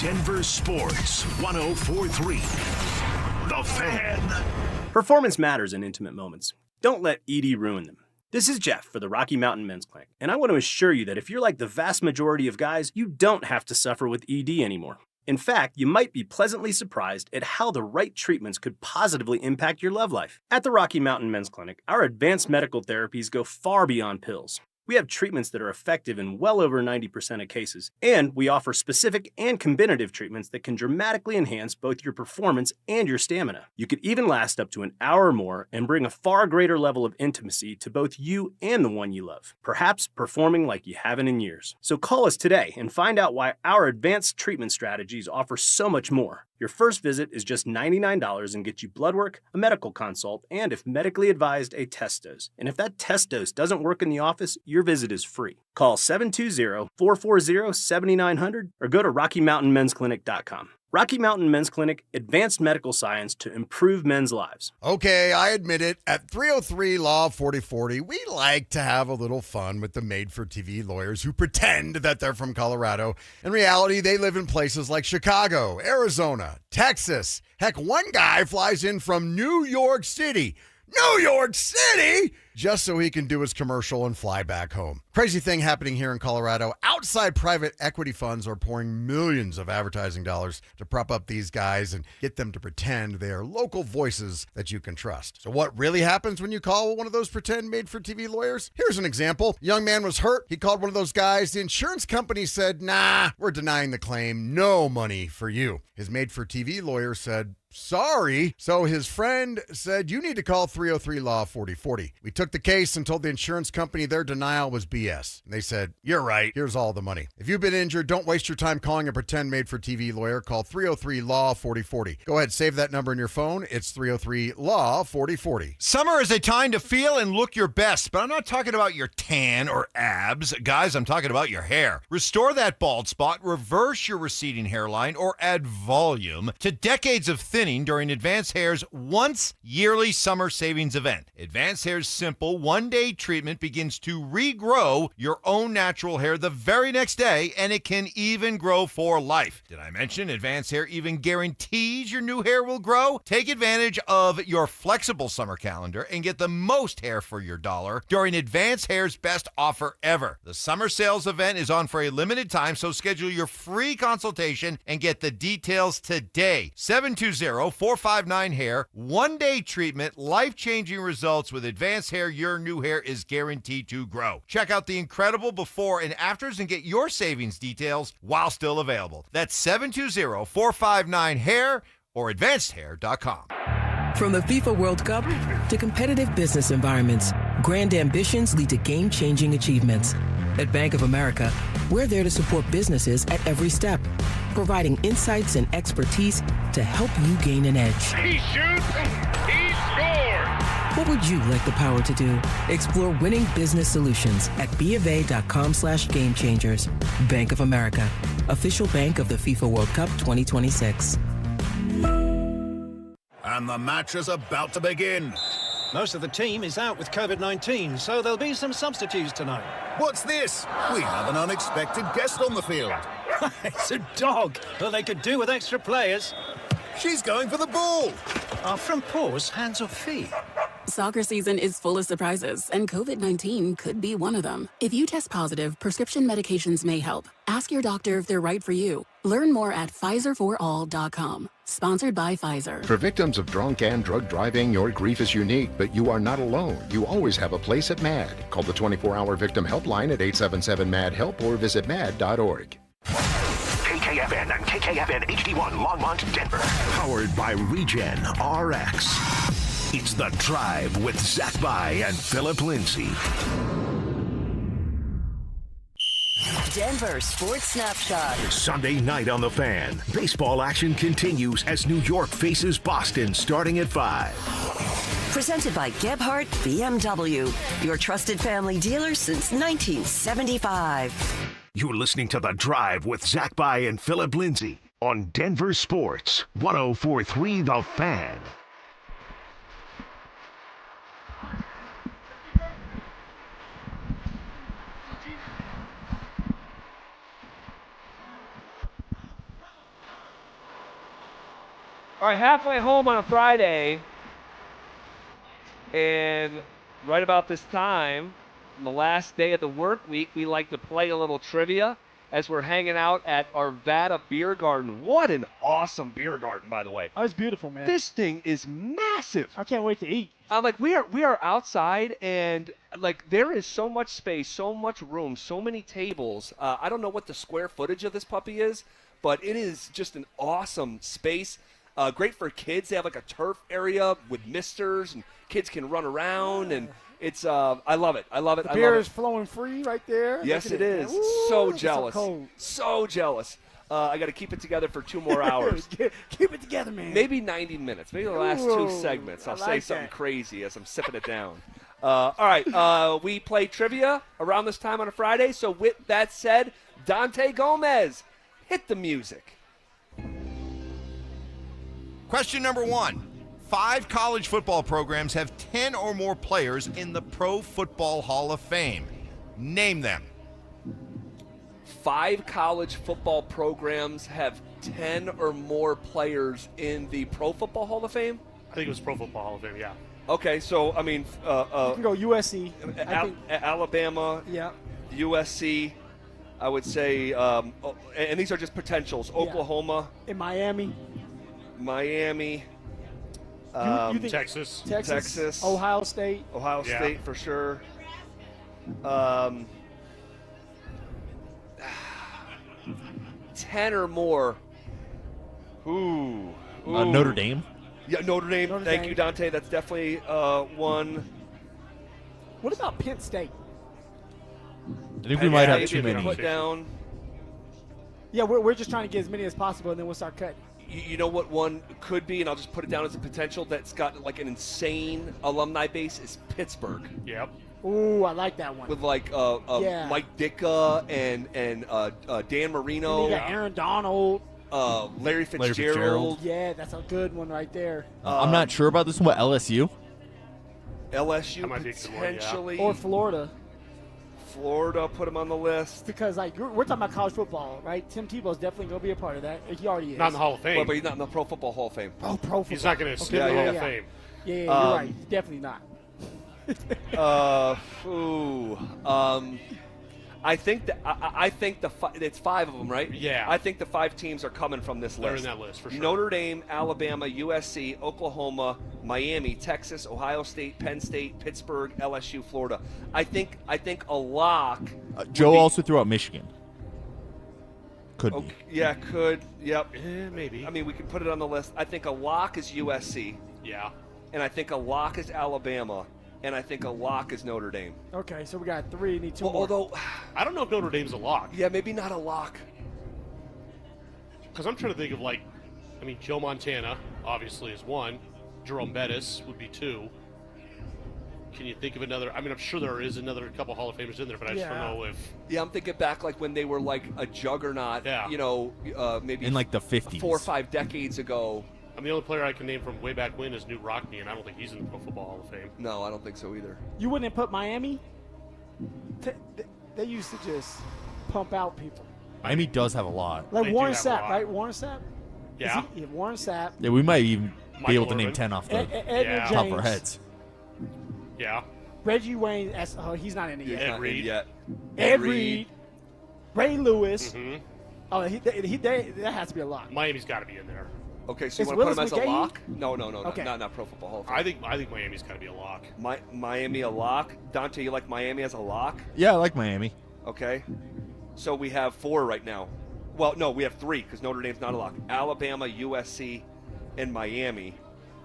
Denver Sports 104.3. The Fan. Performance matters in intimate moments. Don't let ED ruin them. This is Jeff for the Rocky Mountain Men's Clinic, and I want to assure you that if you're like the vast majority of guys, you don't have to suffer with ED anymore. In fact, you might be pleasantly surprised at how the right treatments could positively impact your love life. At the Rocky Mountain Men's Clinic, our advanced medical therapies go far beyond pills. We have treatments that are effective in well over 90% of cases, and we offer specific and combinative treatments that can dramatically enhance both your performance and your stamina. You could even last up to an hour or more and bring a far greater level of intimacy to both you and the one you love, perhaps performing like you haven't in years. So call us today and find out why our advanced treatment strategies offer so much more. Your first visit is just $99 and gets you blood work, a medical consult, and if medically advised, a test dose. And if that test dose doesn't work in the office, your visit is free. Call 720-440-7900 or go to RockyMountainMen'sClinic.com. Rocky Mountain Men's Clinic, advanced medical science to improve men's lives. Okay, I admit it. At 303 Law 4040, we like to have a little fun with the made-for-TV lawyers who pretend that they're from Colorado. In reality, they live in places like Chicago, Arizona, Texas. Heck, one guy flies in from New York City. New York City! Just so he can do his commercial and fly back home. Crazy thing happening here in Colorado. Outside private equity funds are pouring millions of advertising dollars to prop up these guys and get them to pretend they are local voices that you can trust. So what really happens when you call one of those pretend made-for-TV lawyers? Here's an example. A young man was hurt. He called one of those guys. The insurance company said, nah, we're denying the claim. No money for you. His made-for-TV lawyer said, sorry. So his friend said, you need to call 303 Law 4040. We took the case and told the insurance company their denial was BS. And they said, you're right. Here's all the money. If you've been injured, don't waste your time calling a pretend made-for-TV lawyer. Call 303 Law 4040. Go ahead, save that number in your phone. It's 303 Law 4040. Summer is a time to feel and look your best, but I'm not talking about your tan or abs. Guys, I'm talking about your hair. Restore that bald spot, reverse your receding hairline, or add volume to decades of thinning during Advanced Hair's once yearly summer savings event. Advanced Hair's simple one-day treatment begins to regrow your own natural hair the very next day, and it can even grow for life. Did I mention Advanced Hair even guarantees your new hair will grow? Take advantage of your flexible summer calendar and get the most hair for your dollar during Advanced Hair's best offer ever. The summer sales event is on for a limited time, so schedule your free consultation and get the details today. 720-459-HAIR. One-day treatment, life-changing results with Advanced Hair. Your new hair is guaranteed to grow. Check out the incredible before and afters and get your savings details while still available. That's 720-459-HAIR or advancedhair.com. From the FIFA World Cup to competitive business environments, grand ambitions lead to game-changing achievements. At Bank of America, we're there to support businesses at every step, providing insights and expertise to help you gain an edge. He shoots, he scores! What would you like the power to do? Explore winning business solutions at BofA.com/gamechangers. Bank of America, official bank of the FIFA World Cup 2026. And the match is about to begin. Most of the team is out with COVID-19, so there'll be some substitutes tonight. What's this? We have an unexpected guest on the field. It's a dog. Well, they could do with extra players. She's going for the ball. Are front paws hands or feet? Soccer season is full of surprises, and COVID-19 could be one of them. If you test positive, prescription medications may help. Ask your doctor if they're right for you. Learn more at PfizerForAll.com. Sponsored by Pfizer. For victims of drunk and drug driving, your grief is unique, but you are not alone. You always have a place at MAD. Call the 24-hour victim helpline at 877-MAD-HELP or visit mad.org. Payton KKFN and KKFN HD1 Longmont, Denver. Powered by Regen RX. It's The Drive with Zach By and Phillip Lindsay. Denver Sports Snapshot. Sunday night on The Fan. Baseball action continues as New York faces Boston starting at 5. Presented by Gebhardt BMW, your trusted family dealer since 1975. You're listening to The Drive with Zach By and Phillip Lindsay on Denver Sports 104.3 The Fan. All right, halfway home on a Friday, and right about this time, on the last day of the work week, we like to play a little trivia as we're hanging out at Arvada Beer Garden. What an awesome beer garden, by the way. Oh, it's beautiful, man. This thing is massive. I can't wait to eat. Like we are outside, and like there is so much space, so much room, so many tables. I don't know what the square footage of this puppy is, but it is just an awesome space. Great for kids. They have like a turf area with misters, and kids can run around, and it's I love it. I love it. The I beer love is flowing free right there. Yes, Look at it is. Ooh, So it's jealous. cold. So jealous. I got to keep it together for 2 more hours. Keep it together, man. Maybe 90 minutes. Maybe the last 2 Ooh, segments. I'll I say like something that. crazy as I'm sipping it down. All right. We play trivia around this time on a Friday. So with that said, Dante Gomez, hit the music. Question number 1. 5 college football programs have 10 or more players in the Pro Football Hall of Fame. Name them. 5 college football programs have 10 or more players in the Pro Football Hall of Fame? I think it was Pro Football Hall of Fame, yeah. Okay, so, I mean... you can go USC. Alabama, yeah. USC, I would say, and these are just potentials. Oklahoma. In Miami. Miami. You think Texas. Texas. Ohio State. Ohio Yeah. State for sure. 10 or more. Ooh. Notre Dame. Yeah, Notre Dame. Notre Thank Dame. you, Dante. That's definitely one. What about Penn State? I think we might have Maybe too many. Put down. Yeah, we're just trying to get as many as possible, and then we'll start cutting. You know what one could be, and I'll just put it down as a potential that's got like an insane alumni base is Pittsburgh. Yep. Ooh, I like that one. With like Yeah. Mike Ditka and Dan Marino, And you got Aaron Donald. Larry Fitzgerald. Yeah, that's a good one right there. I'm not sure about this one, but LSU. LSU That might be a good one, yeah. potentially. Or Florida. Florida, put him on the list. Because like we're talking about college football, right? Tim Tebow's definitely gonna be a part of that. He already is. Not in the Hall of Fame. Well, but he's not in the Pro Football Hall of Fame. Oh, pro football. He's not going to skip the Hall of Fame. Yeah, you're right. He's definitely not. I think that it's 5 of them, right? Yeah. I think the 5 teams are coming from this They're list. in that list, for sure. Notre Dame, Alabama, USC, Oklahoma, Miami, Texas, Ohio State, Penn State, Pittsburgh, LSU, Florida. I think a lock. Joe also threw out Michigan. Could be. Yeah, could. Yep. Maybe. I mean, we can put it on the list. I think a lock is USC. Yeah. And I think a lock is Alabama. And I think a lock is Notre Dame. Okay, so we got 3. Need 2 Well, more. although, I don't know if Notre Dame's a lock. yeah, maybe not a lock. Because I'm trying to think of, like, I mean, Joe Montana, obviously, is 1. Jerome Bettis would be 2. Can you think of another? I mean, I'm sure there is another couple Hall of Famers in there, but I just don't know if... Yeah, I'm thinking back like when they were like a juggernaut, you know, maybe In like the 50s. 4 or 5 decades ago. I mean, the only player I can name from way back when is Newt Rockne, and I don't think he's in the Pro Football Hall of Fame. No, I don't think so either. You wouldn't put Miami? They used to just pump out people. Miami does have a lot. Like They do Warren have a Sapp, lot. right? Warren Sapp? Yeah. Warren Sapp. Yeah, we might even Mike be able to name Orban. 10 off the Edgar top of our James. heads. Yeah. Reggie Wayne, he's not in it yet. Ed Reed. Yet. Ed Reed. Ray Lewis. Mm-hmm. Oh, that has to be a lock. Miami's got to be in there. Okay, so Is you want to put Willis him as a McGahee? lock? No, Okay. not Pro Football Hall of Fame. I think Miami's got to be a lock. Miami a lock. Dante, you like Miami as a lock? Yeah, I like Miami. Okay. So we have 4 right now. Well, no, we have 3 because Notre Dame's not a lock. Alabama, USC, and Miami.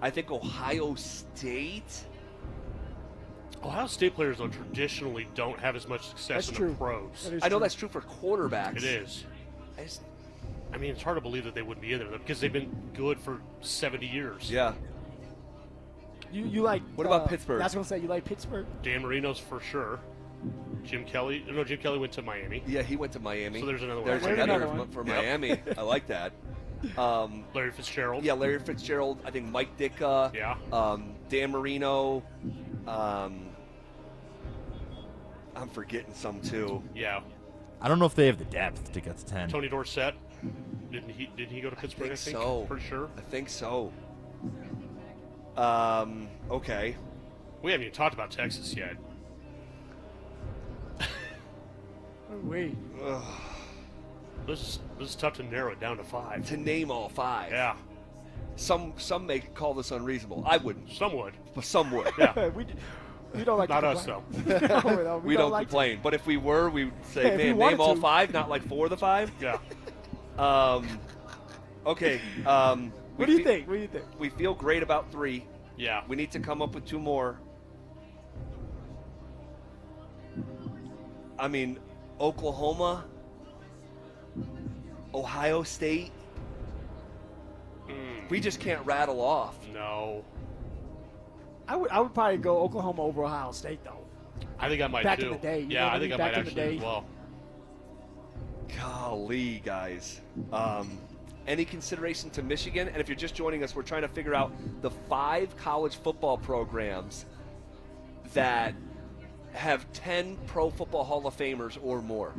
I think Ohio State. Ohio State players, though, traditionally don't have as much success in the pros. I know that's true for quarterbacks. It is. I mean, it's hard to believe that they wouldn't be in there because they've been good for 70 years. Yeah. You like? What about Pittsburgh? I was gonna say you like Pittsburgh. Dan Marino's for sure. Jim Kelly. No, Jim Kelly went to Miami. Yeah, he went to Miami. So there's another one. There's another one for Miami. I like that. Larry Fitzgerald. Yeah, Larry Fitzgerald. I think Mike Ditka. Yeah. Dan Marino. I'm forgetting some too. Yeah. I don't know if they have the depth to get to 10. Tony Dorsett. Didn't he go to Pittsburgh? I think so. Pretty sure. I think so. Okay. We haven't even talked about Texas yet. Wait. This is tough to narrow it down to 5. To name all 5. Yeah. Some may call this unreasonable. I wouldn't. Some would. But some would. Yeah. We don't like Not to us, though. no, we don't like complain. But if we were, we would say, Hey, if man, we wanted name all to. 5, not like 4 of the 5. Yeah. Okay. What do you think? What do you think? We feel great about 3. Yeah. We need to come up with 2 more. I mean, Oklahoma, Ohio State. We just can't rattle off. No. I would probably go Oklahoma over Ohio State though. I think I might Back too. in the day, you Yeah, know what I I think mean? I Back might in the actually day. as well. Golly, guys. Any consideration to Michigan? And if you're just joining us, we're trying to figure out the 5 college football programs that have 10 Pro Football Hall of Famers or more.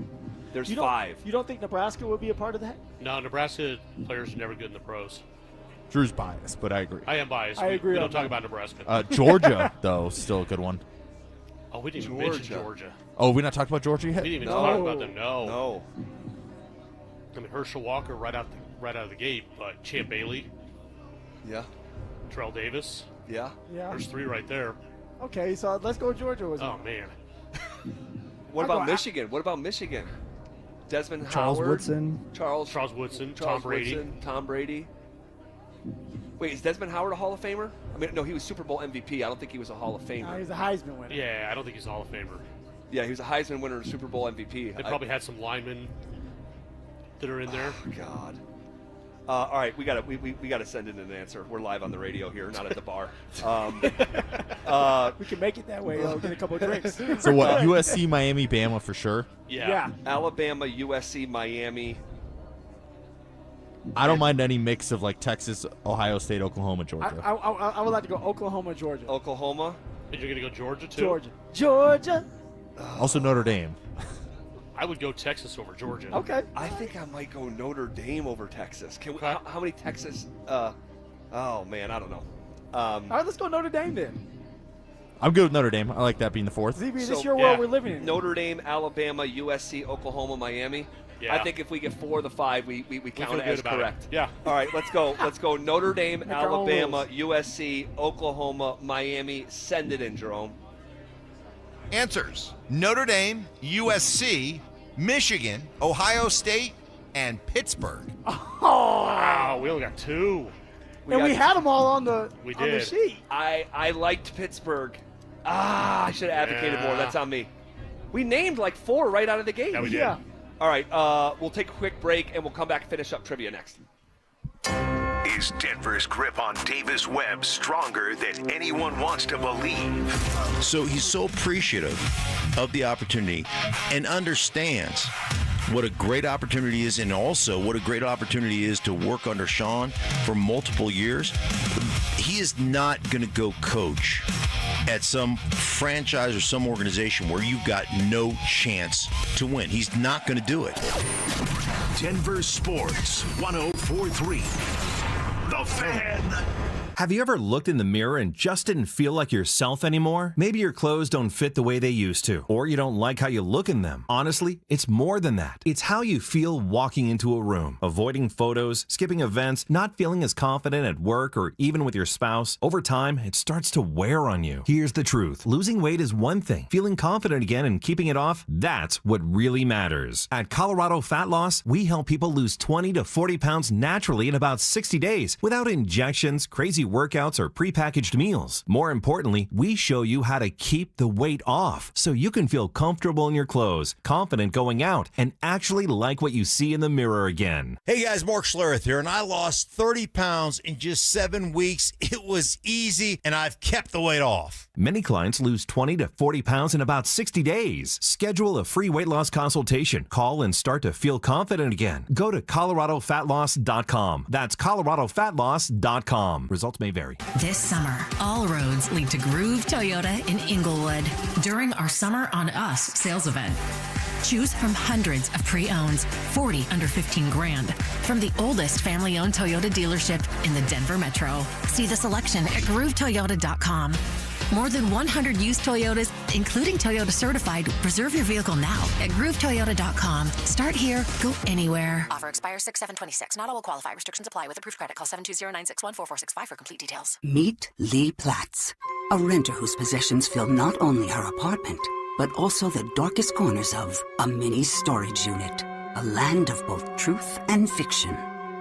There's 5. You don't think Nebraska would be a part of that? No, Nebraska players are never good in the pros. Drew's biased, but I agree. I am biased. I agree We on don't talk that. about Nebraska. Georgia, though, still a good one. Oh, we didn't even mention Georgia. Oh, we not talked about Georgia yet? We didn't even talk about them. No. I mean, Herschel Walker right out of the gate, but Champ Bailey. Yeah. Terrell Davis. Yeah. Yeah. There's 3 right there. Okay, so let's go Georgia. Oh man. What about Michigan? What about Michigan? Desmond Charles Howard. Woodson. Charles Woodson. Charles Tom Brady. Woodson, Tom Brady. Wait, is Desmond Howard a Hall of Famer? I mean, no, he was Super Bowl MVP. I don't think he was a Hall of Famer. No, he's a Heisman winner. Yeah, I don't think he's a Hall of Famer. Yeah, he was a Heisman winner and Super Bowl MVP. They probably had some linemen that are in there. Oh, God. All right, we gotta send in an answer. We're live on the radio here, not at the bar. We can make it that way. Get a couple of drinks. So what? USC, Miami, Bama for sure. Yeah. Alabama, USC, Miami. I don't mind any mix of like Texas, Ohio State, Oklahoma, I, Georgia. I would like to go Oklahoma, Georgia. Oklahoma. And you're gonna go Georgia too? Georgia. Also Notre Dame. I would go Texas over Georgia. Okay. I think I might go Notre Dame over Texas. Can we? How many Texas? Oh man, I don't know. All right, let's go Notre Dame then. I'm good with Notre Dame. I like that being the 4th. ZB, this is your world we're living in. Notre Dame, Alabama, USC, Oklahoma, Miami. Yeah. I think if we get 4 of the 5, we count feel it good as about it. correct. Yeah. All right, let's go. Let's go Notre Dame, Make our own Alabama, USC, Oklahoma, Miami. Send it in, Jerome. Answers: Notre Dame, USC, Michigan, Ohio State, and Pittsburgh. Wow, we only got 2. We had them all on the We on the did. sheet. I liked Pittsburgh. I should have advocated more. That's on me. We named like 4 right out of the gate. Yeah, we did. Yeah. All right, we'll take a quick break and we'll come back and finish up trivia next. Is Denver's grip on Davis Webb stronger than anyone wants to believe? So he's so appreciative of the opportunity and understands what a great opportunity is, and also what a great opportunity is to work under Sean for multiple years. He is not going to go coach at some franchise or some organization where you've got no chance to win. He's not going to do it. Denver Sports 104.3. The Fan. Have you ever looked in the mirror and just didn't feel like yourself anymore? Maybe your clothes don't fit the way they used to, or you don't like how you look in them. Honestly, it's more than that. It's how you feel walking into a room, avoiding photos, skipping events, not feeling as confident at work or even with your spouse. Over time, it starts to wear on you. Here's the truth. Losing weight is one thing. Feeling confident again and keeping it off, that's what really matters. At Colorado Fat Loss, we help people lose 20 to 40 pounds naturally in about 60 days without injections, crazy workouts, or prepackaged meals. More importantly, we show you how to keep the weight off so you can feel comfortable in your clothes, confident going out, and actually like what you see in the mirror again. Hey guys, Mark Schlereth here, and I lost 30 pounds in just 7 weeks. It was easy, and I've kept the weight off. Many clients lose 20 to 40 pounds in about 60 days. Schedule a free weight loss consultation. Call and start to feel confident again. Go to coloradofatloss.com. That's coloradofatloss.com. Results may vary. This summer, all roads lead to Groove Toyota in Inglewood during our Summer on Us sales event. Choose from hundreds of pre-owns, 40 under 15 grand, from the oldest family-owned Toyota dealership in the Denver Metro. See the selection at GrooveToyota.com. More than 100 used Toyotas, including Toyota Certified. Reserve your vehicle now at GrooveToyota.com. Start here, go anywhere. Offer expires 6/7/26. Not all will qualify. Restrictions apply with approved credit. Call 720-961-4465 for complete details. Meet Lee Platts, a renter whose possessions fill not only her apartment, but also the darkest corners of a mini storage unit. A land of both truth and fiction.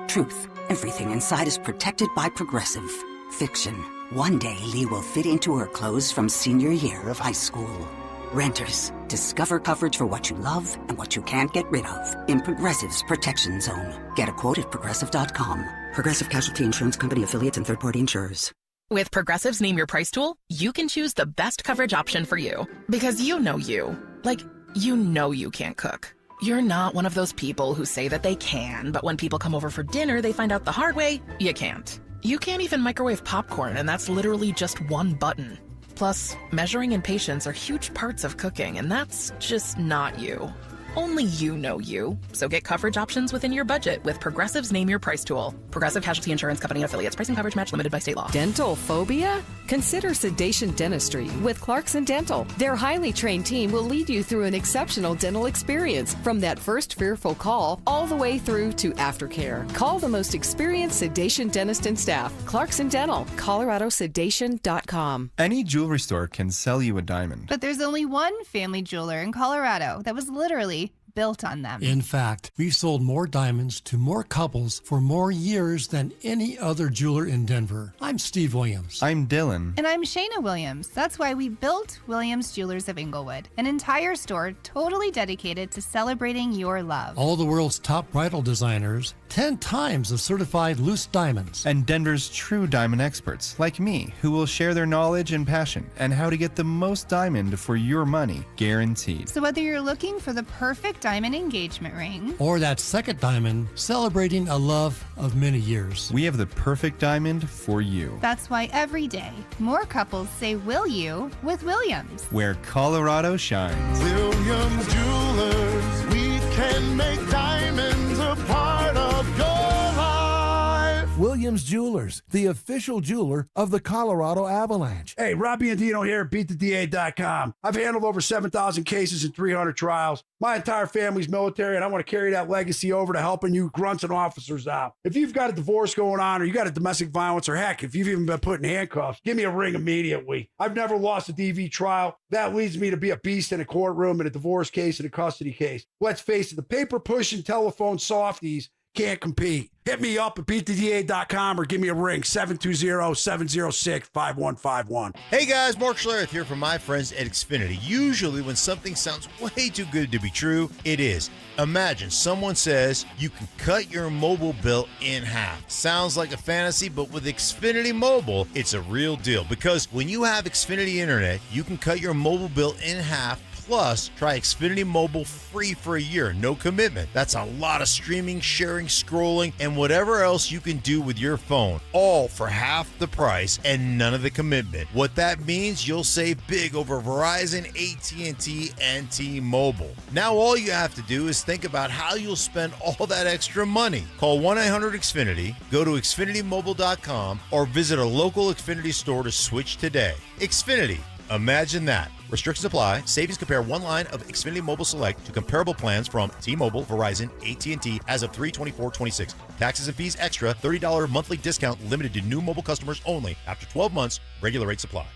Truth, everything inside is protected by Progressive. Fiction, one day Lee will fit into her clothes from senior year of high school. Renters, discover coverage for what you love and what you can't get rid of in Progressive's Protection Zone. Get a quote at Progressive.com. Progressive Casualty Insurance Company, affiliates, and third-party insurers. With Progressive's Name Your Price tool, you can choose the best coverage option for you. Because you know you. Like, you know you can't cook. You're not one of those people who say that they can, but when people come over for dinner, they find out the hard way, you can't. You can't even microwave popcorn, and that's literally just one button. Plus, measuring and patience are huge parts of cooking, and that's just not you. Only you know you. So get coverage options within your budget with Progressive's Name Your Price tool. Progressive Casualty Insurance Company and affiliates. Price and coverage match limited by state law. Dental phobia? Consider sedation dentistry with Clarkson Dental. Their highly trained team will lead you through an exceptional dental experience from that first fearful call all the way through to aftercare. Call the most experienced sedation dentist and staff. Clarkson Dental, coloradosedation.com. Any jewelry store can sell you a diamond. But there's only one family jeweler in Colorado that was literally built on them. In fact, we've sold more diamonds to more couples for more years than any other jeweler in Denver. I'm Steve Williams. I'm Dylan. And I'm Shayna Williams. That's why we built Williams Jewelers of Inglewood, an entire store totally dedicated to celebrating your love. All the world's top bridal designers, 10 times of certified loose diamonds. And Denver's true diamond experts, like me, who will share their knowledge and passion and how to get the most diamond for your money, guaranteed. So whether you're looking for the perfect diamond engagement ring, or that second diamond celebrating a love of many years, we have the perfect diamond for you. That's why every day more couples say will you with Williams, where Colorado shines. Williams Jewelers, we can make diamonds a part of your life. Williams Jewelers, the official jeweler of the Colorado Avalanche. Hey, Rob Biandino here at BeatTheDA.com. I've handled over 7,000 cases and 300 trials. My entire family's military, and I want to carry that legacy over to helping you grunts and officers out. If you've got a divorce going on, or you got a domestic violence, or heck, if you've even been put in handcuffs, give me a ring immediately. I've never lost a DV trial. That leads me to be a beast in a courtroom, in a divorce case, in a custody case. Let's face it, the paper-pushing telephone softies can't compete. Hit me up at BeatTheDA.com or give me a ring, 720-706-5151. Hey guys, Mark Schlereth here from my friends at Xfinity. Usually when something sounds way too good to be true, it is. Imagine someone says you can cut your mobile bill in half. Sounds like a fantasy, but with Xfinity Mobile, it's a real deal. Because when you have Xfinity Internet, you can cut your mobile bill in half. Plus, try Xfinity Mobile free for a year, no commitment. That's a lot of streaming, sharing, scrolling, and whatever else you can do with your phone, all for half the price and none of the commitment. What that means, you'll save big over Verizon, AT&T, and T-Mobile. Now all you have to do is think about how you'll spend all that extra money. Call 1-800-XFINITY, go to XfinityMobile.com, or visit a local Xfinity store to switch today. Xfinity. Imagine that. Restrictions apply. Savings compare one line of Xfinity Mobile Select to comparable plans from T-Mobile, Verizon, AT&T as of 3/24/26. Taxes and fees extra. $30 monthly discount limited to new mobile customers only. After 12 months, regular rates apply.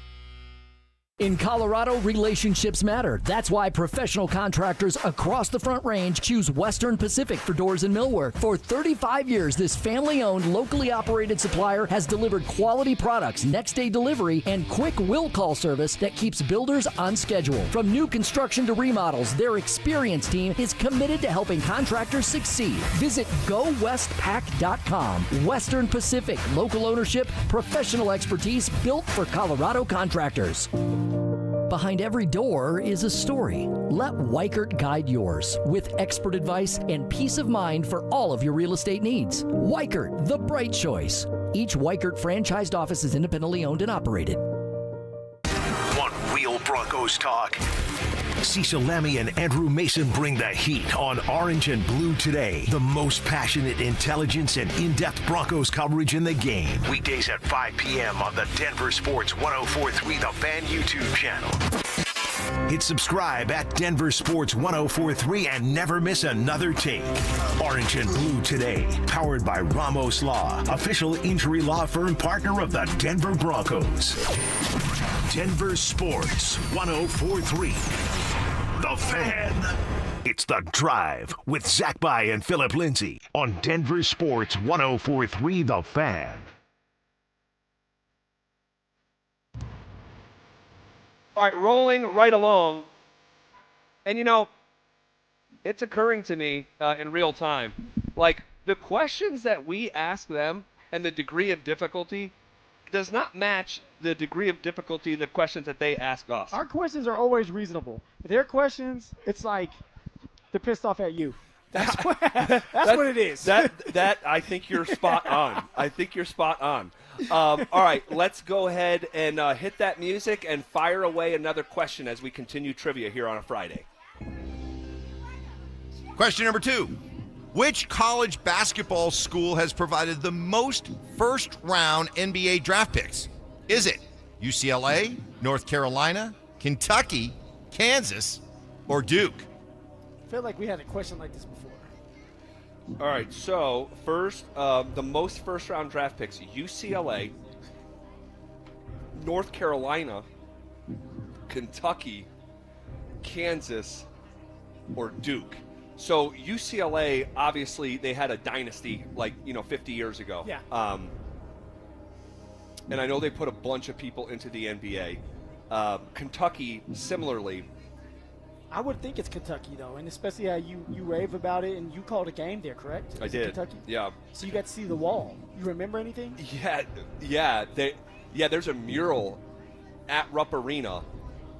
In Colorado, relationships matter. That's why professional contractors across the Front Range choose Western Pacific for doors and millwork. For 35 years, this family-owned, locally operated supplier has delivered quality products, next-day delivery, and quick will-call service that keeps builders on schedule. From new construction to remodels, their experienced team is committed to helping contractors succeed. Visit GoWestPack.com. Western Pacific, local ownership, professional expertise built for Colorado contractors. Behind every door is a story. Let Weichert guide yours with expert advice and peace of mind for all of your real estate needs. Weichert, the bright choice. Each Weichert franchised office is independently owned and operated. Want real Broncos talk? Cecil Lammy and Andrew Mason bring the heat on Orange and Blue Today. The most passionate intelligence and in-depth Broncos coverage in the game. Weekdays at 5 p.m. on the Denver Sports 104.3 The Fan YouTube channel. Hit subscribe at Denver Sports 104.3 and never miss another take. Orange and Blue Today, powered by Ramos Law, official injury law firm partner of the Denver Broncos. Denver Sports 104.3 The Fan. It's The Drive with Zach By and Phillip Lindsay on Denver Sports 104.3 The Fan. All right, rolling right along. And, you know, it's occurring to me in real time. Like, the questions that we ask them and the degree of difficulty does not match the degree of difficulty the questions that they ask us. Our questions are always reasonable. Their questions, it's like they're pissed off at you. That's what it is. That I think you're spot on. I think you're spot on. All right, let's go ahead and hit that music and fire away another question as we continue trivia here on a Friday. Question number 2. Which college basketball school has provided the most first-round NBA draft picks? Is it UCLA, North Carolina, Kentucky, Kansas, or Duke? I feel like we had a question like this before. All right, so first, the most first-round draft picks, UCLA, North Carolina, Kentucky, Kansas, or Duke. So UCLA, obviously, they had a dynasty, 50 years ago. Yeah. And I know they put a bunch of people into the NBA. Kentucky, similarly. I would think it's Kentucky, though, and especially how you rave about it, and you called a game there, correct? I did. Kentucky? Yeah. So you got to see the wall. You remember anything? Yeah. There's a mural at Rupp Arena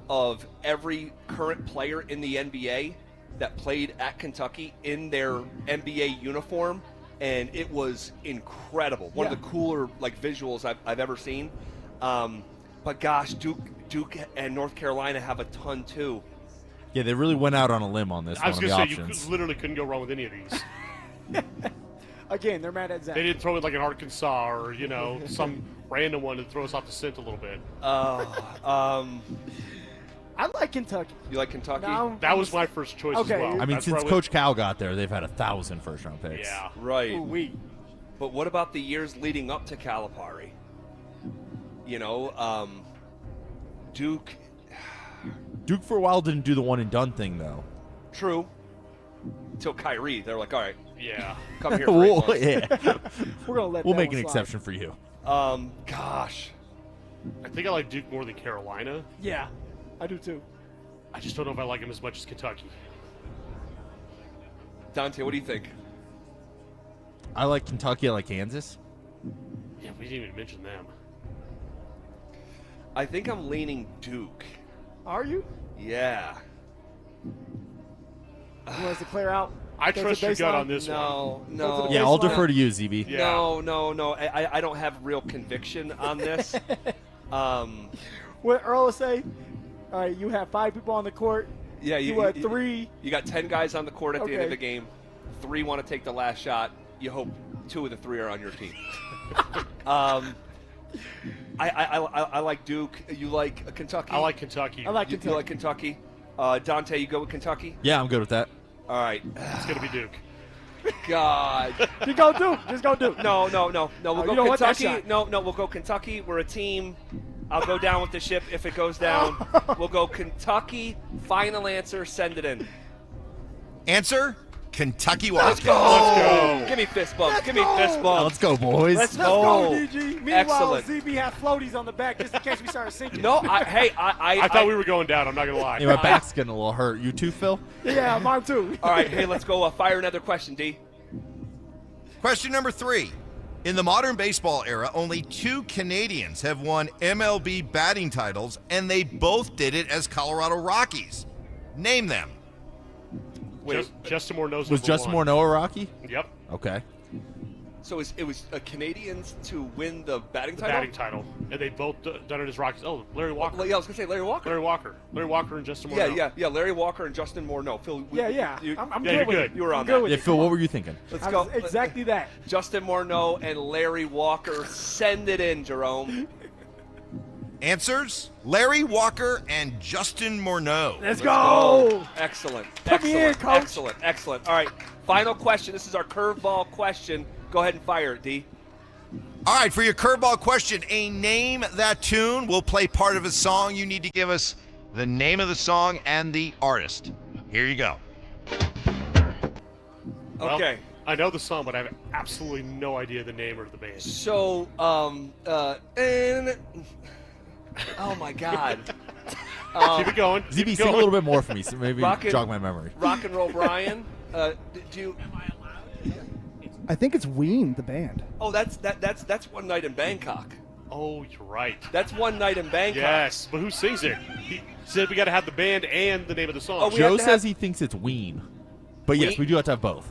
of every current player in the NBA that played at Kentucky in their NBA uniform, and it was incredible. One of the cooler visuals I've ever seen. But gosh, Duke and North Carolina have a ton too. Yeah, they really went out on a limb on this. I was going to say, you literally couldn't go wrong with any of these. Again, they're mad at Zach. They didn't throw it like an Arkansas or, some random one to throw us off the scent a little bit. I like Kentucky. You like Kentucky? No, that was my first choice as well. I mean, since Coach Cal got there, they've had 1,000 first-round picks. Yeah. Right. Ooh-wee. But what about the years leading up to Calipari? Duke. Duke for a while didn't do the one-and-done thing, though. True. Until Kyrie, they're like, all right. Yeah. Come here for 8 months. Yeah. We'll make an exception for you. Gosh. I think I like Duke more than Carolina. Yeah, I do too. I just don't know if I like them as much as Kentucky. Dante, what do you think? I like Kentucky. I like Kansas. Yeah, we didn't even mention them. I think I'm leaning Duke. Are you? Yeah. Who wants to clear out? I trust your gut on this one. No. Yeah, I'll defer to you, ZB. Yeah. No. I don't have real conviction on this. What Earl will say? All right, you have 5 people on the court. Yeah, you had 3. You got 10 guys on the court at the end of the game. 3 want to take the last shot. You hope 2 of the 3 are on your team. I like Duke. You like Kentucky? I like Kentucky. I like Kentucky. You like Kentucky? Dante, you go with Kentucky? Yeah, I'm good with that. All right. It's going to be Duke. God. You go Duke. Just go Duke. No. We'll you don't go want that Kentucky. shot. No, we'll go Kentucky. We're a team. I'll go down with the ship if it goes down. We'll go Kentucky. Final answer. Send it in. Answer: Kentucky Wildcats. Let's go. Give me fist bump. Give me fist bump. Let's go, boys. Let's Let's go, go. DG. Meanwhile, Excellent. ZB had floaties on the back just in case we started sinking. No, I thought we were going down. I'm not going to lie. Yeah, my back's getting a little hurt. You too, Phil? Yeah, mine too. All right, hey, let's go fire another question, D. Question number 3. In the modern baseball era, only 2 Canadians have won MLB batting titles, and they both did it as Colorado Rockies. Name them. Wait, Justin Morneau's Was number Justin 1. Morneau a Rocky? Yep. Okay. so it was Canadians to win the batting The title? batting title. And they both done it as Rockies. Oh, Larry Walker. Yeah, I was going to say Larry Walker. Larry Walker and Justin Morneau. Yeah, Larry Walker and Justin Morneau. Phil, I'm you're good with good. it. You were on good that. with Yeah, it. Phil, what were you thinking? Let's I go. was exactly that. Justin Morneau and Larry Walker. Send it in, Jerome. Answers: Larry Walker and Justin Morneau. Let's go. Excellent. Put me in, Coach. Excellent. All right, final question. This is our curveball question. Go ahead and fire it, D. All right, for your curveball question, a name that tune. We'll play part of a song. You need to give us the name of the song and the artist. Here you go. Well, Okay. I know the song, but I have absolutely no idea the name or the band. So, oh my God. Keep it going. ZB, sing a little bit more for me, so maybe jog my memory. Rock and Roll Brian. Do you? I think it's Ween, the band. Oh, that's One Night in Bangkok. Oh, you're right. That's One Night in Bangkok. Yes, but who sings it? He said we got to have the band and the name of the song. Oh, we Joe have to says have- he thinks it's Ween. But yes, we do have to have both.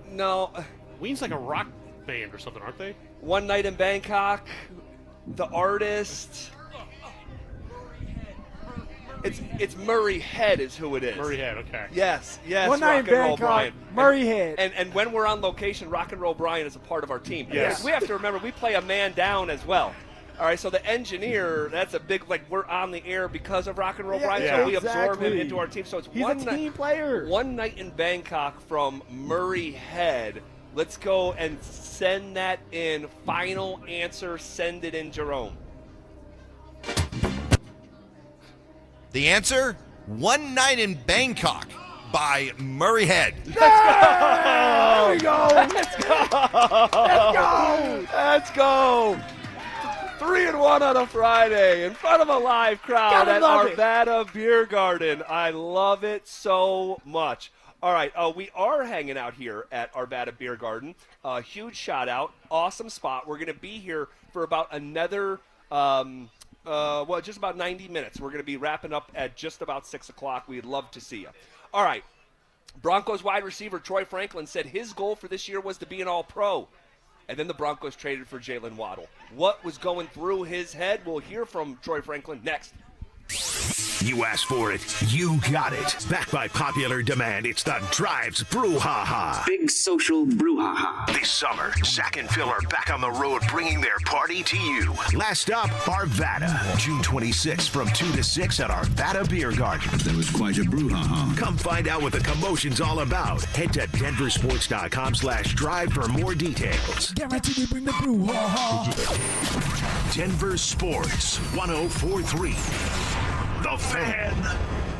No. Ween's like a rock band or something, aren't they? One Night in Bangkok. The artist. It's Murray Head is who it is. Murray Head, okay. Yes. One Night in Rock and Roll Bangkok, Brian. Murray Head. And when we're on location, Rock and Roll Brian is a part of our team. Yes. We have to remember we play a man down as well. All right, so the engineer, that's a big, we're on the air because of Rock and Roll Brian, so we absorb him into our team. So it's He's a team player. One Night in Bangkok from Murray Head. Let's go and send that in. Final answer, send it in, Jerome. The answer: One Night in Bangkok by Murray Head. There we go. Let's go. Let's go. 3-1 on a Friday in front of a live crowd Gotta at love it. Arvada Beer Garden. I love it so much. All right, we are hanging out here at Arvada Beer Garden. Huge shout out, awesome spot. We're going to be here for about another, just about 90 minutes. We're going to be wrapping up at just about 6 o'clock. We'd love to see you. All right, Broncos wide receiver Troy Franklin said his goal for this year was to be an All-Pro. And then the Broncos traded for Jalen Waddle. What was going through his head? We'll hear from Troy Franklin next. You asked for it, you got it. Backed by popular demand, it's the Drives Brouhaha. Big social brouhaha. This summer, Zach and Phil are back on the road bringing their party to you. Last up, Arvada. June 26th from 2 to 6 at Arvada Beer Garden. That was quite a brouhaha. Come find out what the commotion's all about. Head to DenverSports.com/drive for more details. Guaranteed to bring the brouhaha. Denver Sports 104.3. The Fan.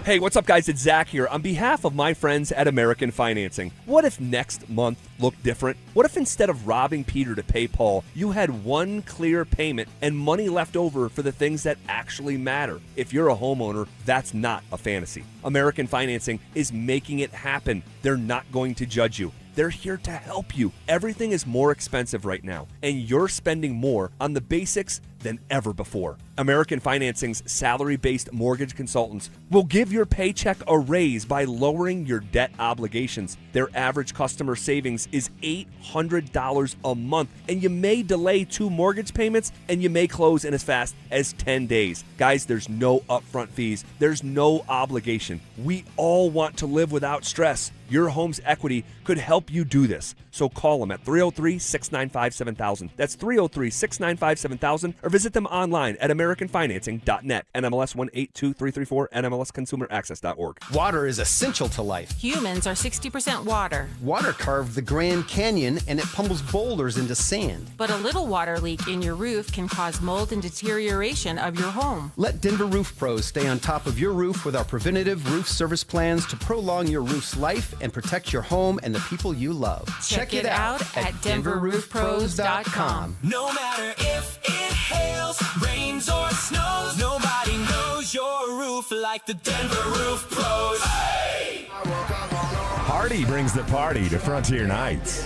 Hey, what's up, guys? It's Zach here. On behalf of my friends at American Financing, what if next month looked different? What if instead of robbing Peter to pay Paul, you had one clear payment and money left over for the things that actually matter? If you're a homeowner, that's not a fantasy. American Financing is making it happen. They're not going to judge you. They're here to help you. Everything is more expensive right now, and you're spending more on the basics than ever before. American Financing's salary-based mortgage consultants will give your paycheck a raise by lowering your debt obligations. Their average customer savings is $800 a month, and you may delay 2 mortgage payments, and you may close in as fast as 10 days. Guys, there's no upfront fees. There's no obligation. We all want to live without stress. Your home's equity could help you do this. So call them at 303-695-7000. That's 303-695-7000, or visit them online at AmericanFinancing.net. NMLS 182334, NMLSConsumerAccess.org. Water is essential to life. Humans are 60% water. Water carved the Grand Canyon, and it pummels boulders into sand. But a little water leak in your roof can cause mold and deterioration of your home. Let Denver Roof Pros stay on top of your roof with our preventative roof service plans to prolong your roof's life and protect your home and the people you love. Check it out at DenverRoofPros.com. No matter if it hails, rains, or snows, nobody knows your roof like the Denver Roof Pros. Hey! Hardy brings the party to Frontier Nights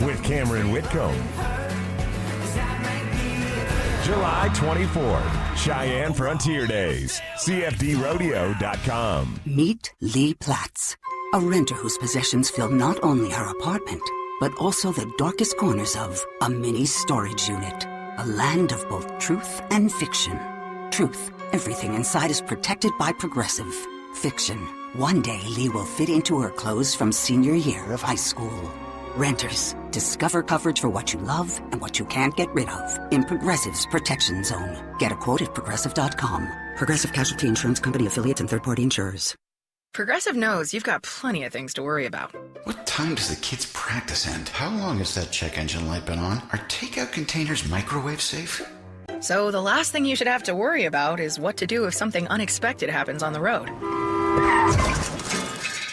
with Cameron Whitcomb. July 24th, Cheyenne Frontier Days, CFDRodeo.com. Meet Lee Platts, a renter whose possessions fill not only her apartment, but also the darkest corners of a mini storage unit. A land of both truth and fiction. Truth, everything inside is protected by Progressive. Fiction, one day Lee will fit into her clothes from senior year of high school. Renters, discover coverage for what you love and what you can't get rid of in Progressive's Protection Zone. Get a quote at Progressive.com. Progressive Casualty Insurance Company, affiliates, and third-party insurers. Progressive knows you've got plenty of things to worry about. What time does the kids' practice end? How long has that check engine light been on? Are takeout containers microwave safe? So the last thing you should have to worry about is what to do if something unexpected happens on the road.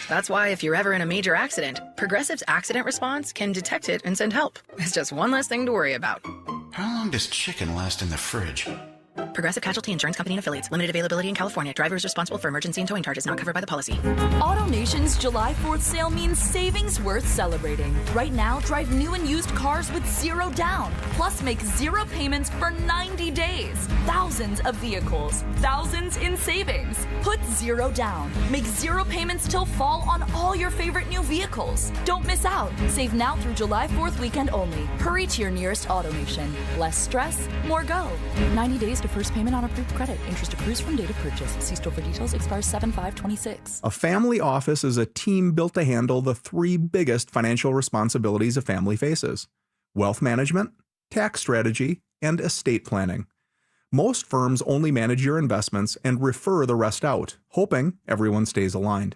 That's why if you're ever in a major accident, Progressive's accident response can detect it and send help. It's just one less thing to worry about. How long does chicken last in the fridge? Progressive Casualty Insurance Company and affiliates. Limited availability in California. Driver is responsible for emergency and towing charges not covered by the policy. AutoNation's July 4th sale means savings worth celebrating. Right now, drive new and used cars with zero down. Plus, make zero payments for 90 days. Thousands of vehicles. Thousands in savings. Put zero down. Make zero payments till fall on all your favorite new vehicles. Don't miss out. Save now through July 4th weekend only. Hurry to your nearest AutoNation. Less stress, more go. 90 days to first payment on approved credit. Interest accrues from date of purchase. See store for details. Expires 7/5/26. A family office is a team built to handle the 3 biggest financial responsibilities a family faces: wealth management, tax strategy, and estate planning. Most firms only manage your investments and refer the rest out, hoping everyone stays aligned.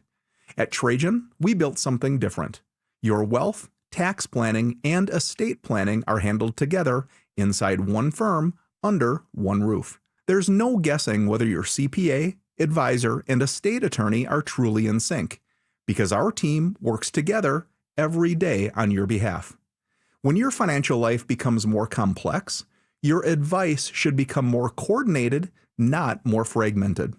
At Trajan, we built something different. Your wealth, tax planning, and estate planning are handled together inside one firm, under one roof. There's no guessing whether your CPA, advisor, and estate attorney are truly in sync, because our team works together every day on your behalf. When your financial life becomes more complex, your advice should become more coordinated, not more fragmented.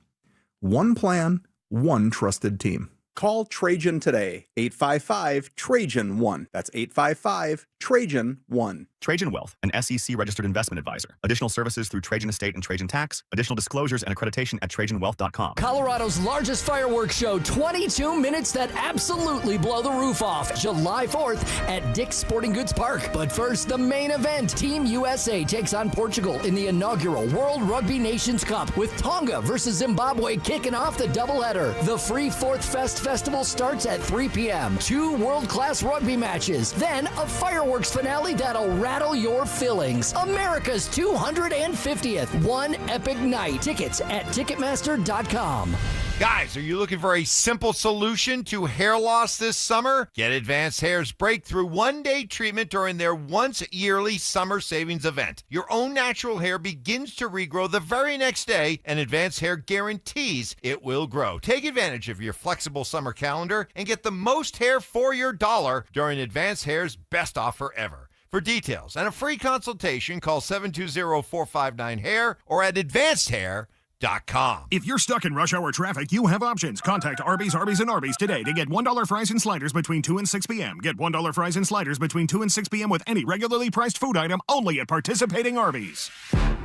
One plan, one trusted team. Call Trajan today, 855-TRAJAN-1. That's 855-TRAJAN-1. Trajan Wealth, an SEC-registered investment advisor. Additional services through Trajan Estate and Trajan Tax. Additional disclosures and accreditation at TrajanWealth.com. Colorado's largest fireworks show, 22 minutes that absolutely blow the roof off. July 4th at Dick's Sporting Goods Park. But first, the main event. Team USA takes on Portugal in the inaugural World Rugby Nations Cup with Tonga versus Zimbabwe kicking off the doubleheader. The free Fourth Fest Festival starts at 3 p.m. 2 world-class rugby matches. Then a fireworks finale that'll rattle your fillings. America's 250th One Epic Night. Tickets at Ticketmaster.com. Guys, are you looking for a simple solution to hair loss this summer? Get Advanced Hair's breakthrough one-day treatment during their once-yearly summer savings event. Your own natural hair begins to regrow the very next day, and Advanced Hair guarantees it will grow. Take advantage of your flexible summer calendar and get the most hair for your dollar during Advanced Hair's best offer ever. For details and a free consultation, call 720-459-HAIR or at advancedhair.com. If you're stuck in rush hour traffic, you have options. Contact Arby's, and Arby's today to get $1 fries and sliders between 2 and 6 p.m. Get $1 fries and sliders between 2 and 6 p.m. with any regularly priced food item only at participating Arby's.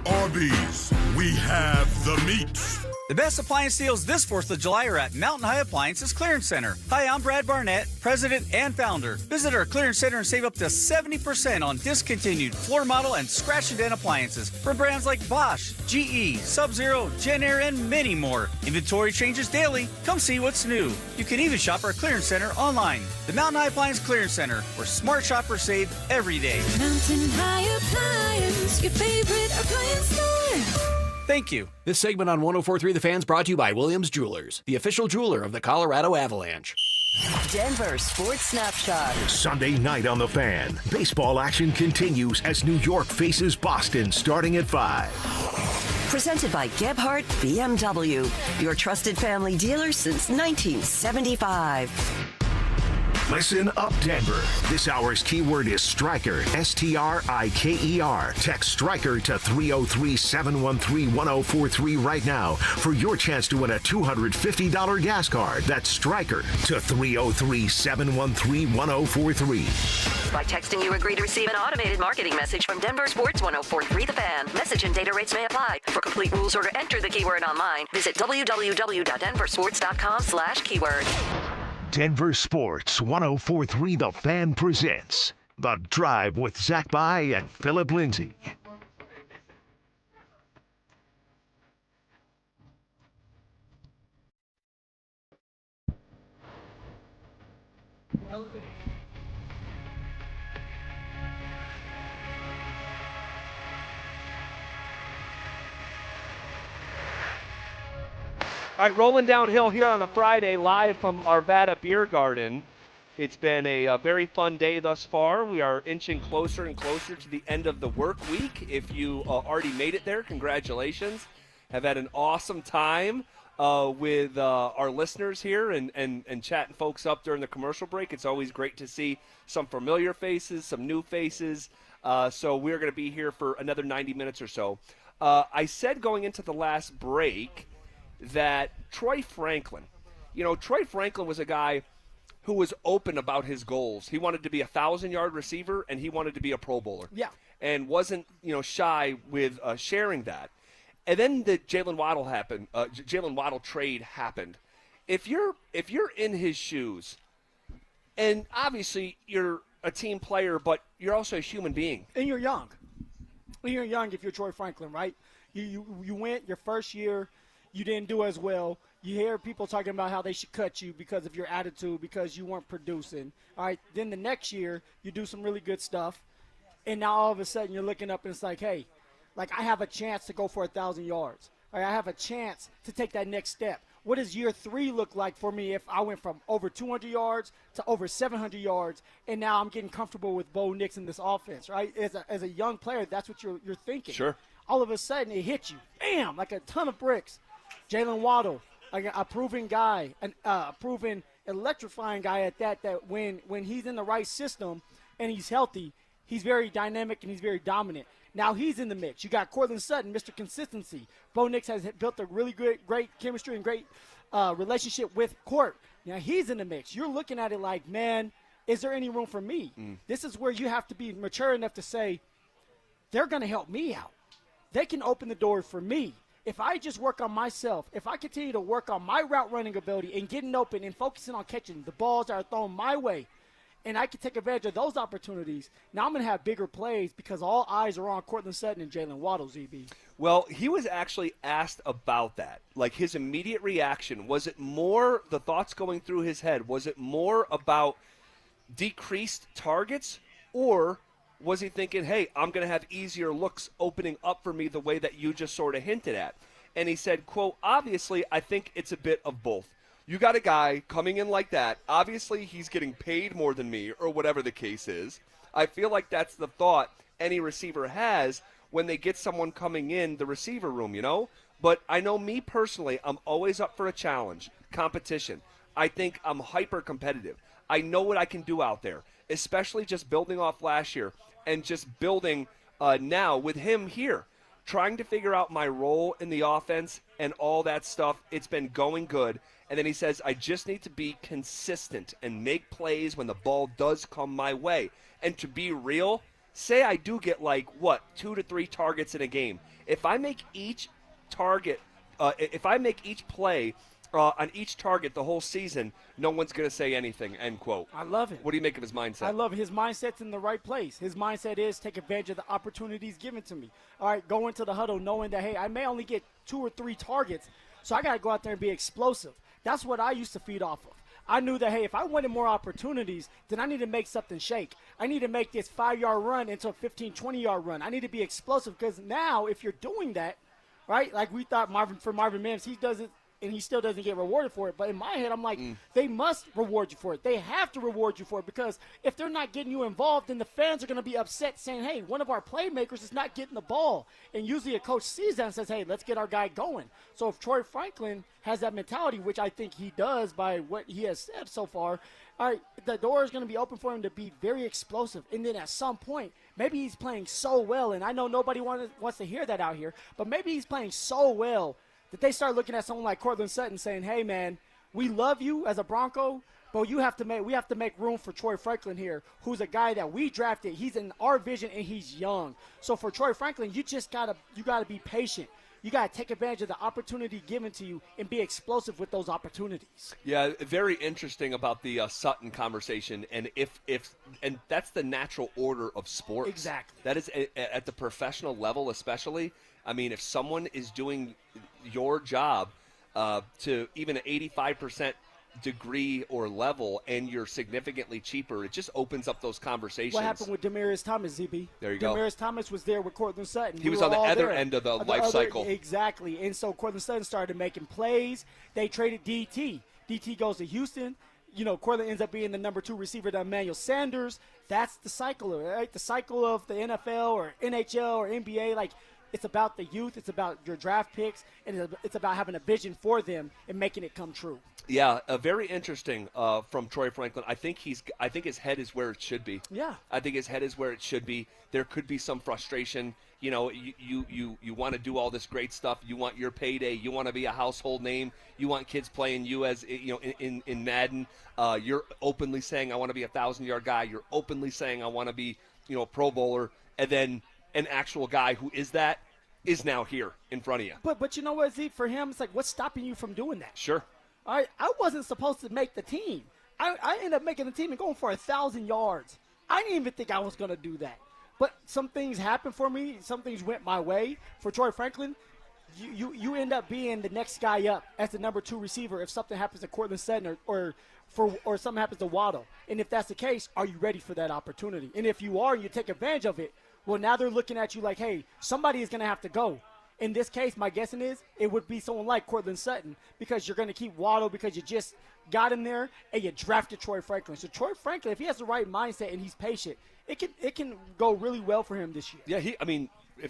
Arby's, we have the meat. The best appliance deals this 4th of July are at Mountain High Appliances Clearance Center. Hi, I'm Brad Barnett, president and founder. Visit our clearance center and save up to 70% on discontinued floor model and scratch and dent appliances from brands like Bosch, GE, Sub-Zero, Genair, and many more. Inventory changes daily. Come see what's new. You can even shop our clearance center online. The Mountain High Appliance Clearance Center, where smart shoppers save every day. Mountain High Appliance, your favorite appliance store. Thank you. This segment on 104.3 The Fan's brought to you by Williams Jewelers, the official jeweler of the Colorado Avalanche. Denver Sports Snapshot. Sunday night on The Fan. Baseball action continues as New York faces Boston starting at 5. Presented by Gebhardt BMW, your trusted family dealer since 1975. Listen up, Denver. This hour's keyword is Striker, S-T-R-I-K-E-R. Text Striker to 303-713-1043 right now for your chance to win a $250 gas card. That's Striker to 303-713-1043. By texting, you agree to receive an automated marketing message from Denver Sports 104.3 The Fan. Message and data rates may apply. For complete rules or to enter the keyword online, visit www.denversports.com/keyword. Denver Sports 104.3 The Fan presents The Drive with Zach By and Phillip Lindsay. All right, rolling downhill here on a Friday, live from Arvada Beer Garden. It's been a very fun day thus far. We are inching closer and closer to the end of the work week. If you already made it there, congratulations. Have had an awesome time with our listeners here and chatting folks up during the commercial break. It's always great to see some familiar faces, some new faces. So we're going to be here for another 90 minutes or so. I said going into the last break that Troy Franklin was a guy who was open about his goals. He wanted to be a 1,000-yard receiver, and he wanted to be a Pro Bowler. Yeah. And wasn't, shy with sharing that. And then the Jalen Waddle trade happened. If you're in his shoes, and obviously you're a team player, but you're also a human being. And you're young. If you're Troy Franklin, right? You went your first year. You didn't do as well. You hear people talking about how they should cut you because of your attitude, because you weren't producing. All right, then the next year, you do some really good stuff, and now all of a sudden you're looking up and it's like, hey, I have a chance to go for 1,000 yards. All right, I have a chance to take that next step. What does year 3 look like for me if I went from over 200 yards to over 700 yards, and now I'm getting comfortable with Bo Nix in this offense, right? As a young player, that's what you're thinking. Sure. All of a sudden, it hits you, bam, like a ton of bricks. Jalen Waddle, a proven guy, a proven electrifying guy at that when he's in the right system and he's healthy, he's very dynamic and he's very dominant. Now he's in the mix. You got Cortland Sutton, Mr. Consistency. Bo Nix has built a really great chemistry and great relationship with Court. Now he's in the mix. You're looking at it like, man, is there any room for me? This is where you have to be mature enough to say, they're going to help me out. They can open the door for me. If I just work on myself, if I continue to work on my route running ability and getting open and focusing on catching the balls that are thrown my way, and I can take advantage of those opportunities, now I'm going to have bigger plays because all eyes are on Cortland Sutton and Jalen Waddle, ZB. Well, he was actually asked about that. Like his immediate reaction, was it more the thoughts going through his head? Was it more about decreased targets, or was he thinking, hey, I'm going to have easier looks opening up for me the way that you just sort of hinted at? And he said, quote, obviously, I think it's a bit of both. You got a guy coming in like that. Obviously, he's getting paid more than me or whatever the case is. I feel like that's the thought any receiver has when they get someone coming in the receiver room, But I know me personally, I'm always up for a challenge, competition. I think I'm hyper competitive. I know what I can do out there, especially just building off last year. And just building now with him here. trying to figure out my role in the offense and all that stuff. It's been going good. And then he says, I just need to be consistent and make plays when the ball does come my way. And to be real, say I do get 2 to 3 targets in a game. If I make each target, if I make each play on each target the whole season, no one's going to say anything, end quote. I love it. What do you make of his mindset? I love it. His mindset's in the right place. His mindset is take advantage of the opportunities given to me. All right, go into the huddle knowing that, hey, I may only get 2 or 3 targets, so I got to go out there and be explosive. That's what I used to feed off of. I knew that, hey, if I wanted more opportunities, then I need to make something shake. I need to make this 5-yard run into a 15, 20-yard run. I need to be explosive because now if you're doing that, right, like we thought Marvin Mims, he does it, and he still doesn't get rewarded for it. But in my head, I'm like, they must reward you for it. They have to reward you for it because if they're not getting you involved, then the fans are going to be upset saying, hey, one of our playmakers is not getting the ball. And usually a coach sees that and says, hey, let's get our guy going. So if Troy Franklin has that mentality, which I think he does by what he has said so far, all right, the door is going to be open for him to be very explosive. And then at some point, maybe he's playing so well, and I know nobody wants to hear that out here, but maybe he's playing so well that they start looking at someone like Cortland Sutton saying, hey, man, we love you as a Bronco, but we have to make room for Troy Franklin here, who's a guy that we drafted. He's in our vision, and he's young. So for Troy Franklin, you gotta be patient. You got to take advantage of the opportunity given to you and be explosive with those opportunities. Yeah, very interesting about the Sutton conversation, and and that's the natural order of sports. Exactly. That is at the professional level, especially. I mean, if someone is doing your job to even an 85% degree or level, and you're significantly cheaper, it just opens up those conversations. What happened with Demaryius Thomas, ZB? There you go. Demaryius Thomas was there with Cortland Sutton. He was on the other end of the life cycle. Exactly. And so Cortland Sutton started making plays. They traded DT. DT goes to Houston. You know, Cortland ends up being the number 2 receiver to Emmanuel Sanders. That's the cycle, right? The cycle of the NFL or NHL or NBA. Like, it's about the youth. It's about your draft picks. And it's about having a vision for them and making it come true. Yeah, very interesting from Troy Franklin. I think his head is where it should be. Yeah. I think his head is where it should be. There could be some frustration. You know, you want to do all this great stuff. You want your payday. You want to be a household name. You want kids playing you as, you know, in Madden. You're openly saying, I want to be a 1,000-yard guy. You're openly saying, I want to be, you know, a Pro Bowler. And then an actual guy who is now here in front of you. But you know what, Z? For him, it's like, what's stopping you from doing that? Sure. All right, I wasn't supposed to make the team. I ended up making the team and going for 1,000 yards. I didn't even think I was going to do that. But some things happened for me. Some things went my way. For Troy Franklin, you end up being the next guy up as the number 2 receiver if something happens to Cortland Sutton or something happens to Waddle. And if that's the case, are you ready for that opportunity? And if you are and you take advantage of it, well, now they're looking at you like, hey, somebody is going to have to go. In this case, my guessing is it would be someone like Cortland Sutton because you're going to keep Waddle because you just got him there and you drafted Troy Franklin. So Troy Franklin, if he has the right mindset and he's patient, it can go really well for him this year. Yeah,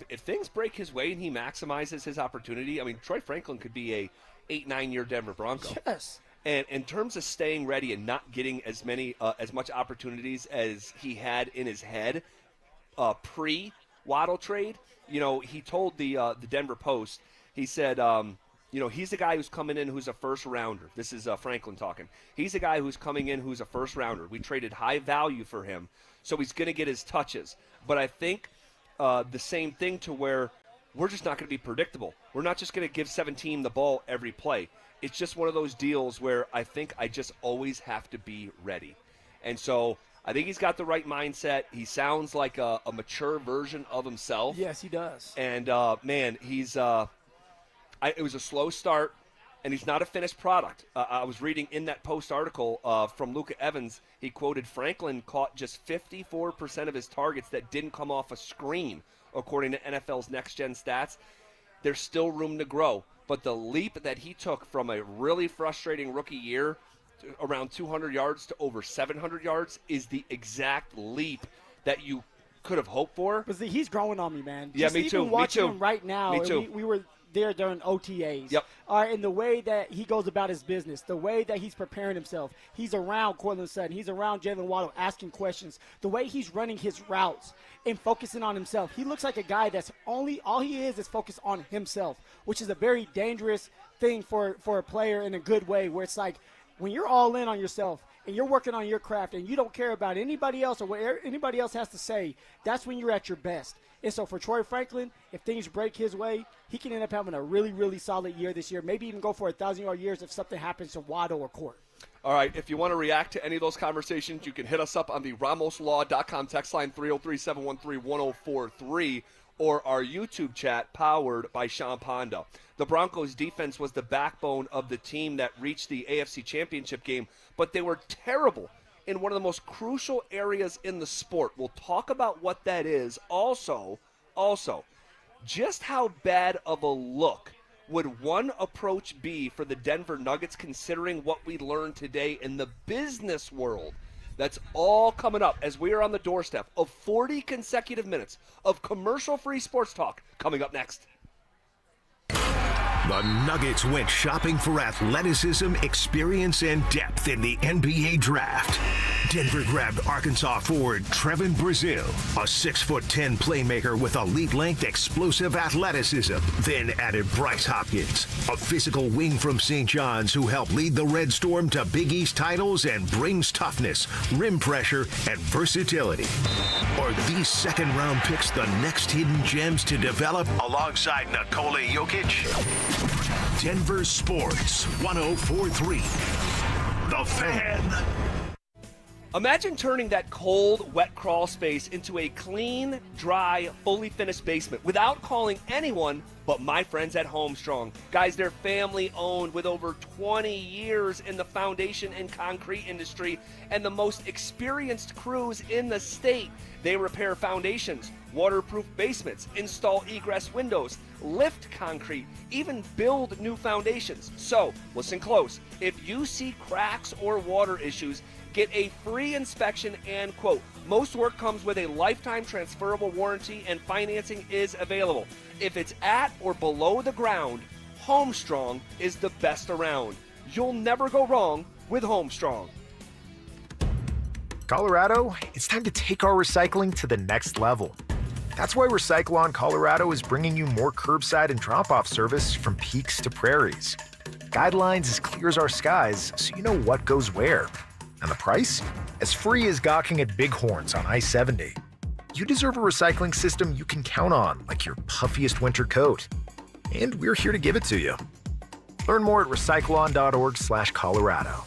if things break his way and he maximizes his opportunity, I mean, Troy Franklin could be a 8-9-year Denver Bronco. Yes. And in terms of staying ready and not getting as much opportunities as he had in his head pre-Waddle trade, you know, he told the Denver Post, he said, you know, he's the guy who's coming in who's a first rounder. This is Franklin talking. He's the guy who's coming in who's a first rounder. We traded high value for him, so he's going to get his touches. But I think the same thing to where we're just not going to be predictable. We're not just going to give 17 the ball every play. It's just one of those deals where I think I just always have to be ready. And so I think he's got the right mindset. He sounds like a mature version of himself. Yes, he does. And, man, he's it was a slow start, and he's not a finished product. I was reading in that Post article from Luka Evans. He quoted Franklin caught just 54% of his targets that didn't come off a screen, according to NFL's next-gen stats. There's still room to grow. But the leap that he took from a really frustrating rookie year around 200 yards to over 700 yards is the exact leap that you could have hoped for. But see, he's growing on me, man. Yeah, Just me too. Even watching Me too. him right now, Me too. We were there during OTAs. Yep. All right, and the way that he goes about his business, the way that he's preparing himself, he's around Cortland Sutton, he's around Jalen Waddle asking questions, the way he's running his routes and focusing on himself. He looks like a guy that's all he is focused on himself, which is a very dangerous thing for a player in a good way, where it's like when you're all in on yourself and you're working on your craft and you don't care about anybody else or what anybody else has to say, that's when you're at your best. And so for Troy Franklin, if things break his way, he can end up having a really, really solid year this year, maybe even go for 1,000-yard years if something happens to Waddle or Court. All right, if you want to react to any of those conversations, you can hit us up on the RamosLaw.com text line 303-713-1043 or our YouTube chat powered by Sean Ponda. The Broncos defense was the backbone of the team that reached the AFC Championship game, but they were terrible in one of the most crucial areas in the sport. We'll talk about what that is. Also, just how bad of a look would one approach be for the Denver Nuggets considering what we learned today in the business world? That's all coming up as we are on the doorstep of 40 consecutive minutes of commercial-free sports talk coming up next. The Nuggets went shopping for athleticism, experience, and depth in the NBA draft. Denver grabbed Arkansas forward Trevin Brazile, a 6'10" playmaker with elite-length, explosive athleticism. Then added Bryce Hopkins, a physical wing from St. John's who helped lead the Red Storm to Big East titles and brings toughness, rim pressure, and versatility. Are these second-round picks the next hidden gems to develop alongside Nikola Jokic? Denver Sports 104.3. The Fan. Imagine turning that cold, wet crawl space into a clean, dry, fully finished basement without calling anyone but my friends at Homestrong. Guys, they're family-owned with over 20 years in the foundation and concrete industry and the most experienced crews in the state. They repair foundations, waterproof basements, install egress windows, lift concrete, even build new foundations. So, listen close. If you see cracks or water issues, get a free inspection and quote. Most work comes with a lifetime transferable warranty and financing is available. If it's at or below the ground, Homestrong is the best around. You'll never go wrong with Homestrong. Colorado, it's time to take our recycling to the next level. That's why Recycle-On Colorado is bringing you more curbside and drop-off service from peaks to prairies. Guidelines as clear as our skies, so you know what goes where. And the price? As free as gawking at Bighorns on I-70. You deserve a recycling system you can count on, like your puffiest winter coat. And we're here to give it to you. Learn more at recycleon.org/Colorado.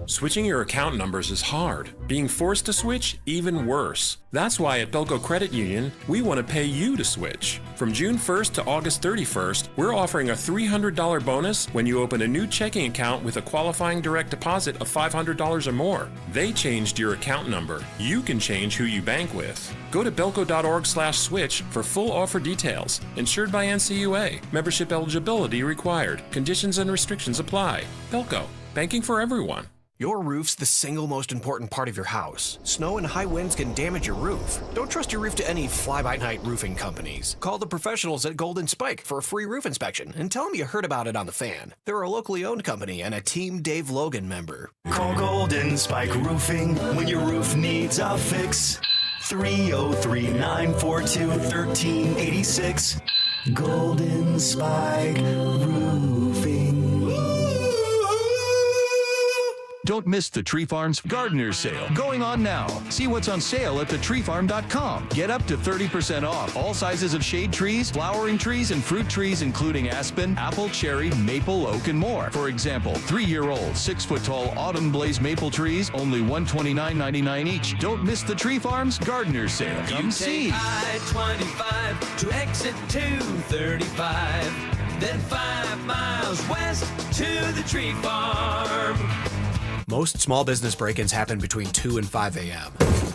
Switching your account numbers is hard. Being forced to switch, even worse. That's why at Belco Credit Union, we want to pay you to switch. From June 1st to August 31st, we're offering a $300 bonus when you open a new checking account with a qualifying direct deposit of $500 or more. They changed your account number. You can change who you bank with. Go to belco.org/switch for full offer details. Insured by NCUA. Membership eligibility required. Conditions and restrictions apply. Belco. Banking for everyone. Your roof's the single most important part of your house. Snow and high winds can damage your roof. Don't trust your roof to any fly-by-night roofing companies. Call the professionals at Golden Spike for a free roof inspection and tell them you heard about it on The Fan. They're a locally owned company and a Team Dave Logan member. Call Golden Spike Roofing when your roof needs a fix. 303-942-1386. Golden Spike Roofing. Don't miss the Tree Farm's Gardener's Sale going on now. See what's on sale at thetreefarm.com. Get up to 30% off all sizes of shade trees, flowering trees, and fruit trees, including aspen, apple, cherry, maple, oak, and more. For example, 3-year-old, 6-foot-tall autumn blaze maple trees, only $129.99 each. Don't miss the Tree Farm's Gardener's Sale. Come see. I-25 to exit 235, then 5 miles west to the Tree Farm. Most small business break-ins happen between 2 and 5 a.m.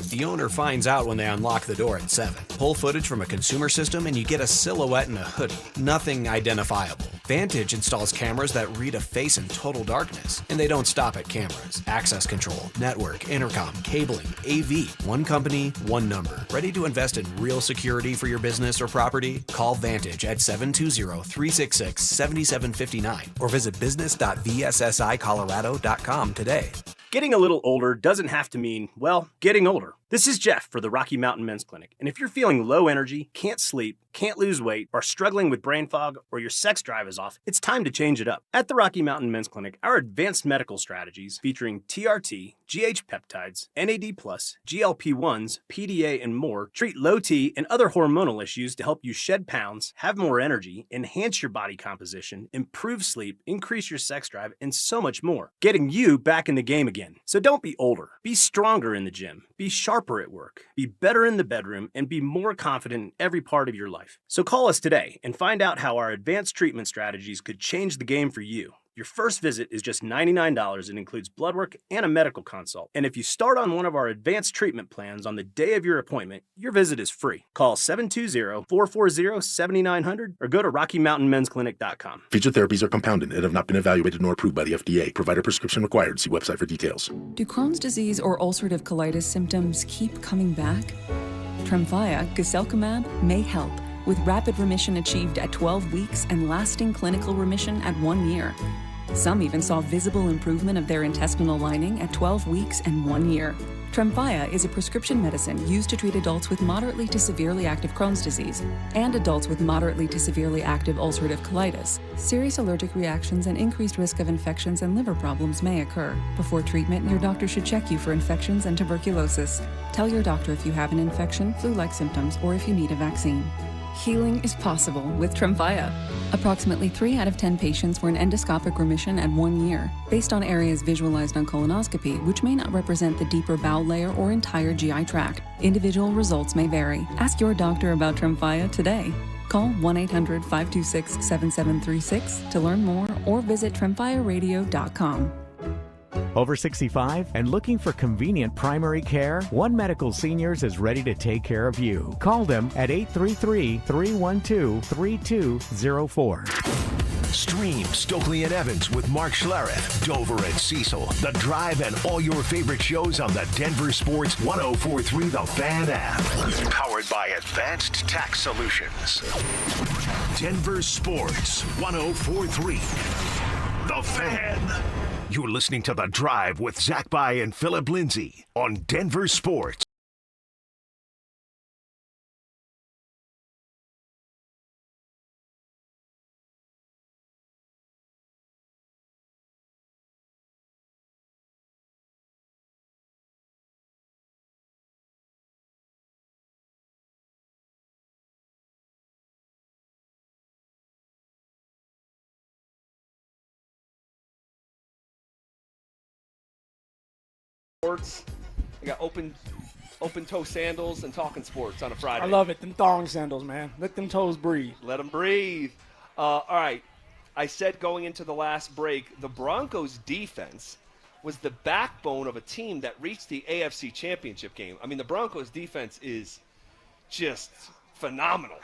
The owner finds out when they unlock the door at 7. Pull footage from a consumer system and you get a silhouette and a hoodie. Nothing identifiable. Vantage installs cameras that read a face in total darkness. And they don't stop at cameras. Access control, network, intercom, cabling, AV. One company, one number. Ready to invest in real security for your business or property? Call Vantage at 720-366-7759 or visit business.vssicolorado.com today. Getting a little older doesn't have to mean, well, getting older. This is Jeff for the Rocky Mountain Men's Clinic. And if you're feeling low energy, can't sleep, can't lose weight, or struggling with brain fog, or your sex drive is off, it's time to change it up. At the Rocky Mountain Men's Clinic, our advanced medical strategies featuring TRT, GH peptides, NAD+, GLP-1s, PDA, and more treat low T and other hormonal issues to help you shed pounds, have more energy, enhance your body composition, improve sleep, increase your sex drive, and so much more. Getting you back in the game again. So don't be older. Be stronger in the gym. Be sharper at work. Be better in the bedroom and be more confident in every part of your life. So call us today and find out how our advanced treatment strategies could change the game for you. Your first visit is just $99 and includes blood work and a medical consult. And if you start on one of our advanced treatment plans on the day of your appointment, your visit is free. Call 720-440-7900 or go to RockyMountainMen'sClinic.com. Feature therapies are compounded and have not been evaluated nor approved by the FDA. Provider prescription required. See website for details. Do Crohn's disease or ulcerative colitis symptoms keep coming back? Tremfya, guselkumab, may help, with rapid remission achieved at 12 weeks and lasting clinical remission at 1 year. Some even saw visible improvement of their intestinal lining at 12 weeks and 1 year. Tremfya is a prescription medicine used to treat adults with moderately to severely active Crohn's disease and adults with moderately to severely active ulcerative colitis. Serious allergic reactions and increased risk of infections and liver problems may occur. Before treatment, your doctor should check you for infections and tuberculosis. Tell your doctor if you have an infection, flu-like symptoms, or if you need a vaccine. Healing is possible with Tremfya. Approximately 3 out of 10 patients were in endoscopic remission at 1 year, based on areas visualized on colonoscopy, which may not represent the deeper bowel layer or entire GI tract. Individual results may vary. Ask your doctor about Tremfya today. Call 1-800-526-7736 to learn more or visit tremfyaradio.com. Over 65 and looking for convenient primary care? One Medical Seniors is ready to take care of you. Call them at 833-312-3204. Stream Stokely and Evans with Mark Schlereth, Dover and Cecil, The Drive, and all your favorite shows on the Denver Sports 104.3 The Fan app. Powered by Advanced Tax Solutions. Denver Sports 104.3 The Fan. You're listening to The Drive with Zach By and Phillip Lindsay on Denver Sports. Sports. I got open toe sandals and talking sports on a Friday. I love it. Them thong sandals, man. Let them toes breathe. Let them breathe. All right. I said going into the last break, the Broncos defense was the backbone of a team that reached the AFC Championship game. I mean, the Broncos defense is just phenomenal.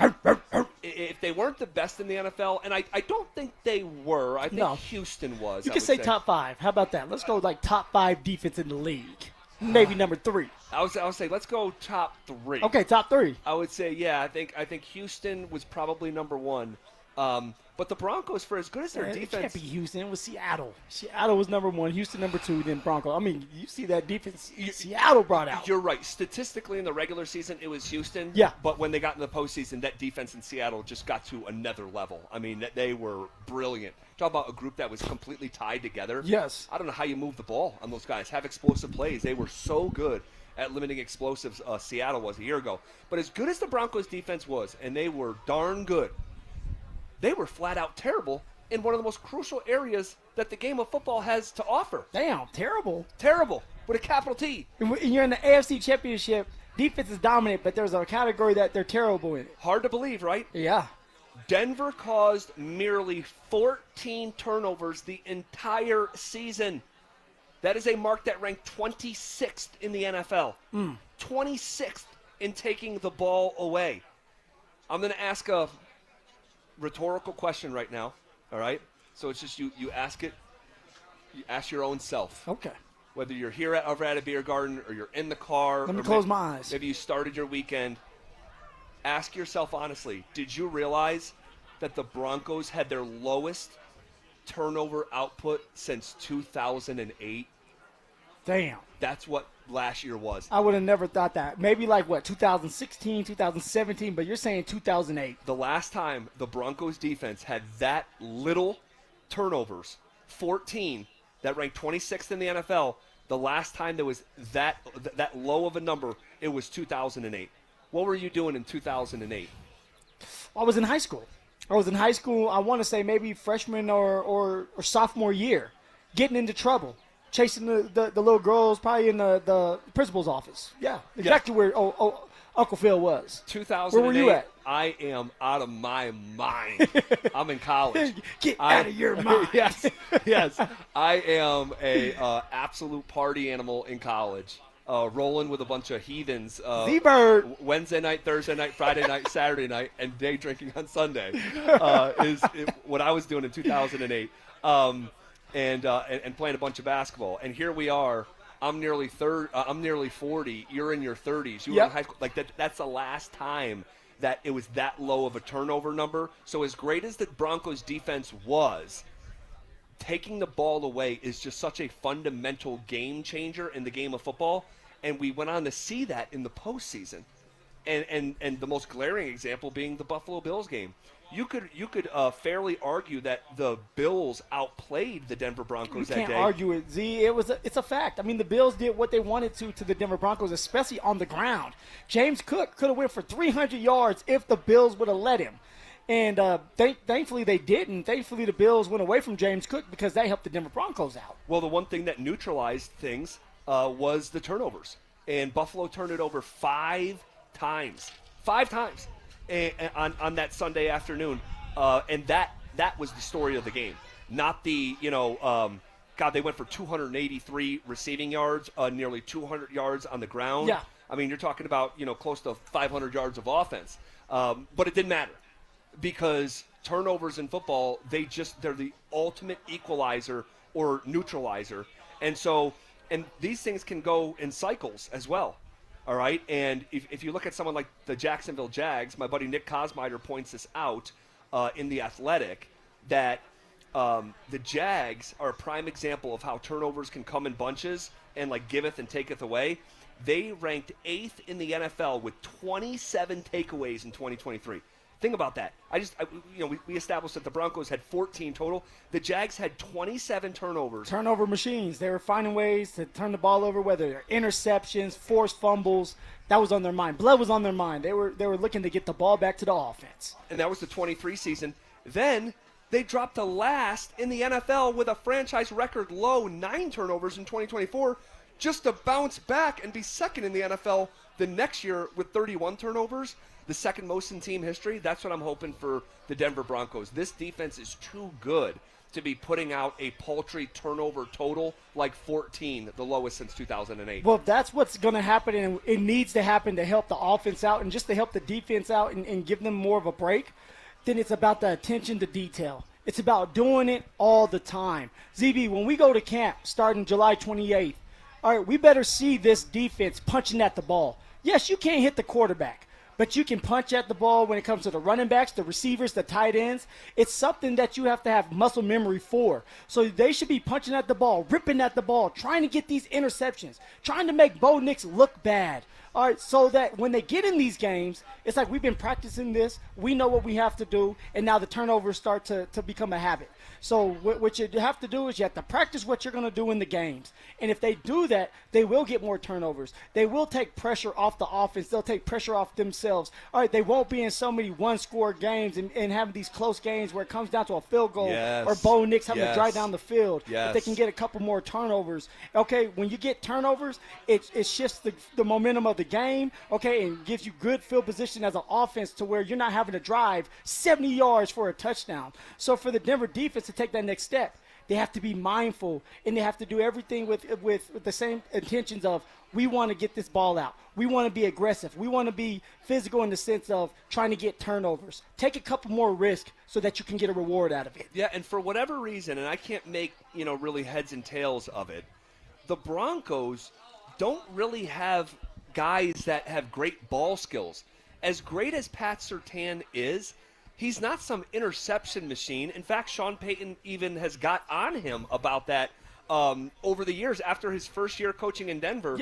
If they weren't the best in the NFL, and I don't think they were. I think Houston was. You can say top 5. How about that? Let's go like top 5 defense in the league. Maybe number 3. I would say let's go top 3. Okay, top 3. I would say I think Houston was probably number 1. But the Broncos, for as good as their defense, it can't be Houston. It was Seattle. Seattle was number 1. Houston number 2. Then Broncos. I mean, you see that defense Seattle brought out. You're right. Statistically, in the regular season, it was Houston. Yeah. But when they got in the postseason, that defense in Seattle just got to another level. I mean, they were brilliant. Talk about a group that was completely tied together. Yes. I don't know how you move the ball on those guys. Have explosive plays. They were so good at limiting explosives. Seattle was a year ago. But as good as the Broncos defense was, and they were darn good, they were flat out terrible in one of the most crucial areas that the game of football has to offer. Damn, terrible. Terrible, with a capital T. And you're in the AFC Championship. Defense is dominant, but there's a category that they're terrible in. Hard to believe, right? Yeah. Denver caused merely 14 turnovers the entire season. That is a mark that ranked 26th in the NFL. 26th in taking the ball away. I'm going to ask a rhetorical question right now. All right? So it's just you ask it. You ask your own self. Okay. Whether you're here over at a beer garden or you're in the car. Let me close my eyes. Maybe you started your weekend. Ask yourself honestly, did you realize that the Broncos had their lowest turnover output since 2008? Damn. That's what last year was. I would have never thought that. Maybe like, 2016, 2017, but you're saying 2008. The last time the Broncos defense had that little turnovers, 14, that ranked 26th in the NFL, the last time there was that low of a number, it was 2008. What were you doing in 2008? I was in high school. I want to say maybe freshman or sophomore year, getting into trouble, chasing the little girls, probably in the principal's office. Yeah, exactly where Uncle Phil was. 2008. Where were you at? I am out of my mind. I'm in college. Get out of your mind. Yes. I am a absolute party animal in college. Rolling with a bunch of heathens. Z-Bird. Wednesday night, Thursday night, Friday night, Saturday night, and day drinking on Sunday is what I was doing in 2008. And playing a bunch of basketball. And here we are. I'm nearly 40. You're in your 30s. You were in high school. Like that's the last time that it was that low of a turnover number. So as great as the Broncos defense was, taking the ball away is just such a fundamental game changer in the game of football. And we went on to see that in the postseason. And the most glaring example being the Buffalo Bills game. You could fairly argue that the Bills outplayed the Denver Broncos that day. You can't argue it, Z. It's a fact. I mean, the Bills did what they wanted to the Denver Broncos, especially on the ground. James Cook could have went for 300 yards if the Bills would have let him. And thankfully they didn't. Thankfully the Bills went away from James Cook because that helped the Denver Broncos out. Well, the one thing that neutralized things was the turnovers. And Buffalo turned it over 5 times. 5 times. On that Sunday afternoon, and that was the story of the game, not the they went for 283 receiving yards, nearly 200 yards on the ground. Yeah, I mean you're talking about close to 500 yards of offense, but it didn't matter because turnovers in football they're the ultimate equalizer or neutralizer, and these things can go in cycles as well. All right, and if you look at someone like the Jacksonville Jags, my buddy Nick Kosmider points this out in The Athletic, that the Jags are a prime example of how turnovers can come in bunches and like giveth and taketh away. They ranked 8th in the NFL with 27 takeaways in 2023. Think about that. We established that the Broncos had 14 total. The Jags had 27 turnovers. Turnover machines. They were finding ways to turn the ball over, whether they're interceptions, forced fumbles. That was on their mind. Blood was on their mind. They were looking to get the ball back to the offense. And that was the 23 season. Then they dropped to last in the NFL with a franchise record low 9 turnovers in 2024, just to bounce back and be second in the NFL the next year with 31 turnovers. The second most in team history. That's what I'm hoping for the Denver Broncos. This defense is too good to be putting out a paltry turnover total like 14, the lowest since 2008. Well, that's what's going to happen, and it needs to happen to help the offense out and just to help the defense out and give them more of a break. Then it's about the attention to detail. It's about doing it all the time. ZB, when we go to camp starting July 28th, all right, we better see this defense punching at the ball. Yes, you can't hit the quarterback, but you can punch at the ball when it comes to the running backs, the receivers, the tight ends. It's something that you have to have muscle memory for. So they should be punching at the ball, ripping at the ball, trying to get these interceptions, trying to make Bo Nix look bad. All right, so that when they get in these games, it's like we've been practicing this. We know what we have to do, and now the turnovers start to become a habit. So what you have to do is you have to practice what you're going to do in the games. And if they do that, they will get more turnovers. They will take pressure off the offense. They'll take pressure off themselves. All right, they won't be in so many one-score games and having these close games where it comes down to a field goal or Bo Nix having to drive down the field. If they can get a couple more turnovers. Okay, when you get turnovers, it shifts the momentum of the game, okay, and gives you good field position as an offense to where you're not having to drive 70 yards for a touchdown. So for the Denver defense to take that next step, they have to be mindful, and they have to do everything with the same intentions of, we want to get this ball out. We want to be aggressive. We want to be physical in the sense of trying to get turnovers. Take a couple more risks so that you can get a reward out of it. Yeah, and for whatever reason, and I can't make, really heads and tails of it, the Broncos don't really have guys that have great ball skills. As great as Pat Surtain is, he's not some interception machine. In fact, Sean Payton even has got on him about that over the years. After his first year coaching in Denver,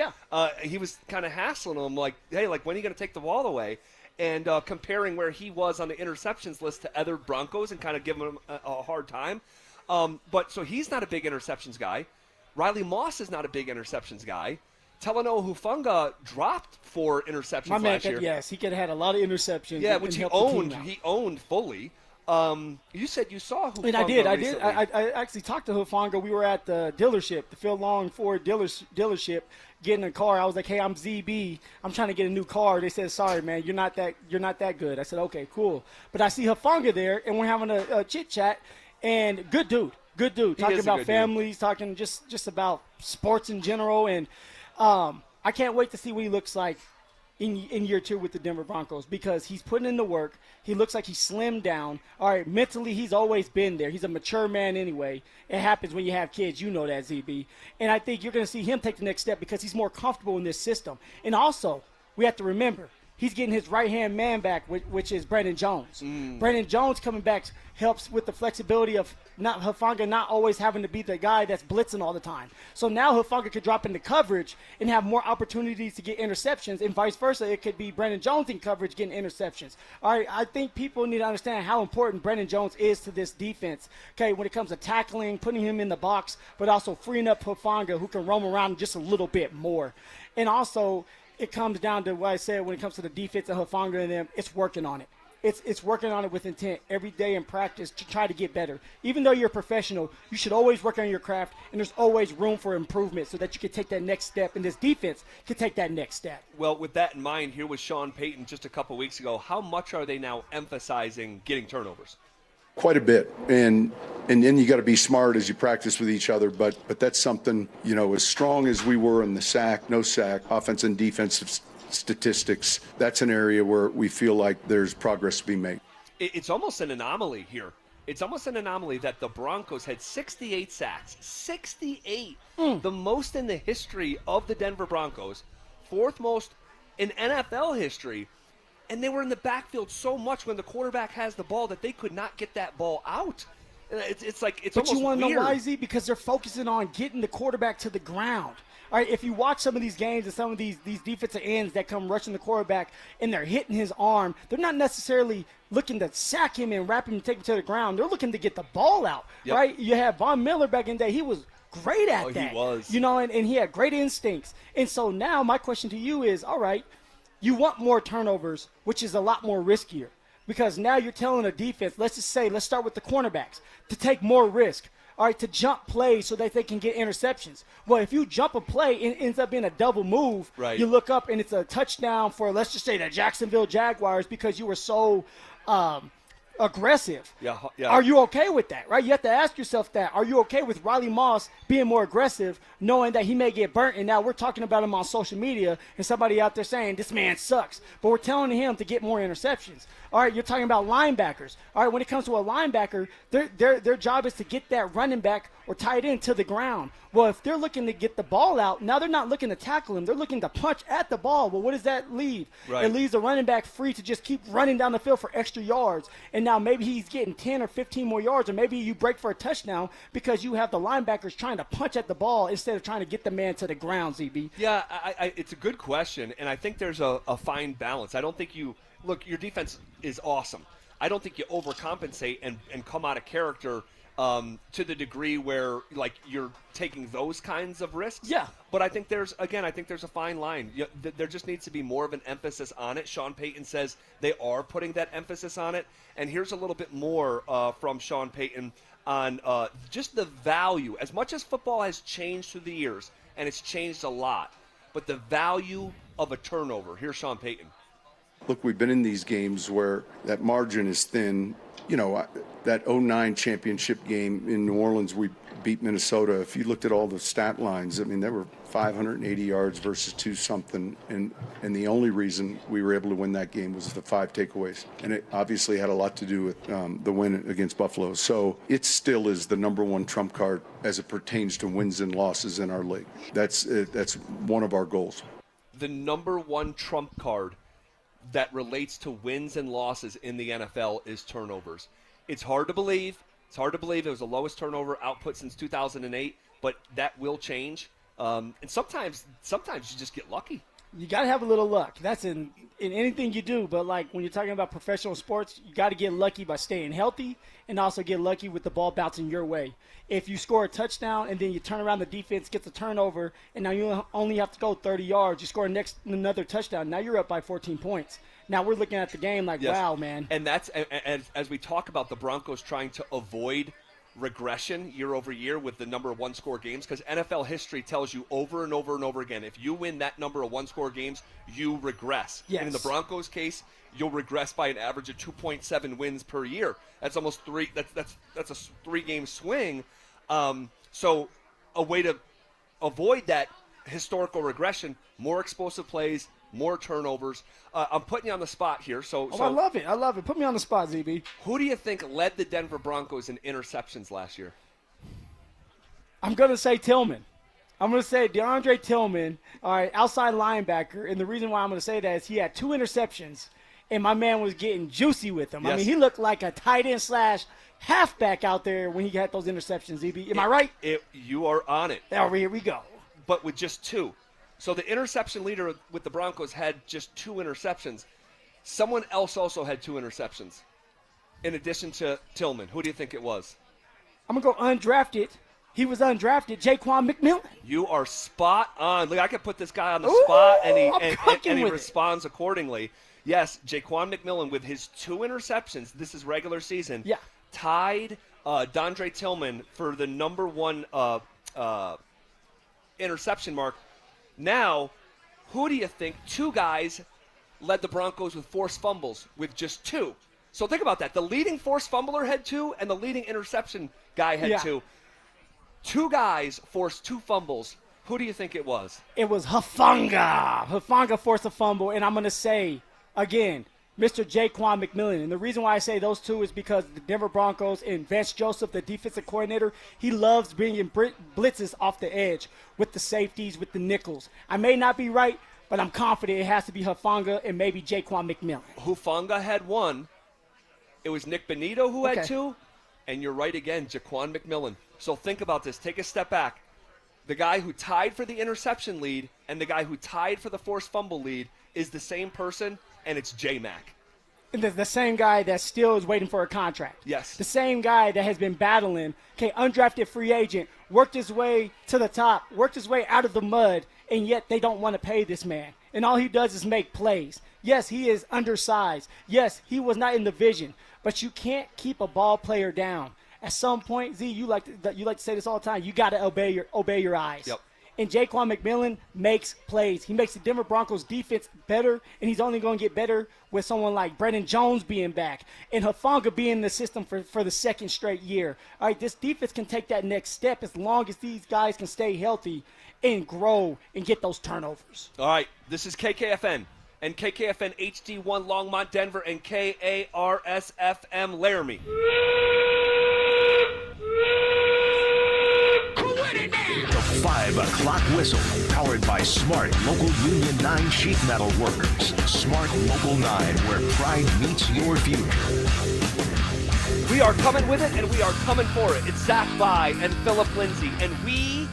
he was kind of hassling him like, hey, like, when are you going to take the ball away? And comparing where he was on the interceptions list to other Broncos and kind of giving him a hard time. But so he's not a big interceptions guy. Riley Moss is not a big interceptions guy. Talanoa Hufanga dropped 4 interceptions last year. Yes, he could have had a lot of interceptions. Yeah, which he owned. He owned fully. You said you saw Hufanga. And I did. Recently. I actually talked to Hufanga. We were at the dealership, the Phil Long Ford dealership, getting a car. I was like, hey, I'm ZB. I'm trying to get a new car. They said, sorry, man, you're not that good. I said, okay, cool. But I see Hufanga there, and we're having a chit chat. And good dude. Talking about families, talking just about sports in general. And I can't wait to see what he looks like in year 2 with the Denver Broncos, because he's putting in the work. He looks like he's slimmed down. All right, mentally, he's always been there. He's a mature man anyway. It happens when you have kids. You know that, ZB. And I think you're going to see him take the next step because he's more comfortable in this system. And also, we have to remember, he's getting his right-hand man back, which is Brandon Jones. Brandon Jones coming back helps with the flexibility of Hufanga not always having to be the guy that's blitzing all the time. So now Hufanga could drop into coverage and have more opportunities to get interceptions, and vice versa. It could be Brandon Jones in coverage getting interceptions. All right, I think people need to understand how important Brandon Jones is to this defense, okay, when it comes to tackling, putting him in the box, but also freeing up Hufanga, who can roam around just a little bit more. And also, it comes down to what I said when it comes to the defense of Hufanga and them, it's working on it. It's working on it with intent every day in practice to try to get better. Even though you're a professional, you should always work on your craft, and there's always room for improvement so that you can take that next step, and this defense can take that next step. Well, with that in mind, here was Sean Payton just a couple weeks ago. How much are they now emphasizing getting turnovers? Quite a bit, and then you got to be smart as you practice with each other. But that's something, as strong as we were in the sack, no sack, offense and defensive statistics. That's an area where we feel like there's progress to be made. It's almost an anomaly here. It's almost an anomaly that the Broncos had 68 sacks, 68, the most in the history of the Denver Broncos, 4th most in NFL history. And they were in the backfield so much when the quarterback has the ball that they could not get that ball out. It's But almost you want to weird. know why, Z? Because they're focusing on getting the quarterback to the ground. All right, if you watch some of these games and some of these defensive ends that come rushing the quarterback and they're hitting his arm, they're not necessarily looking to sack him and wrap him and take him to the ground. They're looking to get the ball out, right? You have Von Miller back in the day. He was great at that. He was. And he had great instincts. And so now my question to you is, all right, you want more turnovers, which is a lot more riskier, because now you're telling a defense, let's start with the cornerbacks, to take more risk. All right, to jump plays so that they can get interceptions. Well, if you jump a play and it ends up being a double move, right, you look up and it's a touchdown for, let's just say, the Jacksonville Jaguars because you were so aggressive. Yeah. Are you okay with that, right? You have to ask yourself that. Are you okay with Riley Moss being more aggressive, knowing that he may get burnt? And now we're talking about him on social media and somebody out there saying, this man sucks. But we're telling him to get more interceptions. All right, you're talking about linebackers. All right, when it comes to a linebacker, their job is to get that running back or tight end to the ground. Well, if they're looking to get the ball out, now they're not looking to tackle him. They're looking to punch at the ball. Well, what does that leave? Right. It leaves the running back free to just keep running down the field for extra yards. And now maybe he's getting 10 or 15 more yards, or maybe you break for a touchdown because you have the linebackers trying to punch at the ball instead of trying to get the man to the ground, ZB. Yeah, it's a good question, and I think there's a fine balance. I don't think look, your defense is awesome. I don't think you overcompensate and come out of character to the degree where, like, you're taking those kinds of risks. Yeah. But I think there's a fine line. There just needs to be more of an emphasis on it. Sean Payton says they are putting that emphasis on it. And here's a little bit more from Sean Payton on just the value. As much as football has changed through the years, and it's changed a lot, but the value of a turnover. Here's Sean Payton. look, we've been in these games where that margin is thin. You know, that 2009 championship game in New Orleans, we beat Minnesota. If you looked at all the stat lines, I mean, there were 580 yards versus 2-something, and the only reason we were able to win that game was the 5 takeaways. And it obviously had a lot to do with the win against Buffalo. So it still is the number one trump card as it pertains to wins and losses in our league. That's one of our goals. The number one trump card that relates to wins and losses in the NFL is turnovers. It's hard to believe. It's hard to believe it was the lowest turnover output since 2008, but that will change. And sometimes you just get lucky. You got to have a little luck. That's in anything you do. But, like, when you're talking about professional sports, you got to get lucky by staying healthy and also get lucky with the ball bouncing your way. If you score a touchdown and then you turn around, the defense gets a turnover, and now you only have to go 30 yards, you score another touchdown. Now you're up by 14 points. Now we're looking at the game like, yes. Wow, man. And that's as we talk about the Broncos trying to avoid regression year over year with the number of one-score games, because NFL history tells you over and over and over again, if you win that number of one-score games, you regress. Yes. And in the Broncos' case, you'll regress by an average of 2.7 wins per year. That's almost three. That's a 3-game swing. So a way to avoid that historical regression: more explosive plays, more turnovers. I'm putting you on the spot here. So I love it. I love it. Put me on the spot, ZB. Who do you think led the Denver Broncos in interceptions last year? I'm going to say Tillman. I'm going to say DeAndre Tillman, all right, outside linebacker. And the reason why I'm going to say that is he had 2 interceptions, and my man was getting juicy with them. Yes. I mean, he looked like a tight end / halfback out there when he had those interceptions, ZB. Am I right? You are on it. Oh, here we go. But with just 2. So the interception leader with the Broncos had just 2 interceptions. Someone else also had 2 interceptions in addition to Tillman. Who do you think it was? I'm going to go undrafted. He was undrafted, Jaquan McMillan. You are spot on. Look, I could put this guy on the spot, and he responds accordingly. Yes, Jaquan McMillan with his 2 interceptions, this is regular season, tied Dondre Tillman for the number 1 interception mark. Now, who do you think 2 guys led the Broncos with forced fumbles with just 2? So think about that. The leading forced fumbler had 2, and the leading interception guy had 2. 2 guys forced 2 fumbles. Who do you think it was? It was Hufanga. Hufanga forced a fumble, and I'm going to say, again, Mr. Jaquan McMillan. And the reason why I say those 2 is because the Denver Broncos and Vance Joseph, the defensive coordinator, he loves bringing blitzes off the edge with the safeties, with the nickels. I may not be right, but I'm confident it has to be Hufanga and maybe Jaquan McMillan. Hufanga had 1. It was Nick Benito who had 2. And you're right again, Jaquan McMillan. So think about this. Take a step back. The guy who tied for the interception lead and the guy who tied for the forced fumble lead is the same person, and it's J-Mac. And the same guy that still is waiting for a contract. Yes. The same guy that has been battling, undrafted free agent, worked his way to the top, worked his way out of the mud, and yet they don't want to pay this man. And all he does is make plays. Yes, he is undersized. Yes, he was not in the vision. But you can't keep a ball player down. At some point, Z, you like to say this all the time, you got to obey your eyes. Yep. And Jaquan McMillan makes plays. He makes the Denver Broncos defense better, and he's only going to get better with someone like Brandon Jones being back and Hufanga being in the system for the 2nd straight year. All right, this defense can take that next step as long as these guys can stay healthy and grow and get those turnovers. All right, this is KKFN and KKFN HD1 Longmont, Denver, and KARS-FM Laramie. The 5 o'clock whistle, powered by Smart Local Union 9 sheet metal workers. Smart Local 9, where pride meets your future. We are coming with it, and we are coming for it. It's Zach By and Phillip Lindsay, and we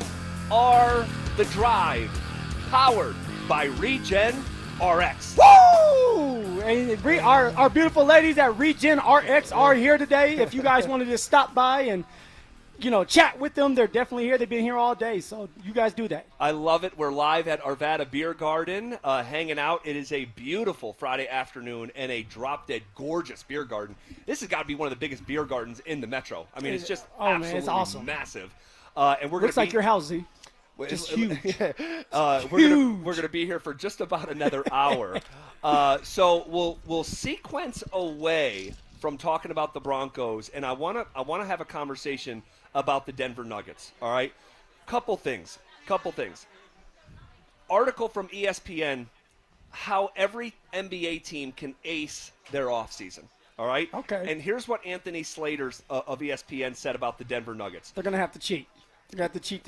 are The Drive, powered by Regen RX. Woo! And our beautiful ladies at Regen RX are here today. If you guys wanted to stop by and chat with them, they're definitely here. They've been here all day, so you guys do that. I love it. We're live at Arvada Beer Garden, hanging out. It is a beautiful Friday afternoon and a drop-dead gorgeous beer garden. This has got to be one of the biggest beer gardens in the metro. I mean, it's just absolutely it's awesome. massive. And we're looks like your house, Z. Just huge. We're gonna be here for just about another hour. So we'll sequence away from talking about the Broncos, and I wanna have a conversation about the Denver Nuggets. All right, couple things. Article from ESPN: how every NBA team can ace their offseason. All right. Okay. And here's what Anthony Slater of ESPN said about the Denver Nuggets. They're going to have to cheat. They're going to have to cheat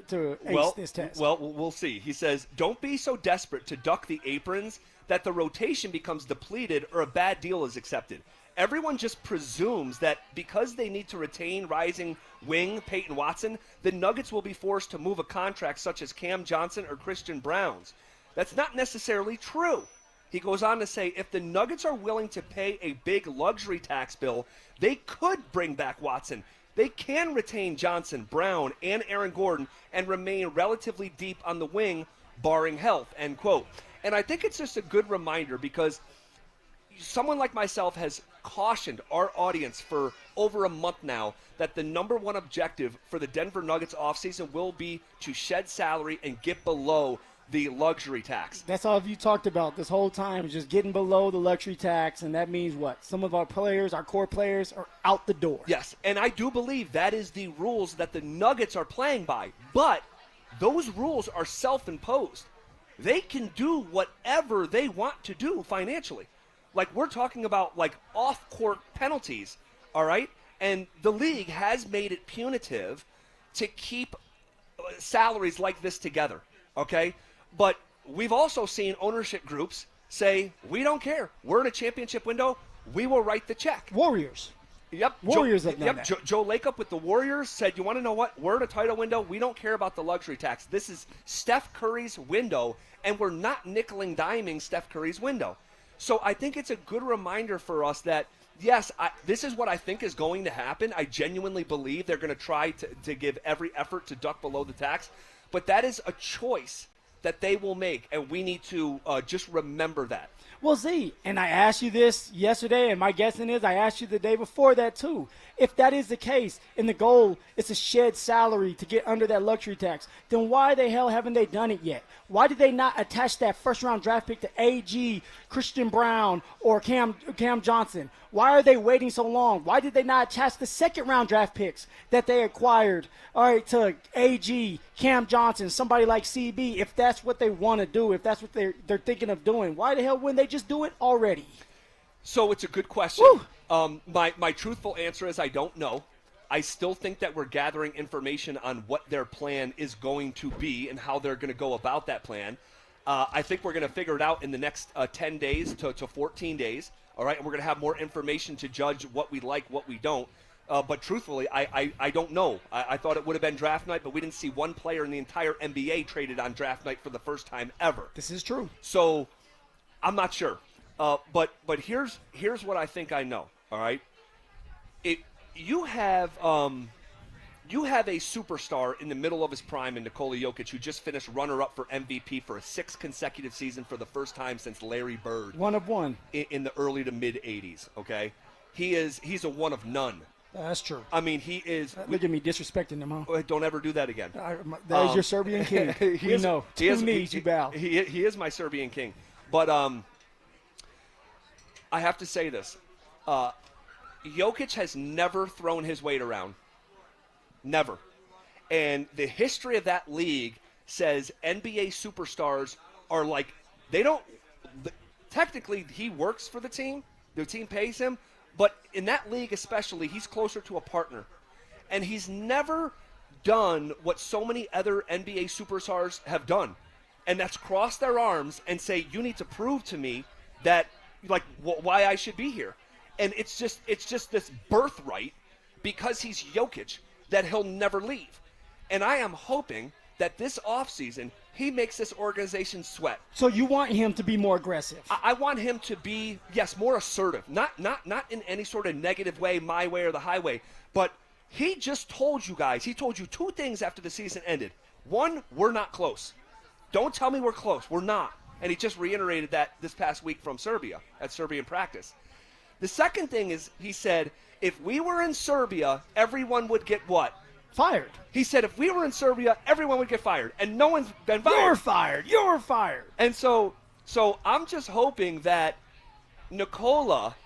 to ace this test. Well, we'll see. He says, don't be so desperate to duck the aprons that the rotation becomes depleted or a bad deal is accepted. Everyone just presumes that because they need to retain rising wing Payton Watson, the Nuggets will be forced to move a contract such as Cam Johnson or Christian Brown's. That's not necessarily true. He goes on to say, if the Nuggets are willing to pay a big luxury tax bill, they could bring back Watson. They can retain Johnson, Brown, and Aaron Gordon and remain relatively deep on the wing, barring health, end quote. And I think it's just a good reminder because someone like myself has cautioned our audience for over a month now that the number one objective for the Denver Nuggets offseason will be to shed salary and get below the luxury tax. That's all you talked about this whole time, is just getting below the luxury tax, and that means what? Some of our players, our core players, are out the door. Yes, and I do believe that is the rules that the Nuggets are playing by, but those rules are self-imposed. They can do whatever they want to do financially. Like, we're talking about, like, off-court penalties, all right? And the league has made it punitive to keep salaries like this together, okay? But we've also seen ownership groups say, we don't care. We're in a championship window. We will write the check. Warriors. Yep. Warriors have done that. Joe Lacob with the Warriors said, you want to know what? We're in a title window. We don't care about the luxury tax. This is Steph Curry's window, and we're not nickel-and-diming Steph Curry's window. So I think it's a good reminder for us that, yes, this is what I think is going to happen. I genuinely believe they're going to try to give every effort to duck below the tax. But that is a choice that they will make, and we need to just remember that. Well, Z, and I asked you this yesterday, and my guessing is I asked you the day before that too. If that is the case, and the goal is to shed salary to get under that luxury tax, then why the hell haven't they done it yet? Why did they not attach that first-round draft pick to AG, Christian Brown, or Cam Johnson? Why are they waiting so long? Why did they not attach the second-round draft picks that they acquired, all right, to AG, Cam Johnson, somebody like CB, if that's what they want to do, if that's what they're thinking of doing? Why the hell wouldn't they just do it already? So it's a good question. My truthful answer is I don't know. I still think that we're gathering information on what their plan is going to be and how they're going to go about that plan. I think we're going to figure it out in the next 10 days to 14 days. All right, and we're going to have more information to judge what we like, what we don't. But truthfully, I don't know. I thought it would have been draft night, but we didn't see one player in the entire NBA traded on draft night for the first time ever. This is true. So I'm not sure. But here's what I think I know. All right, you have a superstar in the middle of his prime in Nikola Jokic, who just finished runner-up for MVP for a 6th consecutive season for the first time since Larry Bird. One of one. In the early to mid-'80s, okay? He's a one of none. That's true. I mean, he is. Look at me disrespecting him, huh? Don't ever do that again. That is your Serbian king. We know. Two knees, you bow. He is my Serbian king. But I have to say this. Jokic has never thrown his weight around. Never. And the history of that league says NBA superstars are like, they don't, technically he works for the team pays him, but in that league especially, he's closer to a partner. And he's never done what so many other NBA superstars have done. And that's cross their arms and say, you need to prove to me that, like, why I should be here. And it's just this birthright, because he's Jokic, that he'll never leave. And I am hoping that this offseason he makes this organization sweat. So you want him to be more aggressive? I want him to be, yes, more assertive. Not in any sort of negative way, my way or the highway. But he just told you guys, he told you two things after the season ended. One, we're not close. Don't tell me we're close. We're not. And he just reiterated that this past week from Serbia at Serbian practice. The second thing is, he said, if we were in Serbia, everyone would get what? Fired. He said if we were in Serbia, everyone would get fired, and no one's been fired. You're fired. You're fired. And so I'm just hoping that Nikola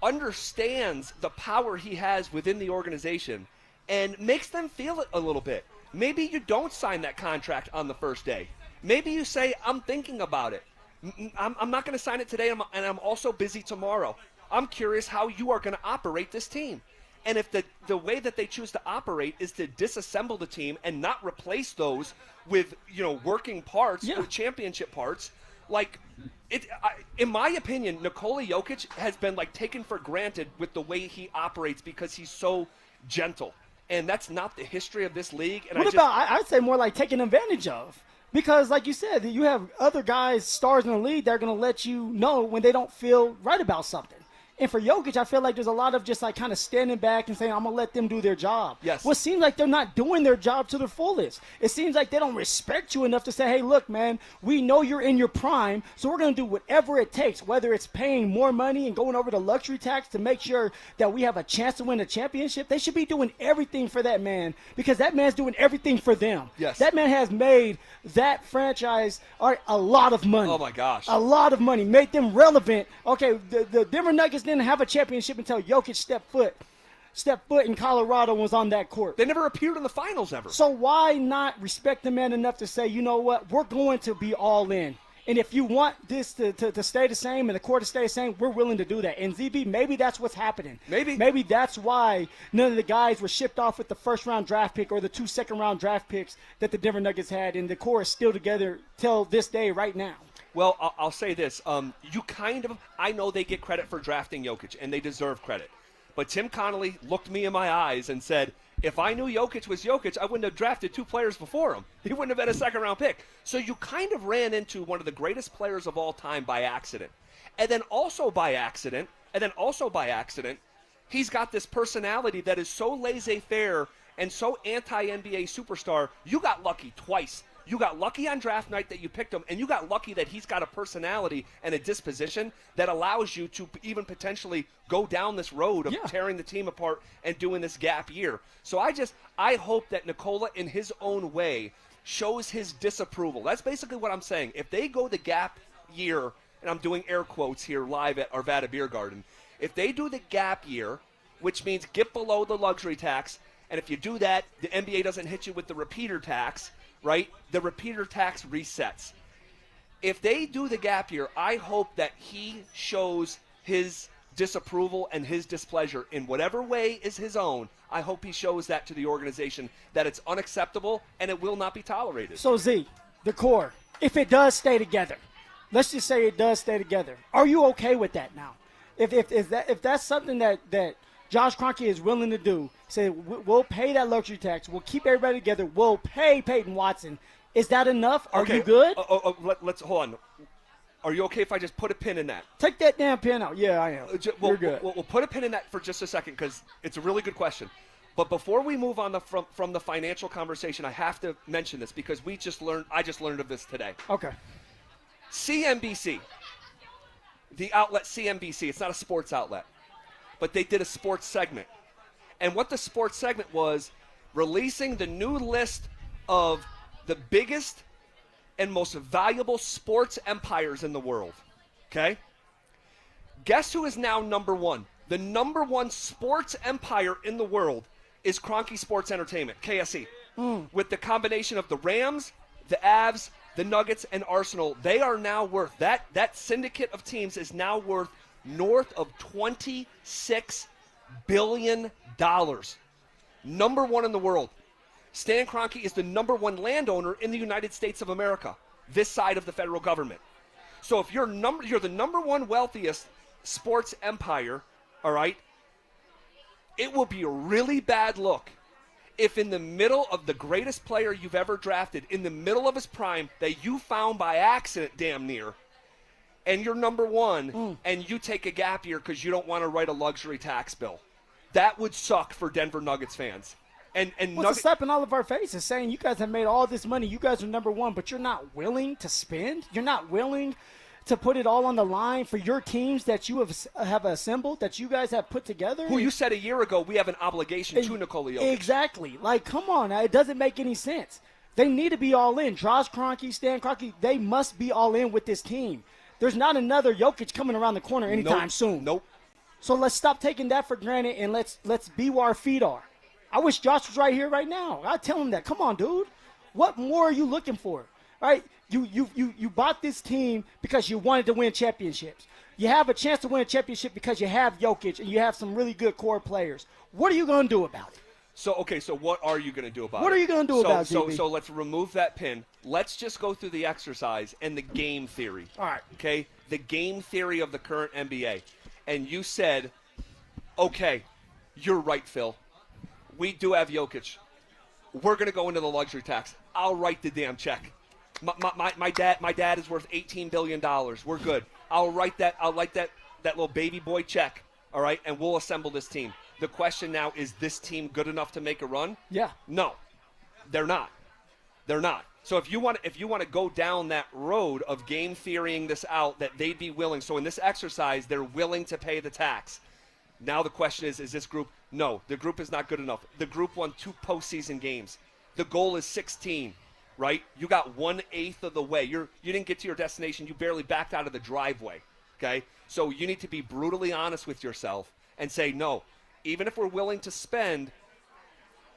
understands the power he has within the organization and makes them feel it a little bit. Maybe you don't sign that contract on the first day. Maybe you say, I'm thinking about it. I'm not going to sign it today, and I'm also busy tomorrow. I'm curious how you are going to operate this team. And if the way that they choose to operate is to disassemble the team and not replace those with, working parts, with championship parts, in my opinion, Nikola Jokic has been taken for granted with the way he operates because he's so gentle. And that's not the history of this league. And I'd say more like taking advantage of. Because, like you said, you have other guys, stars in the league, that are going to let you know when they don't feel right about something. And for Jokic, I feel like there's a lot of just kind of standing back and saying, I'm going to let them do their job. Yes. Well, it seems like they're not doing their job to their fullest. It seems like they don't respect you enough to say, hey, look, man, we know you're in your prime, so we're going to do whatever it takes, whether it's paying more money and going over the luxury tax to make sure that we have a chance to win a championship. They should be doing everything for that man because that man's doing everything for them. Yes. That man has made that franchise a lot of money. Oh, my gosh. A lot of money. Made them relevant. Okay, the Denver Nuggets didn't have a championship until Jokic stepped foot in Colorado and was on that court. They never appeared in the finals ever. So why not respect the man enough to say, you know what, we're going to be all in. And if you want this to stay the same and the court to stay the same, we're willing to do that. And ZB, maybe that's what's happening. Maybe that's why none of the guys were shipped off with the first-round draft pick or the 2 second-round draft picks that the Denver Nuggets had, and the core is still together till this day right now. Well, I'll say this. I know they get credit for drafting Jokic, and they deserve credit. But Tim Connolly looked me in my eyes and said, if I knew Jokic was Jokic, I wouldn't have drafted 2 players before him. He wouldn't have been a second-round pick. So you kind of ran into one of the greatest players of all time by accident. And then also by accident, he's got this personality that is so laissez-faire and so anti-NBA superstar. You got lucky twice. You got lucky on draft night that you picked him, and you got lucky that he's got a personality and a disposition that allows you to even potentially go down this road of tearing the team apart and doing this gap year. So I hope that Nikola, in his own way, shows his disapproval. That's basically what I'm saying. If they go the gap year, and I'm doing air quotes here live at Arvada Beer Garden, if they do the gap year, which means get below the luxury tax, and if you do that, the NBA doesn't hit you with the repeater tax, right? The repeater tax resets. If they do the gap year, I hope that he shows his disapproval and his displeasure in whatever way is his own. I hope he shows that to the organization, that it's unacceptable and it will not be tolerated. So, Z, the core, if it does stay together, let's just say it does stay together, are you okay with that now? If that's something that Josh Kroenke is willing to do, say we'll pay that luxury tax, we'll keep everybody together, we'll pay Payton Watson. Is that enough? Are you good? Let's hold on. Are you okay if I just put a pin in that? Take that damn pin out. Yeah, I am. You're good. We'll put a pin in that for just a second because it's a really good question. But before we move on from the financial conversation, I have to mention this because I just learned of this today. Okay. CNBC, the outlet CNBC, it's not a sports outlet, but they did a sports segment. And what the sports segment was, releasing the new list of the biggest and most valuable sports empires in the world. Okay? Guess who is now number one? The number one sports empire in the world is Kroenke Sports Entertainment, KSE. With the combination of the Rams, the Avs, the Nuggets, and Arsenal, they are now worth, that syndicate of teams is now worth north of $26 billion. Number one in the world. Stan Kroenke is the number one landowner in the United States of America, this side of the federal government. So if you're the number one wealthiest sports empire, all right, it will be a really bad look if in the middle of the greatest player you've ever drafted, in the middle of his prime, that you found by accident damn near, and you're number one, and you take a gap year because you don't want to write a luxury tax bill. That would suck for Denver Nuggets fans. And what's a slap in all of our faces saying you guys have made all this money, you guys are number one, but you're not willing to spend? You're not willing to put it all on the line for your teams that you have assembled, that you guys have put together? Who you said a year ago we have an obligation to Nikola Jokic. Exactly. Like, come on. It doesn't make any sense. They need to be all in. Josh Kroenke, Stan Kroenke, they must be all in with this team. There's not another Jokic coming around the corner anytime soon. Nope. So let's stop taking that for granted and let's be where our feet are. I wish Josh was right here right now. I'd tell him that. Come on, dude. What more are you looking for? All right? You bought this team because you wanted to win championships. You have a chance to win a championship because you have Jokic and you have some really good core players. What are you going to do about it? So what are you going to do about it? What are you going to do about it, So let's remove that pin. Let's just go through the exercise and the game theory. All right. Okay? The game theory of the current NBA. And you said, okay, you're right, Phil. We do have Jokic. We're going to go into the luxury tax. I'll write the damn check. My dad is worth $18 billion. We're good. I'll write that little baby boy check, all right, and we'll assemble this team. The question now is this team good enough to make a run? Yeah. No, they're not. They're not. So if you want to go down that road of game theorying this out, that they'd be willing. So in this exercise, they're willing to pay the tax. Now the question is this group? No, the group is not good enough. The group won 2 postseason games. The goal is 16. Right? You got 1/8 of the way. You didn't get to your destination. You barely backed out of the driveway. Okay? So you need to be brutally honest with yourself and say, no, even if we're willing to spend,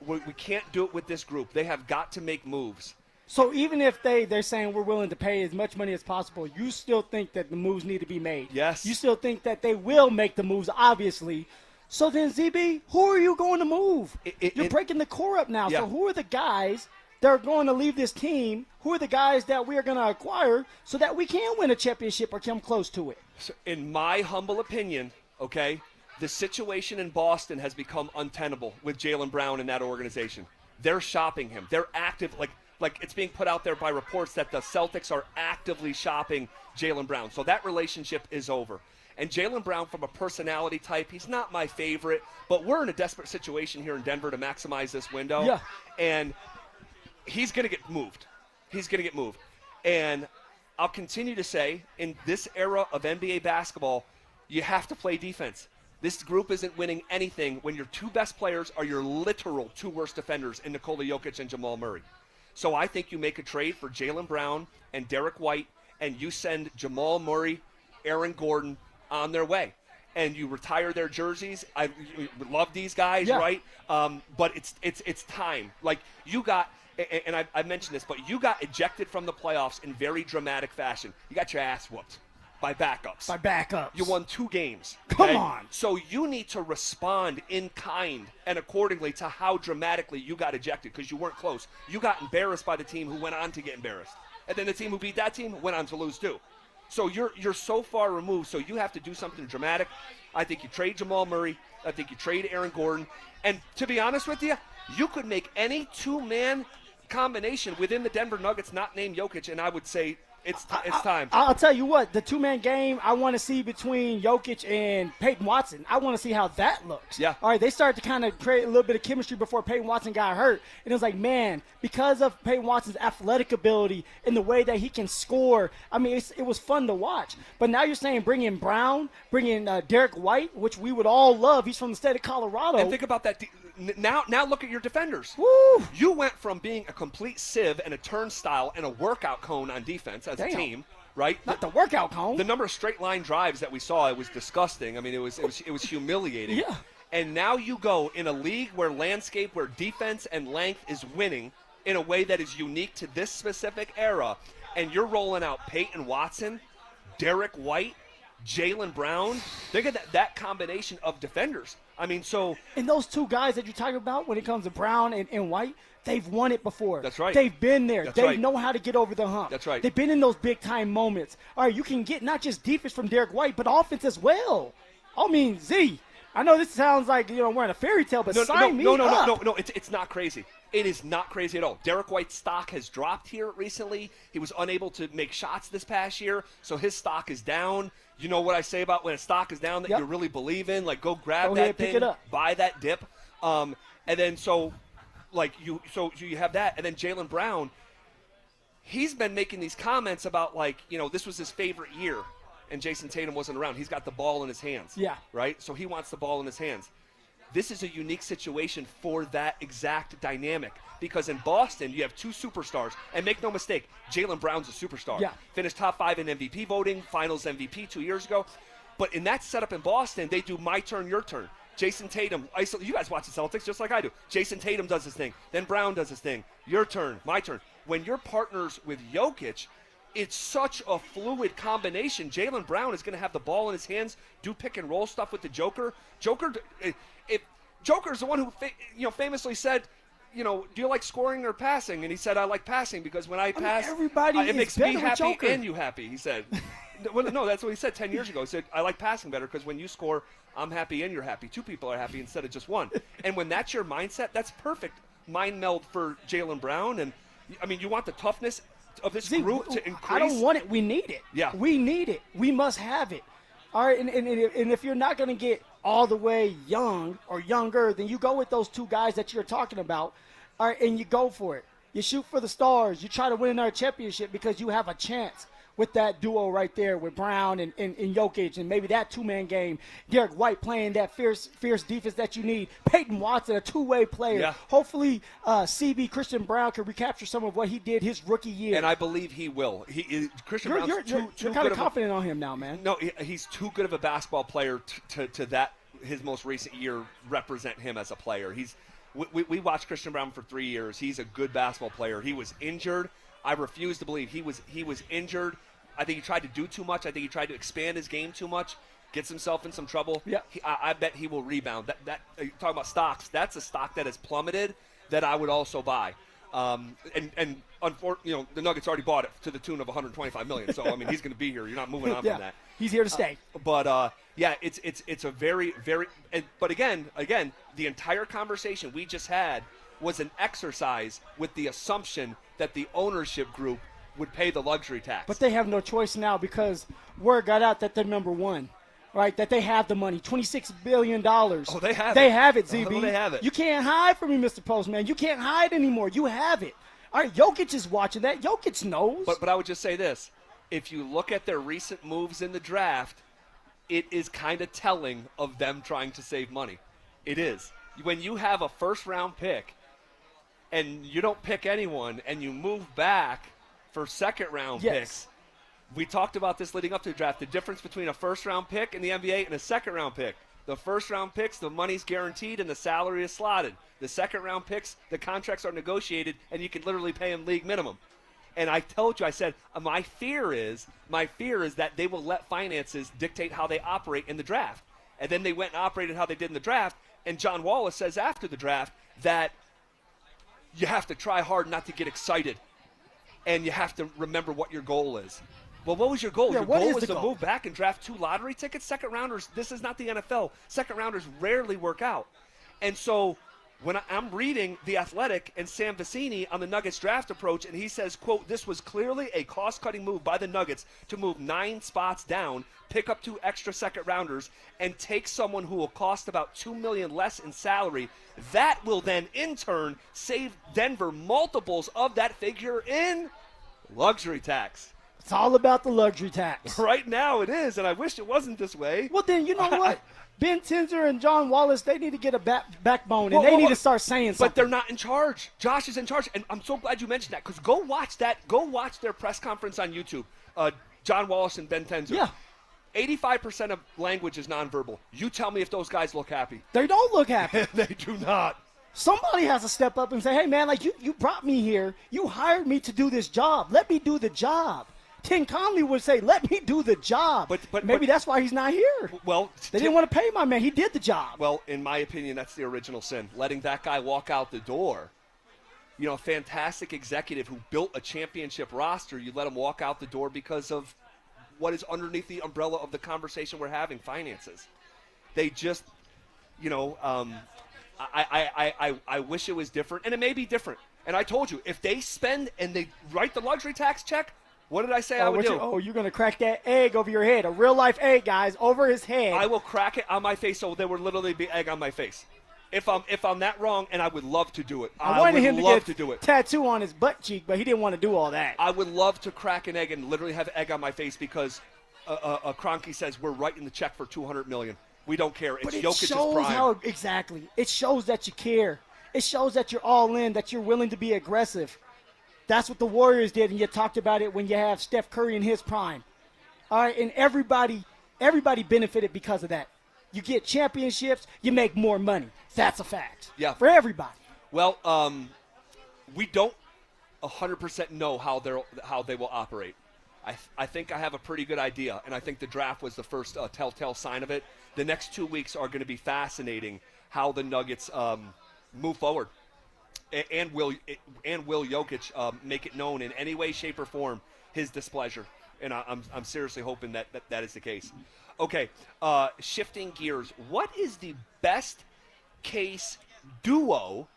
we can't do it with this group. They have got to make moves. So even if they're saying we're willing to pay as much money as possible, you still think that the moves need to be made? Yes. You still think that they will make the moves, obviously. So then, ZB, who are you going to move? You're breaking the core up now. Yeah. So who are the guys that are going to leave this team? Who are the guys that we are going to acquire so that we can win a championship or come close to it? So in my humble opinion, okay, the situation in Boston has become untenable with Jaylen Brown and that organization. They're shopping him. They're active, like it's being put out there by reports that the Celtics are actively shopping Jaylen Brown. So that relationship is over. And Jaylen Brown, from a personality type, he's not my favorite, but we're in a desperate situation here in Denver to maximize this window. Yeah. And he's going to get moved. He's going to get moved. And I'll continue to say, in this era of NBA basketball, you have to play defense. This group isn't winning anything when your 2 best players are your literal 2 worst defenders in Nikola Jokic and Jamal Murray. So I think you make a trade for Jaylen Brown and Derek White, and you send Jamal Murray, Aaron Gordon on their way. And you retire their jerseys. I love these guys, Yeah. right? But it's time. Like, you got, and I mentioned this, but you got ejected from the playoffs in very dramatic fashion. You got your ass whooped by backups. You won 2 games. Come on. So you need to respond in kind and accordingly to how dramatically you got ejected, because you weren't close. You got embarrassed by the team who went on to get embarrassed. And then the team who beat that team went on to lose too. So you're so far removed, so you have to do something dramatic. I think you trade Jamal Murray. I think you trade Aaron Gordon. And to be honest with you, you could make any 2-man combination within the Denver Nuggets not named Jokic, and I would say it's time. I'll tell you what, the 2-man game I want to see between Jokic and Payton Watson. I want to see how that looks. Yeah. All right, they started to kind of create a little bit of chemistry before Payton Watson got hurt. And it was like, man, because of Payton Watson's athletic ability and the way that he can score, I mean, it was fun to watch. But now you're saying bring in Brown, bring in Derek White, which we would all love. He's from the state of Colorado. And think about that. Now look at your defenders. Woo! You went from being a complete sieve and a turnstile and a workout cone on defense as a team, right? Not the workout cone. The number of straight line drives that we saw, it was disgusting. I mean, it was humiliating. Yeah. And now you go in a league where defense and length is winning in a way that is unique to this specific era, and you're rolling out Peyton Watson, Derek White, Jaylen Brown. Think of that combination of defenders. I mean, so. And those 2 guys that you're talking about when it comes to Brown and White, they've won it before. That's right. They've been there. That's They right. know how to get over the hump. That's right. They've been in those big-time moments. All right, you can get not just defense from Derek White, but offense as well. I mean, Z, I know this sounds like, we're in a fairy tale, but sign me up. No, it's not crazy. It is not crazy at all. Derek White's stock has dropped here recently. He was unable to make shots this past year, so his stock is down. You know what I say about when a stock is down that you really believe in? Like, go grab that thing, pick it up. buy that dip. And then you have that. And then Jaylen Brown, he's been making these comments about, like, this was his favorite year, and Jason Tatum wasn't around. He's got the ball in his hands. Yeah. Right? So he wants the ball in his hands. This is a unique situation for that exact dynamic, because in Boston you have two superstars, and make no mistake, Jaylen Brown's a superstar. Yeah. Finished top 5 in MVP voting, Finals MVP 2 years ago. But in that setup in Boston, they do my turn, your turn. Jason Tatum, you guys watch the Celtics just like I do. Jason Tatum does his thing, then Brown does his thing. Your turn, my turn. When you're partners with Jokic, it's such a fluid combination. Jaylen Brown is going to have the ball in his hands, do pick and roll stuff with the Joker's the one who famously said, do you like scoring or passing? And he said, I like passing because when I pass, it makes me happy and you happy, he said. Well, no, that's what he said 10 years ago. He said, I like passing better because when you score, I'm happy and you're happy. Two people are happy instead of just one. And when that's your mindset, that's perfect mind meld for Jaylen Brown. And, you want the toughness of this group to increase. I don't want it. We need it. Yeah. We need it. We must have it. All right, and if you're not going to get all the way young or younger, then you go with those two guys that you're talking about, all right, and you go for it. You shoot for the stars. You try to win another championship because you have a chance with that duo right there with Brown and Jokic, and maybe that two-man game. Derek White playing that fierce defense that you need. Payton Watson, a two-way player. Yeah. Hopefully CB Christian Brown can recapture some of what he did his rookie year. And I believe he will. Christian Brown's you're kind of confident on him now, man. No, he's too good of a basketball player to that his most recent year represent him as a player. We watched Christian Brown for 3 years. He's a good basketball player. He was injured. I refuse to believe he was injured. I think he tried to do too much. I think he tried to expand his game too much, gets himself in some trouble. Yeah. I bet he will rebound. That you're talking about stocks. That's a stock that has plummeted that I would also buy. And unfortunately, the Nuggets already bought it to the tune of $125 million. So he's going to be here. You're not moving on from that. He's here to stay. But it's a very, very. But again, the entire conversation we just had was an exercise with the assumption that the ownership group would pay the luxury tax. But they have no choice now because word got out that they're number one, right? That they have the money, $26 billion. Oh, they have it. They have it, ZB. Oh, they have it. You can't hide from me, Mr. Postman. You can't hide anymore. You have it. All right, Jokic is watching that. Jokic knows. But I would just say this. If you look at their recent moves in the draft, it is kind of telling of them trying to save money. It is. When you have a first-round pick and you don't pick anyone and you move back for second-round picks. We talked about this leading up to the draft, the difference between a first-round pick in the NBA and a second-round pick. The first-round picks, the money's guaranteed and the salary is slotted. The second-round picks, the contracts are negotiated, and you can literally pay them league minimum. And I told you, I said, my fear is that they will let finances dictate how they operate in the draft. And then they went and operated how they did in the draft, and John Wallace says after the draft that you have to try hard not to get excited. And you have to remember what your goal is. Well, what was your goal? Yeah, your goal was to move back and draft 2 lottery tickets? Second rounders, this is not the NFL. Second rounders rarely work out. And so when I'm reading The Athletic and Sam Vecini on the Nuggets draft approach, and he says, quote, this was clearly a cost-cutting move by the Nuggets to move 9 spots down, pick up 2 extra second rounders, and take someone who will cost about $2 million less in salary. That will then, in turn, save Denver multiples of that figure in luxury tax. It's all about the luxury tax. Right now it is, and I wish it wasn't this way. Well, then, you know what? Ben Tenzer and John Wallace, they need to get a backbone, and they need to start saying something. But they're not in charge. Josh is in charge, and I'm so glad you mentioned that, because go watch that. Go watch their press conference on YouTube, John Wallace and Ben Tenzer. Yeah. 85% of language is nonverbal. You tell me if those guys look happy. They don't look happy. They do not. Somebody has to step up and say, hey, man, like you brought me here. You hired me to do this job. Let me do the job. Tim Conley would say, let me do the job. But maybe that's why he's not here. Well, they didn't want to pay my man. He did the job. Well, in my opinion, that's the original sin. Letting that guy walk out the door. You know, a fantastic executive who built a championship roster, you let him walk out the door because of what is underneath the umbrella of the conversation we're having, finances. They just, you know, I wish it was different, and it may be different. And I told you, if they spend and they write the luxury tax check, what did I say I would do? You're going to crack that egg over your head, a real-life egg, guys, over his head. I will crack it on my face so there will literally be egg on my face. If I'm that wrong, and I would love to do it. I wanted him to get to do it. Tattoo on his butt cheek, but he didn't want to do all that. I would love to crack an egg and literally have egg on my face because Kroenke says we're writing the check for $200 million. We don't care. It's Jokic's prime. Exactly. It shows that you care. It shows that you're all in, that you're willing to be aggressive. That's what the Warriors did, and you talked about it when you have Steph Curry in his prime. All right, and everybody benefited because of that. You get championships, you make more money. That's a fact. Yeah. For everybody. Well, we don't 100% know how they will operate. I think I have a pretty good idea, and I think the draft was the first telltale sign of it. The next 2 weeks are going to be fascinating how the Nuggets move forward. And will Jokic make it known in any way, shape, or form his displeasure? And I'm seriously hoping that is the case. Okay, shifting gears. What is the best case duo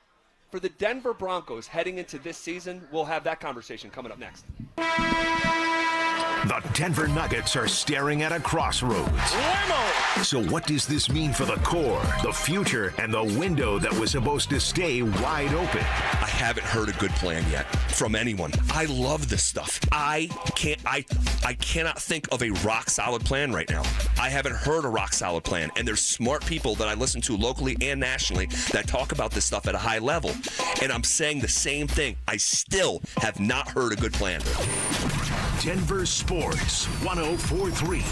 for the Denver Broncos heading into this season? We'll have that conversation coming up next. The Denver Nuggets are staring at a crossroads. So what does this mean for the core, the future, and the window that was supposed to stay wide open? I haven't heard a good plan yet from anyone. I love this stuff. I cannot think of a rock solid plan right now. I haven't heard a rock solid plan, and there's smart people that I listen to locally and nationally that talk about this stuff at a high level, and I'm saying the same thing. I still have not heard a good plan. Denver Sports 104.3.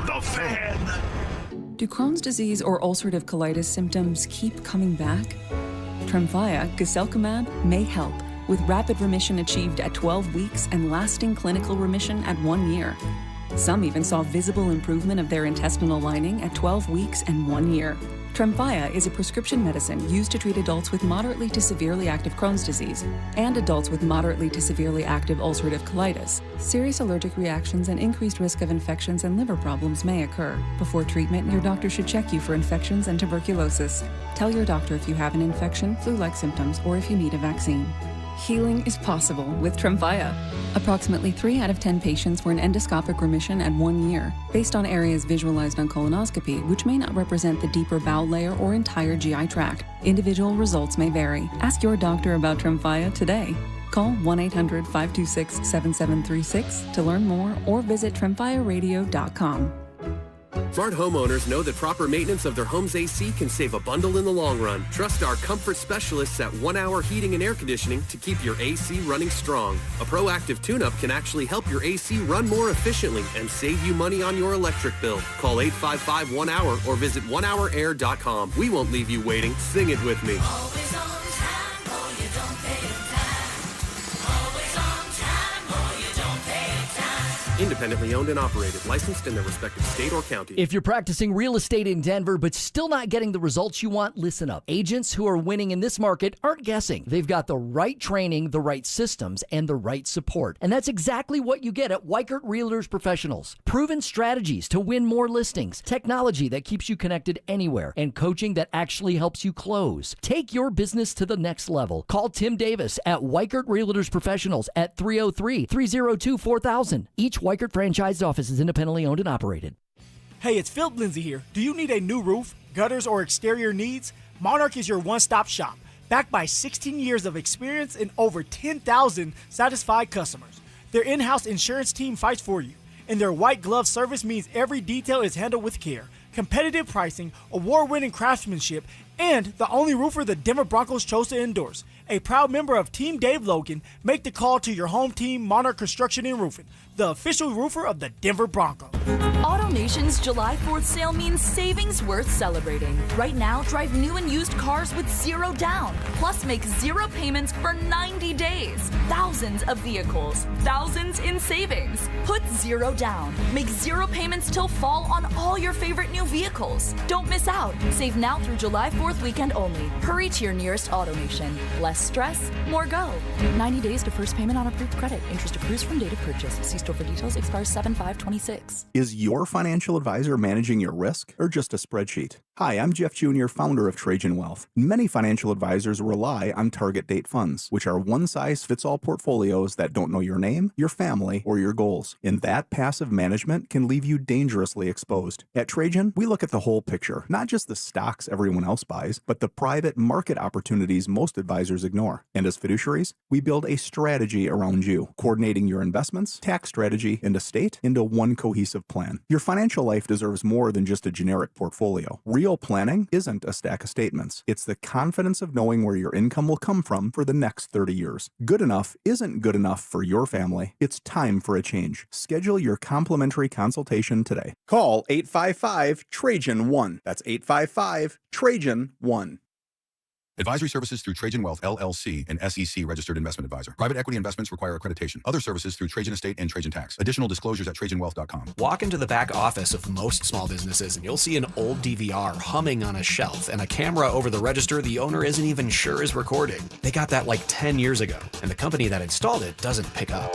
The Fan. Do Crohn's disease or ulcerative colitis symptoms keep coming back? Tremfya, guselkumab, may help, with rapid remission achieved at 12 weeks and lasting clinical remission at 1 year. Some even saw visible improvement of their intestinal lining at 12 weeks and 1 year. Tremfya is a prescription medicine used to treat adults with moderately to severely active Crohn's disease and adults with moderately to severely active ulcerative colitis. Serious allergic reactions and increased risk of infections and liver problems may occur. Before treatment, your doctor should check you for infections and tuberculosis. Tell your doctor if you have an infection, flu-like symptoms, or if you need a vaccine. Healing is possible with Tremfya. Approximately 3 out of 10 patients were in endoscopic remission at 1 year, based on areas visualized on colonoscopy, which may not represent the deeper bowel layer or entire GI tract. Individual results may vary. Ask your doctor about Tremfya today. Call 1-800-526-7736 to learn more or visit tremfyaradio.com. Smart homeowners know that proper maintenance of their home's AC can save a bundle in the long run. Trust our comfort specialists at 1 Hour Heating and Air Conditioning to keep your AC running strong. A proactive tune-up can actually help your AC run more efficiently and save you money on your electric bill. Call 855-1HOUR or visit onehourair.com. We won't leave you waiting. Sing it with me. Always on time, or you don't pay time. Always on time, or you don't pay time. Independently owned and operated, licensed in their respective state or county. If you're practicing real estate in Denver but still not getting the results you want, listen up. Agents who are winning in this market aren't guessing. They've got the right training, the right systems, and the right support. And that's exactly what you get at Weikert Realtors Professionals. Proven strategies to win more listings, technology that keeps you connected anywhere, and coaching that actually helps you close. Take your business to the next level. Call Tim Davis at Weikert Realtors Professionals at 303-302-4000. Each Weikert franchised office is independently owned and operated. Hey, it's Phillip Lindsay here. Do you need a new roof, gutters, or exterior needs? Monarch is your one-stop shop, backed by 16 years of experience and over 10,000 satisfied customers. Their in-house insurance team fights for you, and their white glove service means every detail is handled with care. Competitive pricing, award-winning craftsmanship, and the only roofer the Denver Broncos chose to endorse. A proud member of Team Dave Logan, make the call to your home team, Monarch Construction and Roofing, the official roofer of the Denver Broncos. AutoNation's July 4th sale means savings worth celebrating. Right now, drive new and used cars with zero down, plus make zero payments for 90 days. Thousands of vehicles, thousands in savings. Put zero down. Make zero payments till fall on all your favorite new vehicles. Don't miss out. Save now through July 4th weekend only. Hurry to your nearest AutoNation. Less stress, more go. 90 days to first payment on approved credit. Interest accrues from date of purchase. See store for details. Expires 7/5/26. Is your financial advisor managing your risk or just a spreadsheet? Hi, I'm Jeff Jr., founder of Trajan Wealth. Many financial advisors rely on target date funds, which are one-size-fits-all portfolios that don't know your name, your family, or your goals. And that passive management can leave you dangerously exposed. At Trajan, we look at the whole picture, not just the stocks everyone else buys, but the private market opportunities most advisors ignore. And as fiduciaries, we build a strategy around you, coordinating your investments, tax strategy, and estate into one cohesive plan. Your financial life deserves more than just a generic portfolio. Real planning isn't a stack of statements. It's the confidence of knowing where your income will come from for the next 30 years. Good enough isn't good enough for your family. It's time for a change. Schedule your complimentary consultation today. Call 855-TRAJAN-1. That's 855-TRAJAN-1. Advisory services through Trajan Wealth, LLC, an SEC registered investment advisor. Private equity investments require accreditation. Other services through Trajan Estate and Trajan Tax. Additional disclosures at TrajanWealth.com. Walk into the back office of most small businesses and you'll see an old DVR humming on a shelf and a camera over the register the owner isn't even sure is recording. They got that like 10 years ago, and the company that installed it doesn't pick up.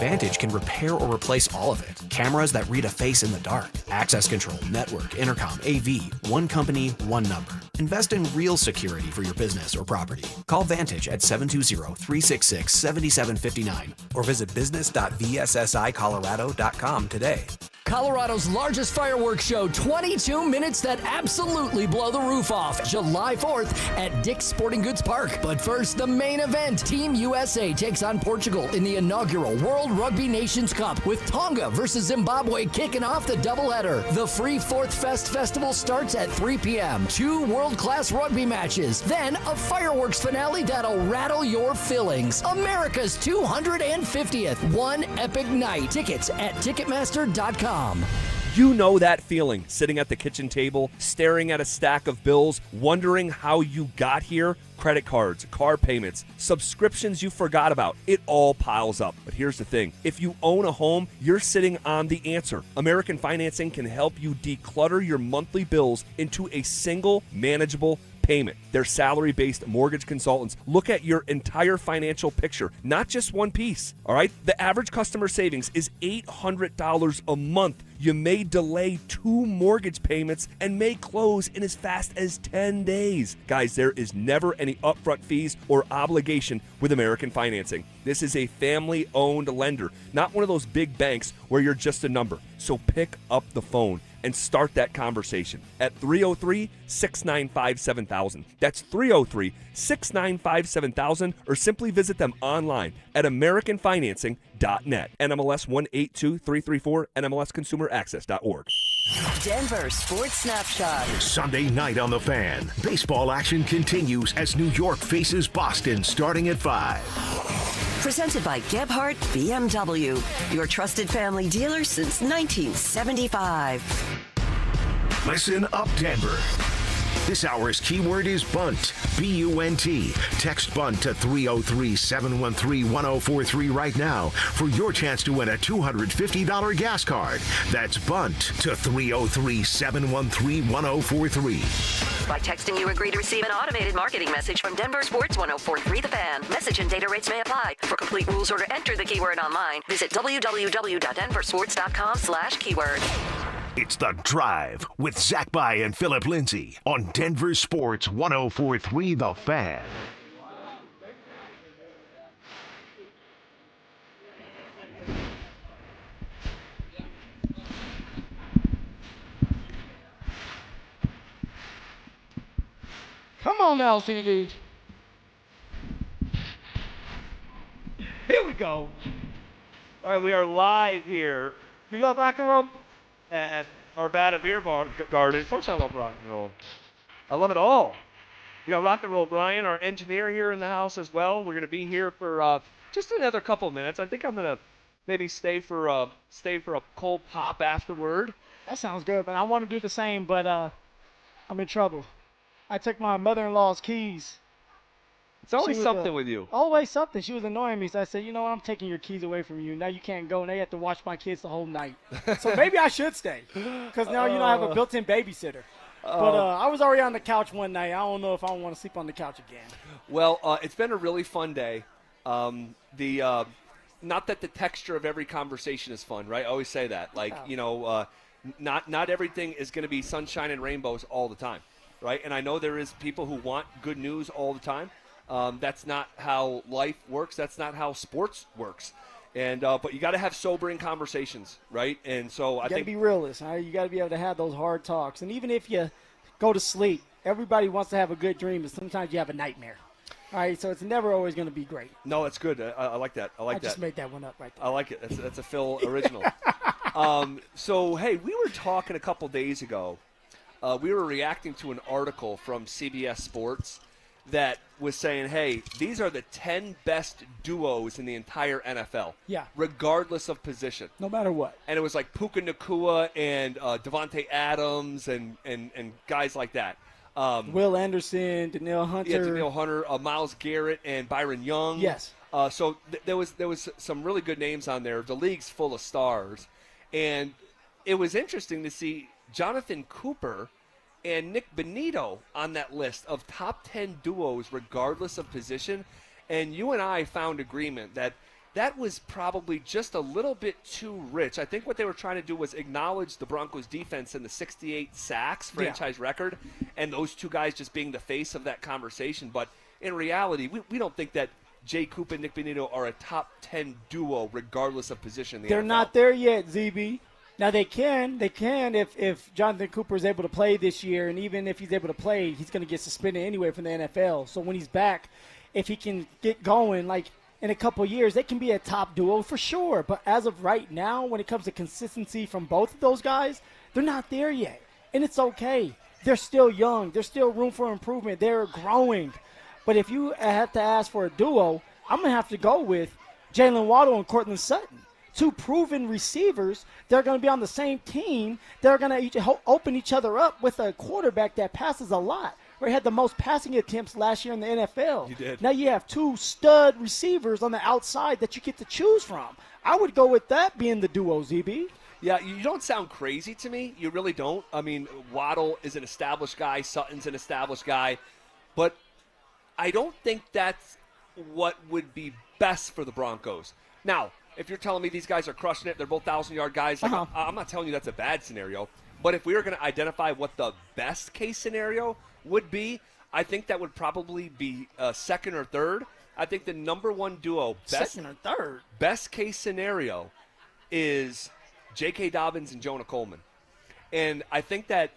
Vantage can repair or replace all of it. Cameras that read a face in the dark. Access control, network, intercom, AV. One company, one number. Invest in real security for your business or property. Call Vantage at 720-366-7759 or visit business.vssicolorado.com today. Colorado's largest fireworks show, 22 minutes that absolutely blow the roof off. July 4th at Dick's Sporting Goods Park. But first, the main event. Team USA takes on Portugal in the inaugural World Rugby Nations Cup with Tonga versus Zimbabwe kicking off the doubleheader. The free Fourth Fest Festival starts at 3 p.m. 2 world-class rugby matches. Then a fireworks finale that'll rattle your fillings. America's 250th. One epic night. Tickets at Ticketmaster.com. You know that feeling, sitting at the kitchen table, staring at a stack of bills, wondering how you got here? Credit cards, car payments, subscriptions you forgot about. It all piles up. But here's the thing. If you own a home, you're sitting on the answer. American Financing can help you declutter your monthly bills into a single manageable payment. Their salary-based mortgage consultants look at your entire financial picture, not just one piece, all right? The average customer savings is $800 a month. You may delay 2 mortgage payments and may close in as fast as 10 days. Guys, there is never any upfront fees or obligation with American Financing. This is a family-owned lender, not one of those big banks where you're just a number. So pick up the phone and start that conversation at 303-695-7000. That's 303-695-7000, or simply visit them online at AmericanFinancing.net. NMLS 182334, NMLSConsumerAccess.org. Denver Sports Snapshot. Sunday night on the Fan. Baseball action continues as New York faces Boston starting at 5. Presented by Gebhardt BMW, your trusted family dealer since 1975. Listen up, Denver. This hour's keyword is bunt, B-U-N-T. Text bunt to 303-713-1043 right now for your chance to win a $250 gas card. That's bunt to 303-713-1043. By texting, you agree to receive an automated marketing message from Denver Sports 1043 The Fan. Message and data rates may apply. For complete rules or to enter the keyword online, visit www.denversports.com/keyword. It's The Drive with Zach By and Phillip Lindsay on Denver Sports 1043 The Fan. Come on now, CD. Here we go. All right, we are live here. You love rock and roll? At Urbana Beer Garden. Of course I love rock and roll. I love it all. You know, rock and roll Brian, our engineer here in the house as well. We're going to be here for just another couple minutes. I think I'm going to maybe stay for a cold pop afterward. That sounds good, but I want to do the same, but I'm in trouble. I took my mother-in-law's keys. It's always something with you. Always something. She was annoying me, so I said, you know what, I'm taking your keys away from you. Now you can't go, and they have to watch my kids the whole night. So maybe I should stay, because now, I have a built-in babysitter. But I was already on the couch one night. I don't know if I want to sleep on the couch again. Well, it's been a really fun day. Not that the texture of every conversation is fun, right? I always say that. not everything is going to be sunshine and rainbows all the time, right? And I know there is people who want good news all the time. That's not how life works. That's not how sports works. And but you got to have sobering conversations, right? And so I think you got to be realist. Right? You got to be able to have those hard talks. And even if you go to sleep, everybody wants to have a good dream, but sometimes you have a nightmare. All right, so it's never always going to be great. No, that's good. I like that. I like that. I just made that one up right there. I like it. That's a Phil original. So, hey, we were talking a couple days ago. We were reacting to an article from CBS Sports that was saying, hey, these are the 10 best duos in the entire NFL. Yeah. Regardless of position. No matter what. And it was like Puka Nacua and Devontae Adams and guys like that. Will Anderson, Danielle Hunter. Yeah, Danielle Hunter, Myles Garrett, and Byron Young. Yes. So there was some really good names on there. The league's full of stars. And it was interesting to see Jonathan Cooper and Nick Benito on that list of top 10 duos regardless of position. And you and I found agreement that was probably just a little bit too rich. I think what they were trying to do was acknowledge the Broncos defense and the 68 sacks franchise record, and those two guys just being the face of that conversation. But in reality, we don't think that Jay Coop and Nick Benito are a top 10 duo regardless of position in the They're NFL. not there yet, ZB. Now they can if Jonathan Cooper is able to play this year, and even if he's able to play, he's going to get suspended anyway from the NFL. So when he's back, if he can get going, like in a couple of years, they can be a top duo for sure. But as of right now, when it comes to consistency from both of those guys, they're not there yet. And it's okay. They're still young. There's still room for improvement. They're growing. But if you have to ask for a duo, I'm going to have to go with Jalen Waddle and Courtland Sutton. Two proven receivers. They're going to be on the same team. They're going to open each other up with a quarterback that passes a lot. Where he had the most passing attempts last year in the NFL. You did. Now you have two stud receivers on the outside that you get to choose from. I would go with that being the duo, ZB. Yeah, you don't sound crazy to me. You really don't. I mean, Waddle is an established guy. Sutton's an established guy. But I don't think that's what would be best for the Broncos. Now, if you're telling me these guys are crushing it, they're both 1,000-yard guys, like, I'm not telling you that's a bad scenario. But if we were going to identify what the best case scenario would be, I think that would probably be second or third. I think the number one duo, second or third, best case scenario is J.K. Dobbins and Jonah Coleman. And I think that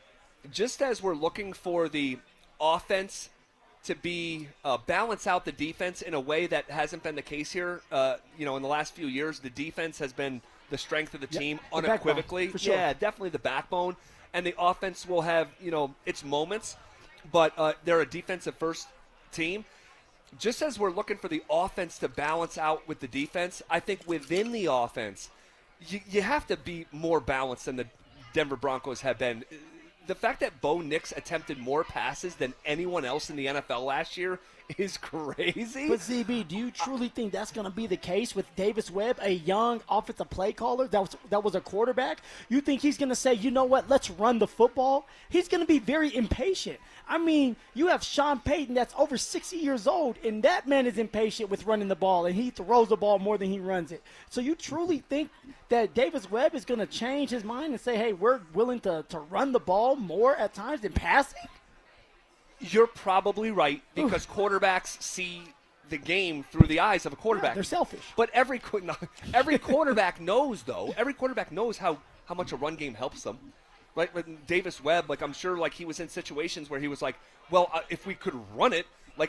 just as we're looking for the offense to be balance out the defense in a way that hasn't been the case here, in the last few years, the defense has been the strength of the team unequivocally. For sure. Yeah, definitely the backbone. And the offense will have, its moments, but they're a defensive-first team. Just as we're looking for the offense to balance out with the defense, I think within the offense, you have to be more balanced than the Denver Broncos have been. The fact that Bo Nix attempted more passes than anyone else in the NFL last year is crazy. But ZB, do you truly think that's going to be the case with Davis Webb, a young offensive play caller that was a quarterback? You think he's going to say, you know what, let's run the football? He's going to be very impatient. I mean, you have Sean Payton that's over 60 years old, and that man is impatient with running the ball, and he throws the ball more than he runs it. So you truly think that Davis Webb is going to change his mind and say, hey, we're willing to run the ball more at times than passing? You're probably right, because quarterbacks see the game through the eyes of a quarterback. Yeah, they're selfish. But every quarterback knows, though. Every quarterback knows how much a run game helps them. Right? With Davis Webb, I'm sure he was in situations where he was like, well, if we could run it,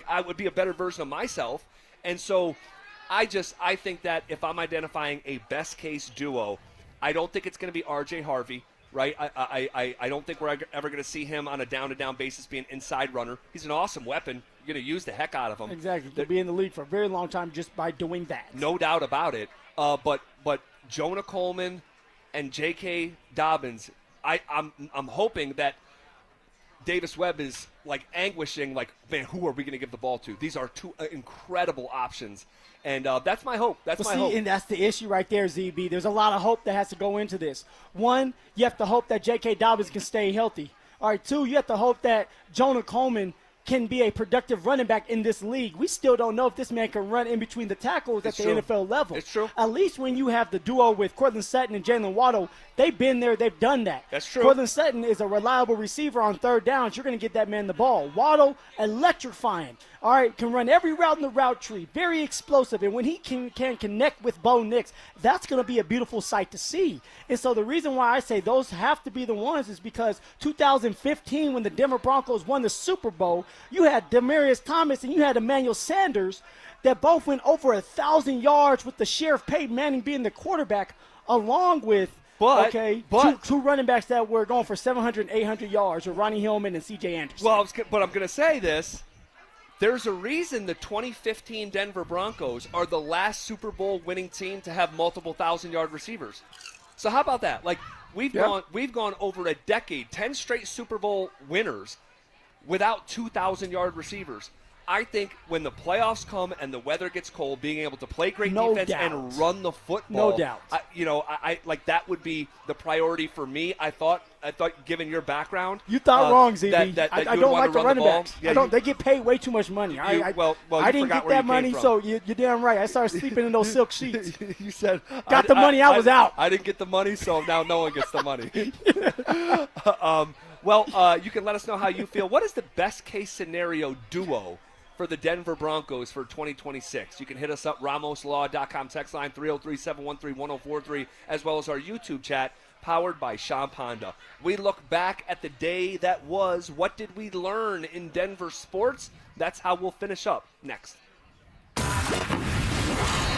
I would be a better version of myself. And so I think that if I'm identifying a best-case duo, I don't think it's going to be R.J. Harvey. Right, I don't think we're ever going to see him on a down-to-down basis be an inside runner. He's an awesome weapon. You're going to use the heck out of him. Exactly. To be in the league for a very long time just by doing that. No doubt about it. But Jonah Coleman and J.K. Dobbins, I'm hoping that Davis Webb is anguishing, man, who are we going to give the ball to? These are two incredible options. And that's my hope. That's my hope. And that's the issue right there, ZB. There's a lot of hope that has to go into this. One, you have to hope that J.K. Dobbins can stay healthy. All right, two, you have to hope that Jonah Coleman can be a productive running back in this league. We still don't know if this man can run in between the tackles at the NFL level. It's true. At least when you have the duo with Cortland Sutton and Jalen Waddle, they've been there, they've done that. That's true. Cortland Sutton is a reliable receiver on third downs. You're going to get that man the ball. Waddle, electrifying. All right, can run every route in the route tree. Very explosive. And when he can connect with Bo Nix, that's going to be a beautiful sight to see. And so the reason why I say those have to be the ones is because 2015, when the Denver Broncos won the Super Bowl, you had Demaryius Thomas and you had Emmanuel Sanders that both went over 1,000 yards with the Sheriff Payton Manning being the quarterback, along with two running backs that were going for 700 and 800 yards, or Ronnie Hillman and C.J. Anderson. Well, but I'm going to say this. There's a reason the 2015 Denver Broncos are the last Super Bowl winning team to have multiple 1,000-yard receivers. So how about that? Like, we've gone over a decade, 10 straight Super Bowl winners without 2,000-yard receivers. I think when the playoffs come and the weather gets cold, being able to play great defense and run the football, no doubt. I like that would be the priority for me. I thought, given your background, you thought wrong, ZB. that I you don't would like the run running the ball. backs. Yeah, they get paid way too much money. I didn't get that money, so you're damn right. I started sleeping in those silk sheets. You said got the money. I was out. I didn't get the money, so now no one gets the money. You can let us know how you feel. What is the best case scenario duo for the Denver Broncos for 2026? You can hit us up, ramoslaw.com, text line 303-713-1043, as well as our YouTube chat, powered by Sean Ponda. We look back at the day that was. What did we learn in Denver sports? That's how we'll finish up next.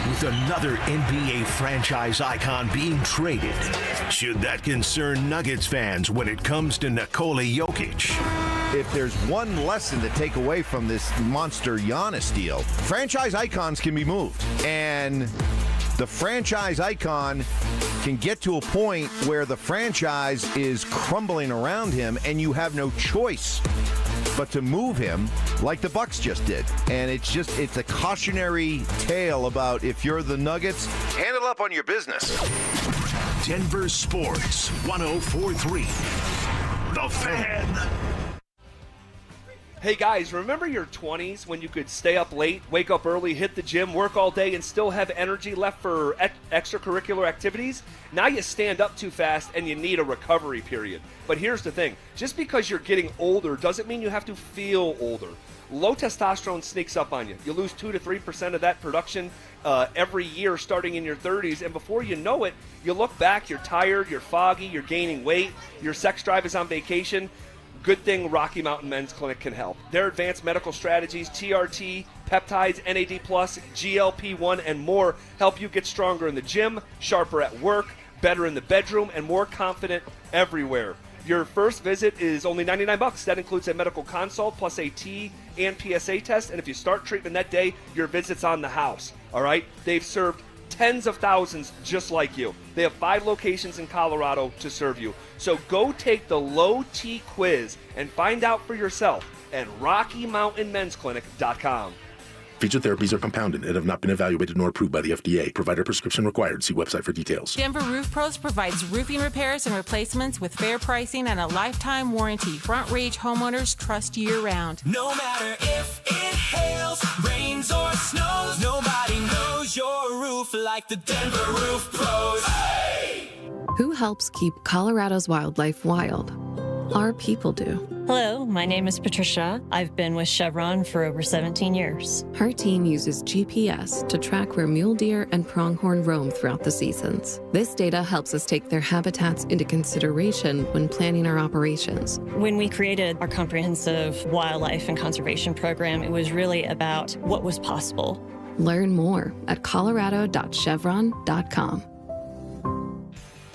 With another NBA franchise icon being traded, should that concern Nuggets fans when it comes to Nikola Jokic? If there's one lesson to take away from this monster Giannis deal, franchise icons can be moved. And the franchise icon can get to a point where the franchise is crumbling around him and you have no choice but to move him like the Bucks just did. And it's a cautionary tale about if you're the Nuggets, handle up on your business. Denver Sports 104.3. The Fan. Hey guys, remember your 20s when you could stay up late, wake up early, hit the gym, work all day, and still have energy left for extracurricular activities? Now you stand up too fast and you need a recovery period. But here's the thing, just because you're getting older doesn't mean you have to feel older. Low testosterone sneaks up on you. You lose 2 to 3% of that production every year starting in your 30s, and before you know it, you look back, you're tired, you're foggy, you're gaining weight, your sex drive is on vacation. Good thing Rocky Mountain Men's Clinic can help. Their advanced medical strategies, TRT, peptides, NAD+, GLP-1, and more help you get stronger in the gym, sharper at work, better in the bedroom, and more confident everywhere. Your first visit is only $99. That includes a medical consult plus a T and PSA test, and if you start treatment that day, your visit's on the house. All right? They've served tens of thousands just like you. They have 5 locations in Colorado to serve you. So go take the low T quiz and find out for yourself at RockyMountainMen'sClinic.com. Featured therapies are compounded and have not been evaluated nor approved by the FDA. Provider prescription required. See website for details. Denver Roof Pros provides roofing repairs and replacements with fair pricing and a lifetime warranty. Front Range homeowners trust year-round. No matter if it hails, rains, or snows, nobody knows your roof like the Denver Roof Pros. Hey! Who helps keep Colorado's wildlife wild? Our people do. Hello, my name is Patricia. I've been with Chevron for over 17 years. Her team uses GPS to track where mule deer and pronghorn roam throughout the seasons. This data helps us take their habitats into consideration when planning our operations. When we created our comprehensive wildlife and conservation program, it was really about what was possible. Learn more at colorado.chevron.com.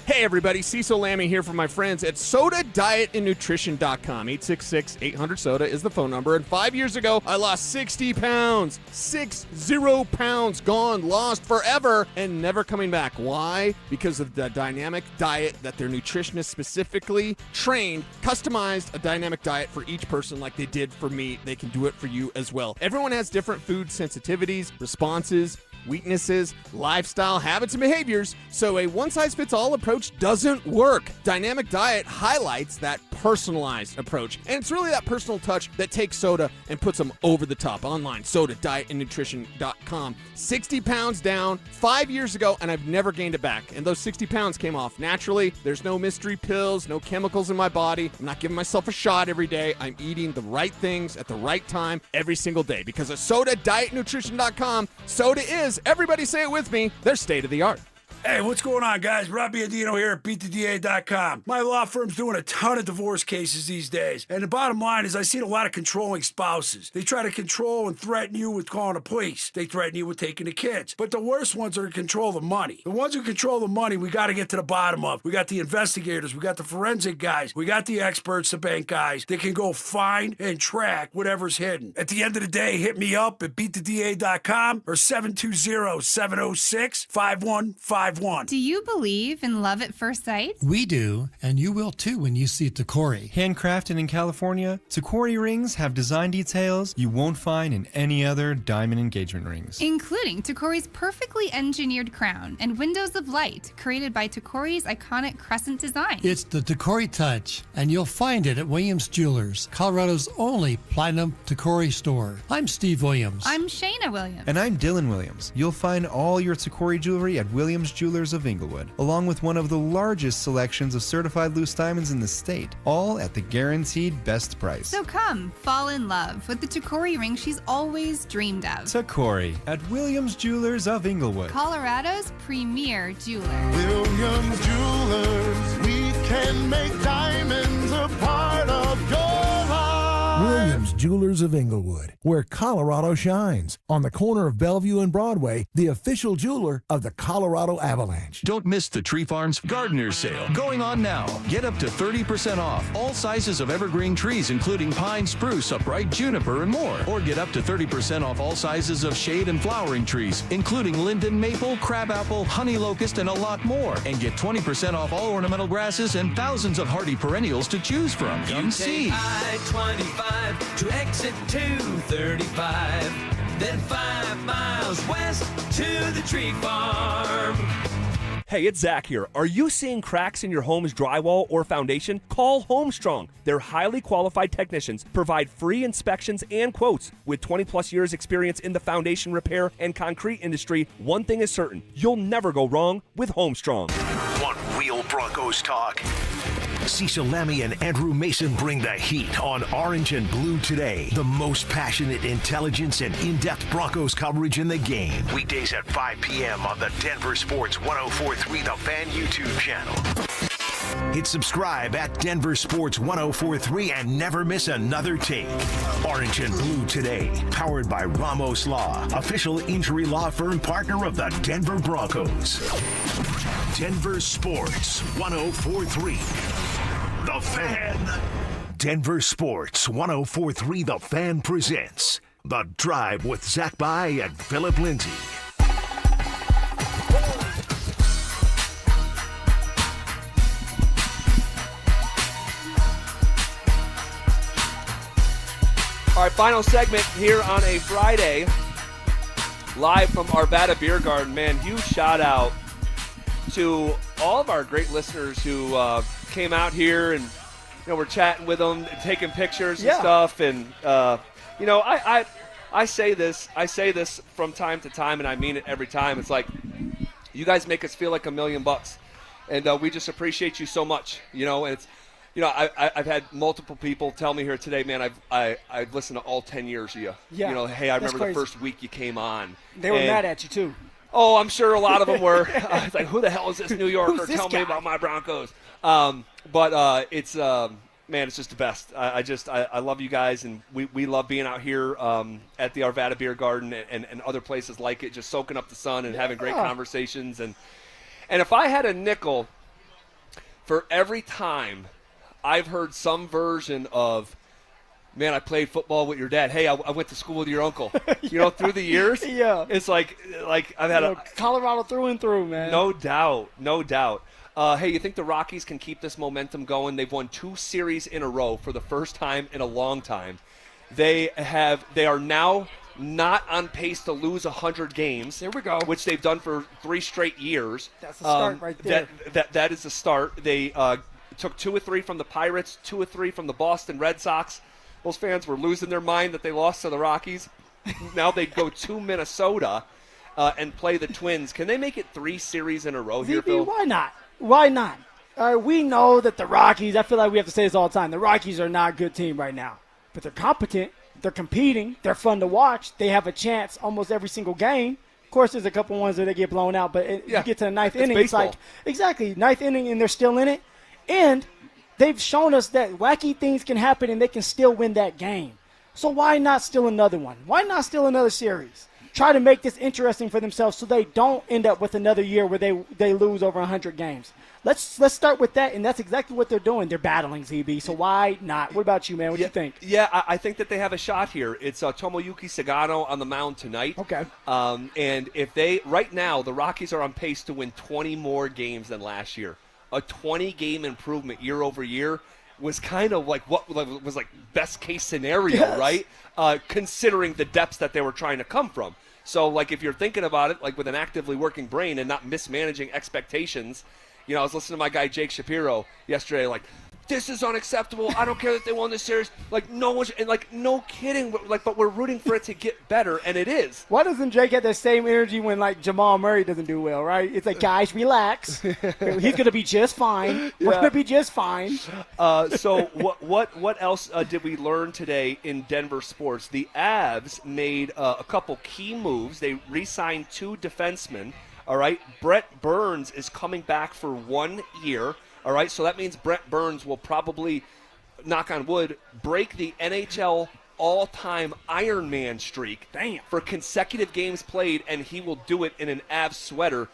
Hey everybody, Cecil Lammy here from my friends at SodaDietAndNutrition.com. 866-800-SODA is the phone number. And 5 years ago, I lost 60 pounds. 60 pounds gone, lost forever, and never coming back. Why? Because of the dynamic diet that their nutritionist specifically trained, customized a dynamic diet for each person like they did for me. They can do it for you as well. Everyone has different food sensitivities, responses, weaknesses, lifestyle habits, and behaviors, so a one-size-fits-all approach doesn't work. Dynamic Diet highlights that personalized approach. And it's really that personal touch that takes soda and puts them over the top. Online, soda, dietandnutrition.com. 60 pounds down 5 years ago, and I've never gained it back. And those 60 pounds came off naturally. There's no mystery pills, no chemicals in my body. I'm not giving myself a shot every day. I'm eating the right things at the right time every single day. Because of soda, dietandnutrition.com, soda is, everybody say it with me, they're state of the art. Hey, what's going on, guys? Rob Biandino here at BeatTheDA.com. My law firm's doing a ton of divorce cases these days. And the bottom line is I see a lot of controlling spouses. They try to control and threaten you with calling the police. They threaten you with taking the kids. But the worst ones are to control the money. The ones who control the money, we got to get to the bottom of. We got the investigators. We got the forensic guys. We got the experts, the bank guys. They can go find and track whatever's hidden. At the end of the day, hit me up at BeatTheDA.com or 720-706-5151. Do you believe in love at first sight? We do, and you will too when you see Tacori. Handcrafted in California, Tacori rings have design details you won't find in any other diamond engagement rings. Including Tacori's perfectly engineered crown and windows of light created by Tacori's iconic crescent design. It's the Tacori touch, and you'll find it at Williams Jewelers, Colorado's only platinum Tacori store. I'm Steve Williams. I'm Shayna Williams. And I'm Dylan Williams. You'll find all your Tacori jewelry at Williams Jewelers of Inglewood, along with one of the largest selections of certified loose diamonds in the state, all at the guaranteed best price. So come, fall in love with the Tacori ring she's always dreamed of. Tacori at Williams Jewelers of Inglewood, Colorado's premier jeweler. Williams Jewelers, we can make diamonds a part of your life. Williams Jewelers of Inglewood, where Colorado shines. On the corner of Bellevue and Broadway, the official jeweler of the Colorado Avalanche. Don't miss the Tree Farms Gardener's Sale going on now. Get up to 30% off all sizes of evergreen trees, including pine, spruce, upright, juniper, and more. Or get up to 30% off all sizes of shade and flowering trees, including linden, maple, crabapple, honey locust, and a lot more. And get 20% off all ornamental grasses and thousands of hardy perennials to choose from. Come see. I-25 to exit 235, then 5 miles west to the Tree Farm. Hey, it's Zach here. Are you seeing cracks in your home's drywall or foundation? Call Homestrong. Their highly qualified technicians provide free inspections and quotes. With 20-plus years experience in the foundation repair and concrete industry, one thing is certain. You'll never go wrong with Homestrong. Want real Broncos talk? Cecil Lammy and Andrew Mason bring the heat on Orange and Blue Today. The most passionate intelligence and in-depth Broncos coverage in the game. Weekdays at 5 p.m. on the Denver Sports 104.3 The Fan YouTube channel. Hit subscribe at Denver Sports 104.3 and never miss another take. Orange and Blue Today, powered by Ramos Law, official injury law firm partner of the Denver Broncos. Denver Sports 104.3 The Fan. Denver Sports 104.3 The Fan presents The Drive with Zach By and Phillip Lindsay. All right, final segment here on a Friday, live from Arvada Beer Garden. Man, huge shout out to all of our great listeners who came out here and, we're chatting with them, taking pictures and stuff. And, I say this from time to time, and I mean it every time. It's like, you guys make us feel like $1 million, and we just appreciate you so much. And it's, I've had multiple people tell me here today, man, I've listened to all 10 years of you. Yeah, hey, I remember crazy. The first week you came on. They were mad at you, too. Oh, I'm sure a lot of them were. I was like, who the hell is this New Yorker? This Tell guy? me about my Broncos. But it's, man, it's just the best. I love you guys, and we love being out here at the Arvada Beer Garden and other places like it, just soaking up the sun and having great conversations. And if I had a nickel for every time I've heard some version of, man, I played football with your dad. Hey, I went to school with your uncle. Through the years. Yeah. It's like I've had Colorado through and through, man. No doubt. Hey, you think the Rockies can keep this momentum going? They've won 2 series in a row for the first time in a long time. They are now not on pace to lose 100 games. There we go. Which they've done for 3 straight years. That's the start right there. That is the start. They took 2 or 3 from the Pirates, 2 or 3 from the Boston Red Sox. Those fans were losing their mind that they lost to the Rockies. Now they go to Minnesota and play the Twins. Can they make it 3 series in a row here, Phil? Why not? Why not? We know that the Rockies, I feel like we have to say this all the time, the Rockies are not a good team right now. But they're competent. They're competing. They're fun to watch. They have a chance almost every single game. Of course, there's a couple ones where they get blown out, but you get to the ninth inning, baseball. it's like, exactly, ninth inning, and they're still in it. And they've shown us that wacky things can happen, and they can still win that game. So why not steal another one? Why not steal another series? Try to make this interesting for themselves so they don't end up with another year where they lose over 100 games. Let's start with that, and that's exactly what they're doing. They're battling, ZB, so why not? What about you, man? What do you think? Yeah, I think that they have a shot here. It's Tomoyuki Sagano on the mound tonight. Okay. And if right now, the Rockies are on pace to win 20 more games than last year. A 20-game improvement year over year was kind of like what was like best case scenario, right? Considering the depths that they were trying to come from. So, like, if you're thinking about it, like with an actively working brain and not mismanaging expectations, I was listening to my guy Jake Shapiro yesterday, like, this is unacceptable. I don't care that they won this series. Like, no kidding. But we're rooting for it to get better, and it is. Why doesn't Jake get the same energy when, like, Jamal Murray doesn't do well, right? It's like, guys, relax. He's going to be just fine. We're going to be just fine. So what else did we learn today in Denver sports? The Avs made a couple key moves. They re-signed 2 defensemen. All right, Brett Burns is coming back for 1 year. All right, so that means Brett Burns will probably, knock on wood, break the NHL all-time Ironman streak for consecutive games played, and he will do it in an Avs sweater,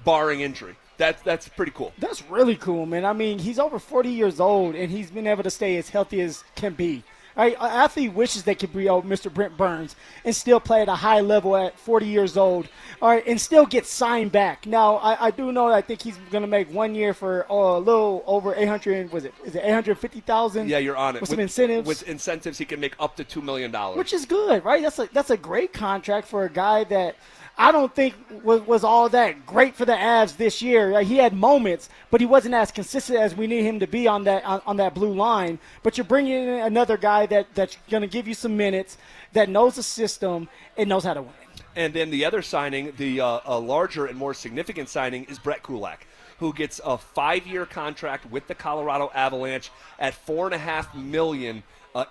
barring injury. That's pretty cool. That's really cool, man. I mean, he's over 40 years old, and he's been able to stay as healthy as can be. Right? An athlete wishes they could be Mr. Brent Burns and still play at a high level at 40 years old, all right, and still get signed back. Now, I do know that I think he's going to make 1 year for a little over 800. Is it 850,000? Yeah, you're on it. With some incentives. With incentives, he can make up to $2 million. Which is good, right? That's a great contract for a guy that I don't think was all that great for the Avs this year. He had moments, but he wasn't as consistent as we need him to be on that blue line. But you're bringing in another guy that's going to give you some minutes, that knows the system, and knows how to win. And then the other signing, the larger and more significant signing, is Brett Kulak, who gets a 5-year contract with the Colorado Avalanche at $4.5 million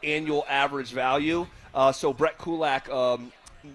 annual average value. So Brett Kulak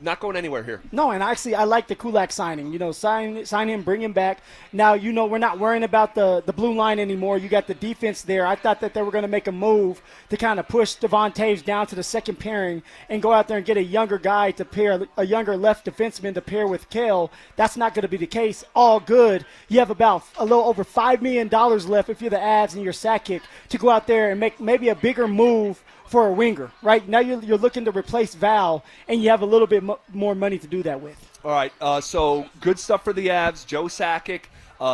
not going anywhere here. No, and actually I like the Kulak signing. Sign him, bring him back. Now, we're not worrying about the blue line anymore. You got the defense there. I thought that they were going to make a move to kind of push Devon Taves down to the second pairing and go out there and get a younger guy to pair, a younger left defenseman to pair with Kale. That's not going to be the case. All good. You have about a little over $5 million left if you're the Avs and your Sakic to go out there and make maybe a bigger move for a winger, right? Now you're looking to replace Val, and you have a little bit more money to do that with. All right, so good stuff for the Avs. Joe Sakic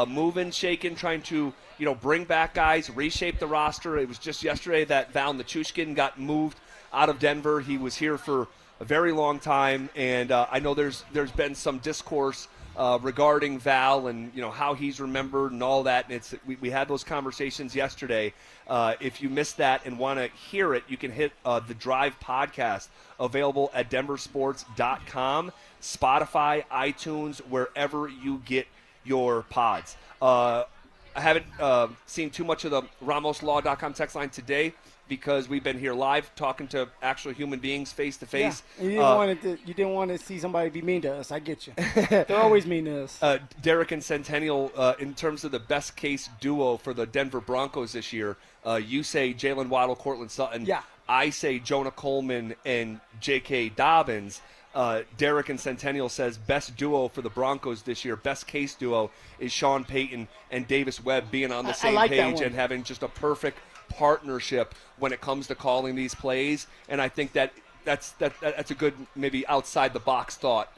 moving, shaking, trying to bring back guys, reshape the roster. It was just yesterday that Val Nichushkin got moved out of Denver. He was here for a very long time, and I know there's been some discourse regarding Val and how he's remembered and all that. And we had those conversations yesterday. If you missed that and want to hear it, you can hit the Drive podcast, available at DenverSports.com, Spotify, iTunes, wherever you get your pods. I haven't seen too much of the RamosLaw.com text line today because we've been here live talking to actual human beings face to face. You didn't want to see somebody be mean to us. I get you. They're always mean to us. Derek and Centennial, in terms of the best case duo for the Denver Broncos this year, you say Jalen Waddle, Cortland Sutton. Yeah. I say Jonah Coleman and J.K. Dobbins. Derek and Centennial says best duo for the Broncos this year, best case duo is Sean Payton and Davis Webb being on the same page and having just a perfect partnership when it comes to calling these plays. And I think that's a good maybe outside the box thought,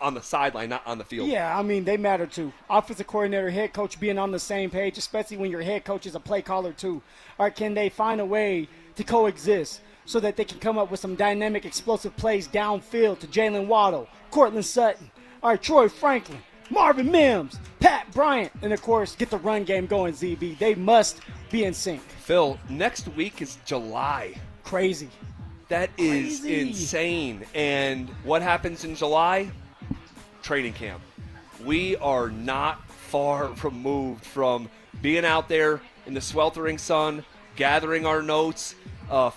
on the sideline, not on the field. Yeah, I mean, they matter too. Offensive coordinator, head coach being on the same page, especially when your head coach is a play caller too. All right, can they find a way to coexist so that they can come up with some dynamic, explosive plays downfield to Jalen Waddle, Cortland Sutton, all right, Troy Franklin, Marvin Mims, Pat Bryant, and, of course, get the run game going, ZB. They must be in sync. Phil, next week is July. Crazy. That is insane. And what happens in July? Training camp. We are not far removed from being out there in the sweltering sun, gathering our notes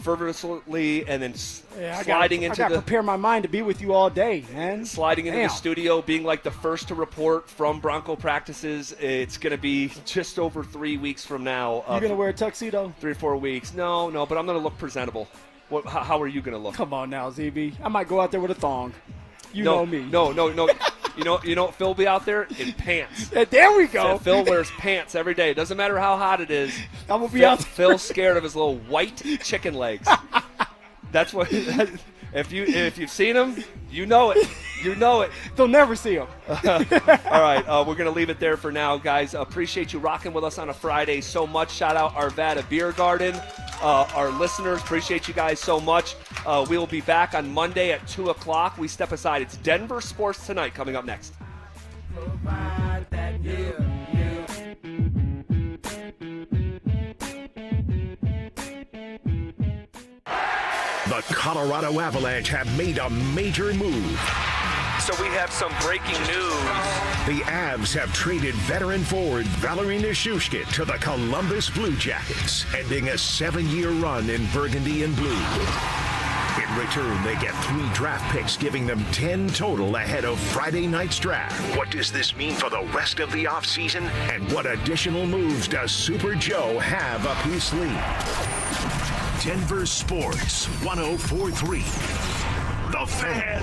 fervently, and then sliding into I got to prepare my mind to be with you all day, man. Sliding into the studio, being like the first to report from Bronco practices. It's going to be just over 3 weeks from now. You going to wear a tuxedo? 3 or 4 weeks. No, but I'm going to look presentable. How are you going to look? Come on now, ZB. I might go out there with a thong. You know me. No. You know Phil will be out there in pants. There we go. Phil wears pants every day. It doesn't matter how hot it is. I'm gonna be out there. Phil's scared of his little white chicken legs. That's what. If you've seen him, you know it. You know it. They'll never see him. All right, we're going to leave it there for now, guys. Appreciate you rocking with us on a Friday so much. Shout out Arvada Beer Garden. Our listeners, appreciate you guys so much. We will be back on Monday at 2 o'clock. We step aside. It's Denver Sports Tonight coming up next. The Colorado Avalanche have made a major move. So we have some breaking news. The Avs have traded veteran forward Valeri Nichushkin to the Columbus Blue Jackets, ending a 7-year run in burgundy and blue. In return, they get 3 draft picks, giving them 10 total ahead of Friday night's draft. What does this mean for the rest of the offseason? And what additional moves does Super Joe have up his sleeve? Denver Sports 104.3. The Fan.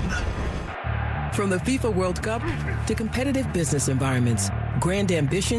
From the FIFA World Cup to competitive business environments, grand ambitions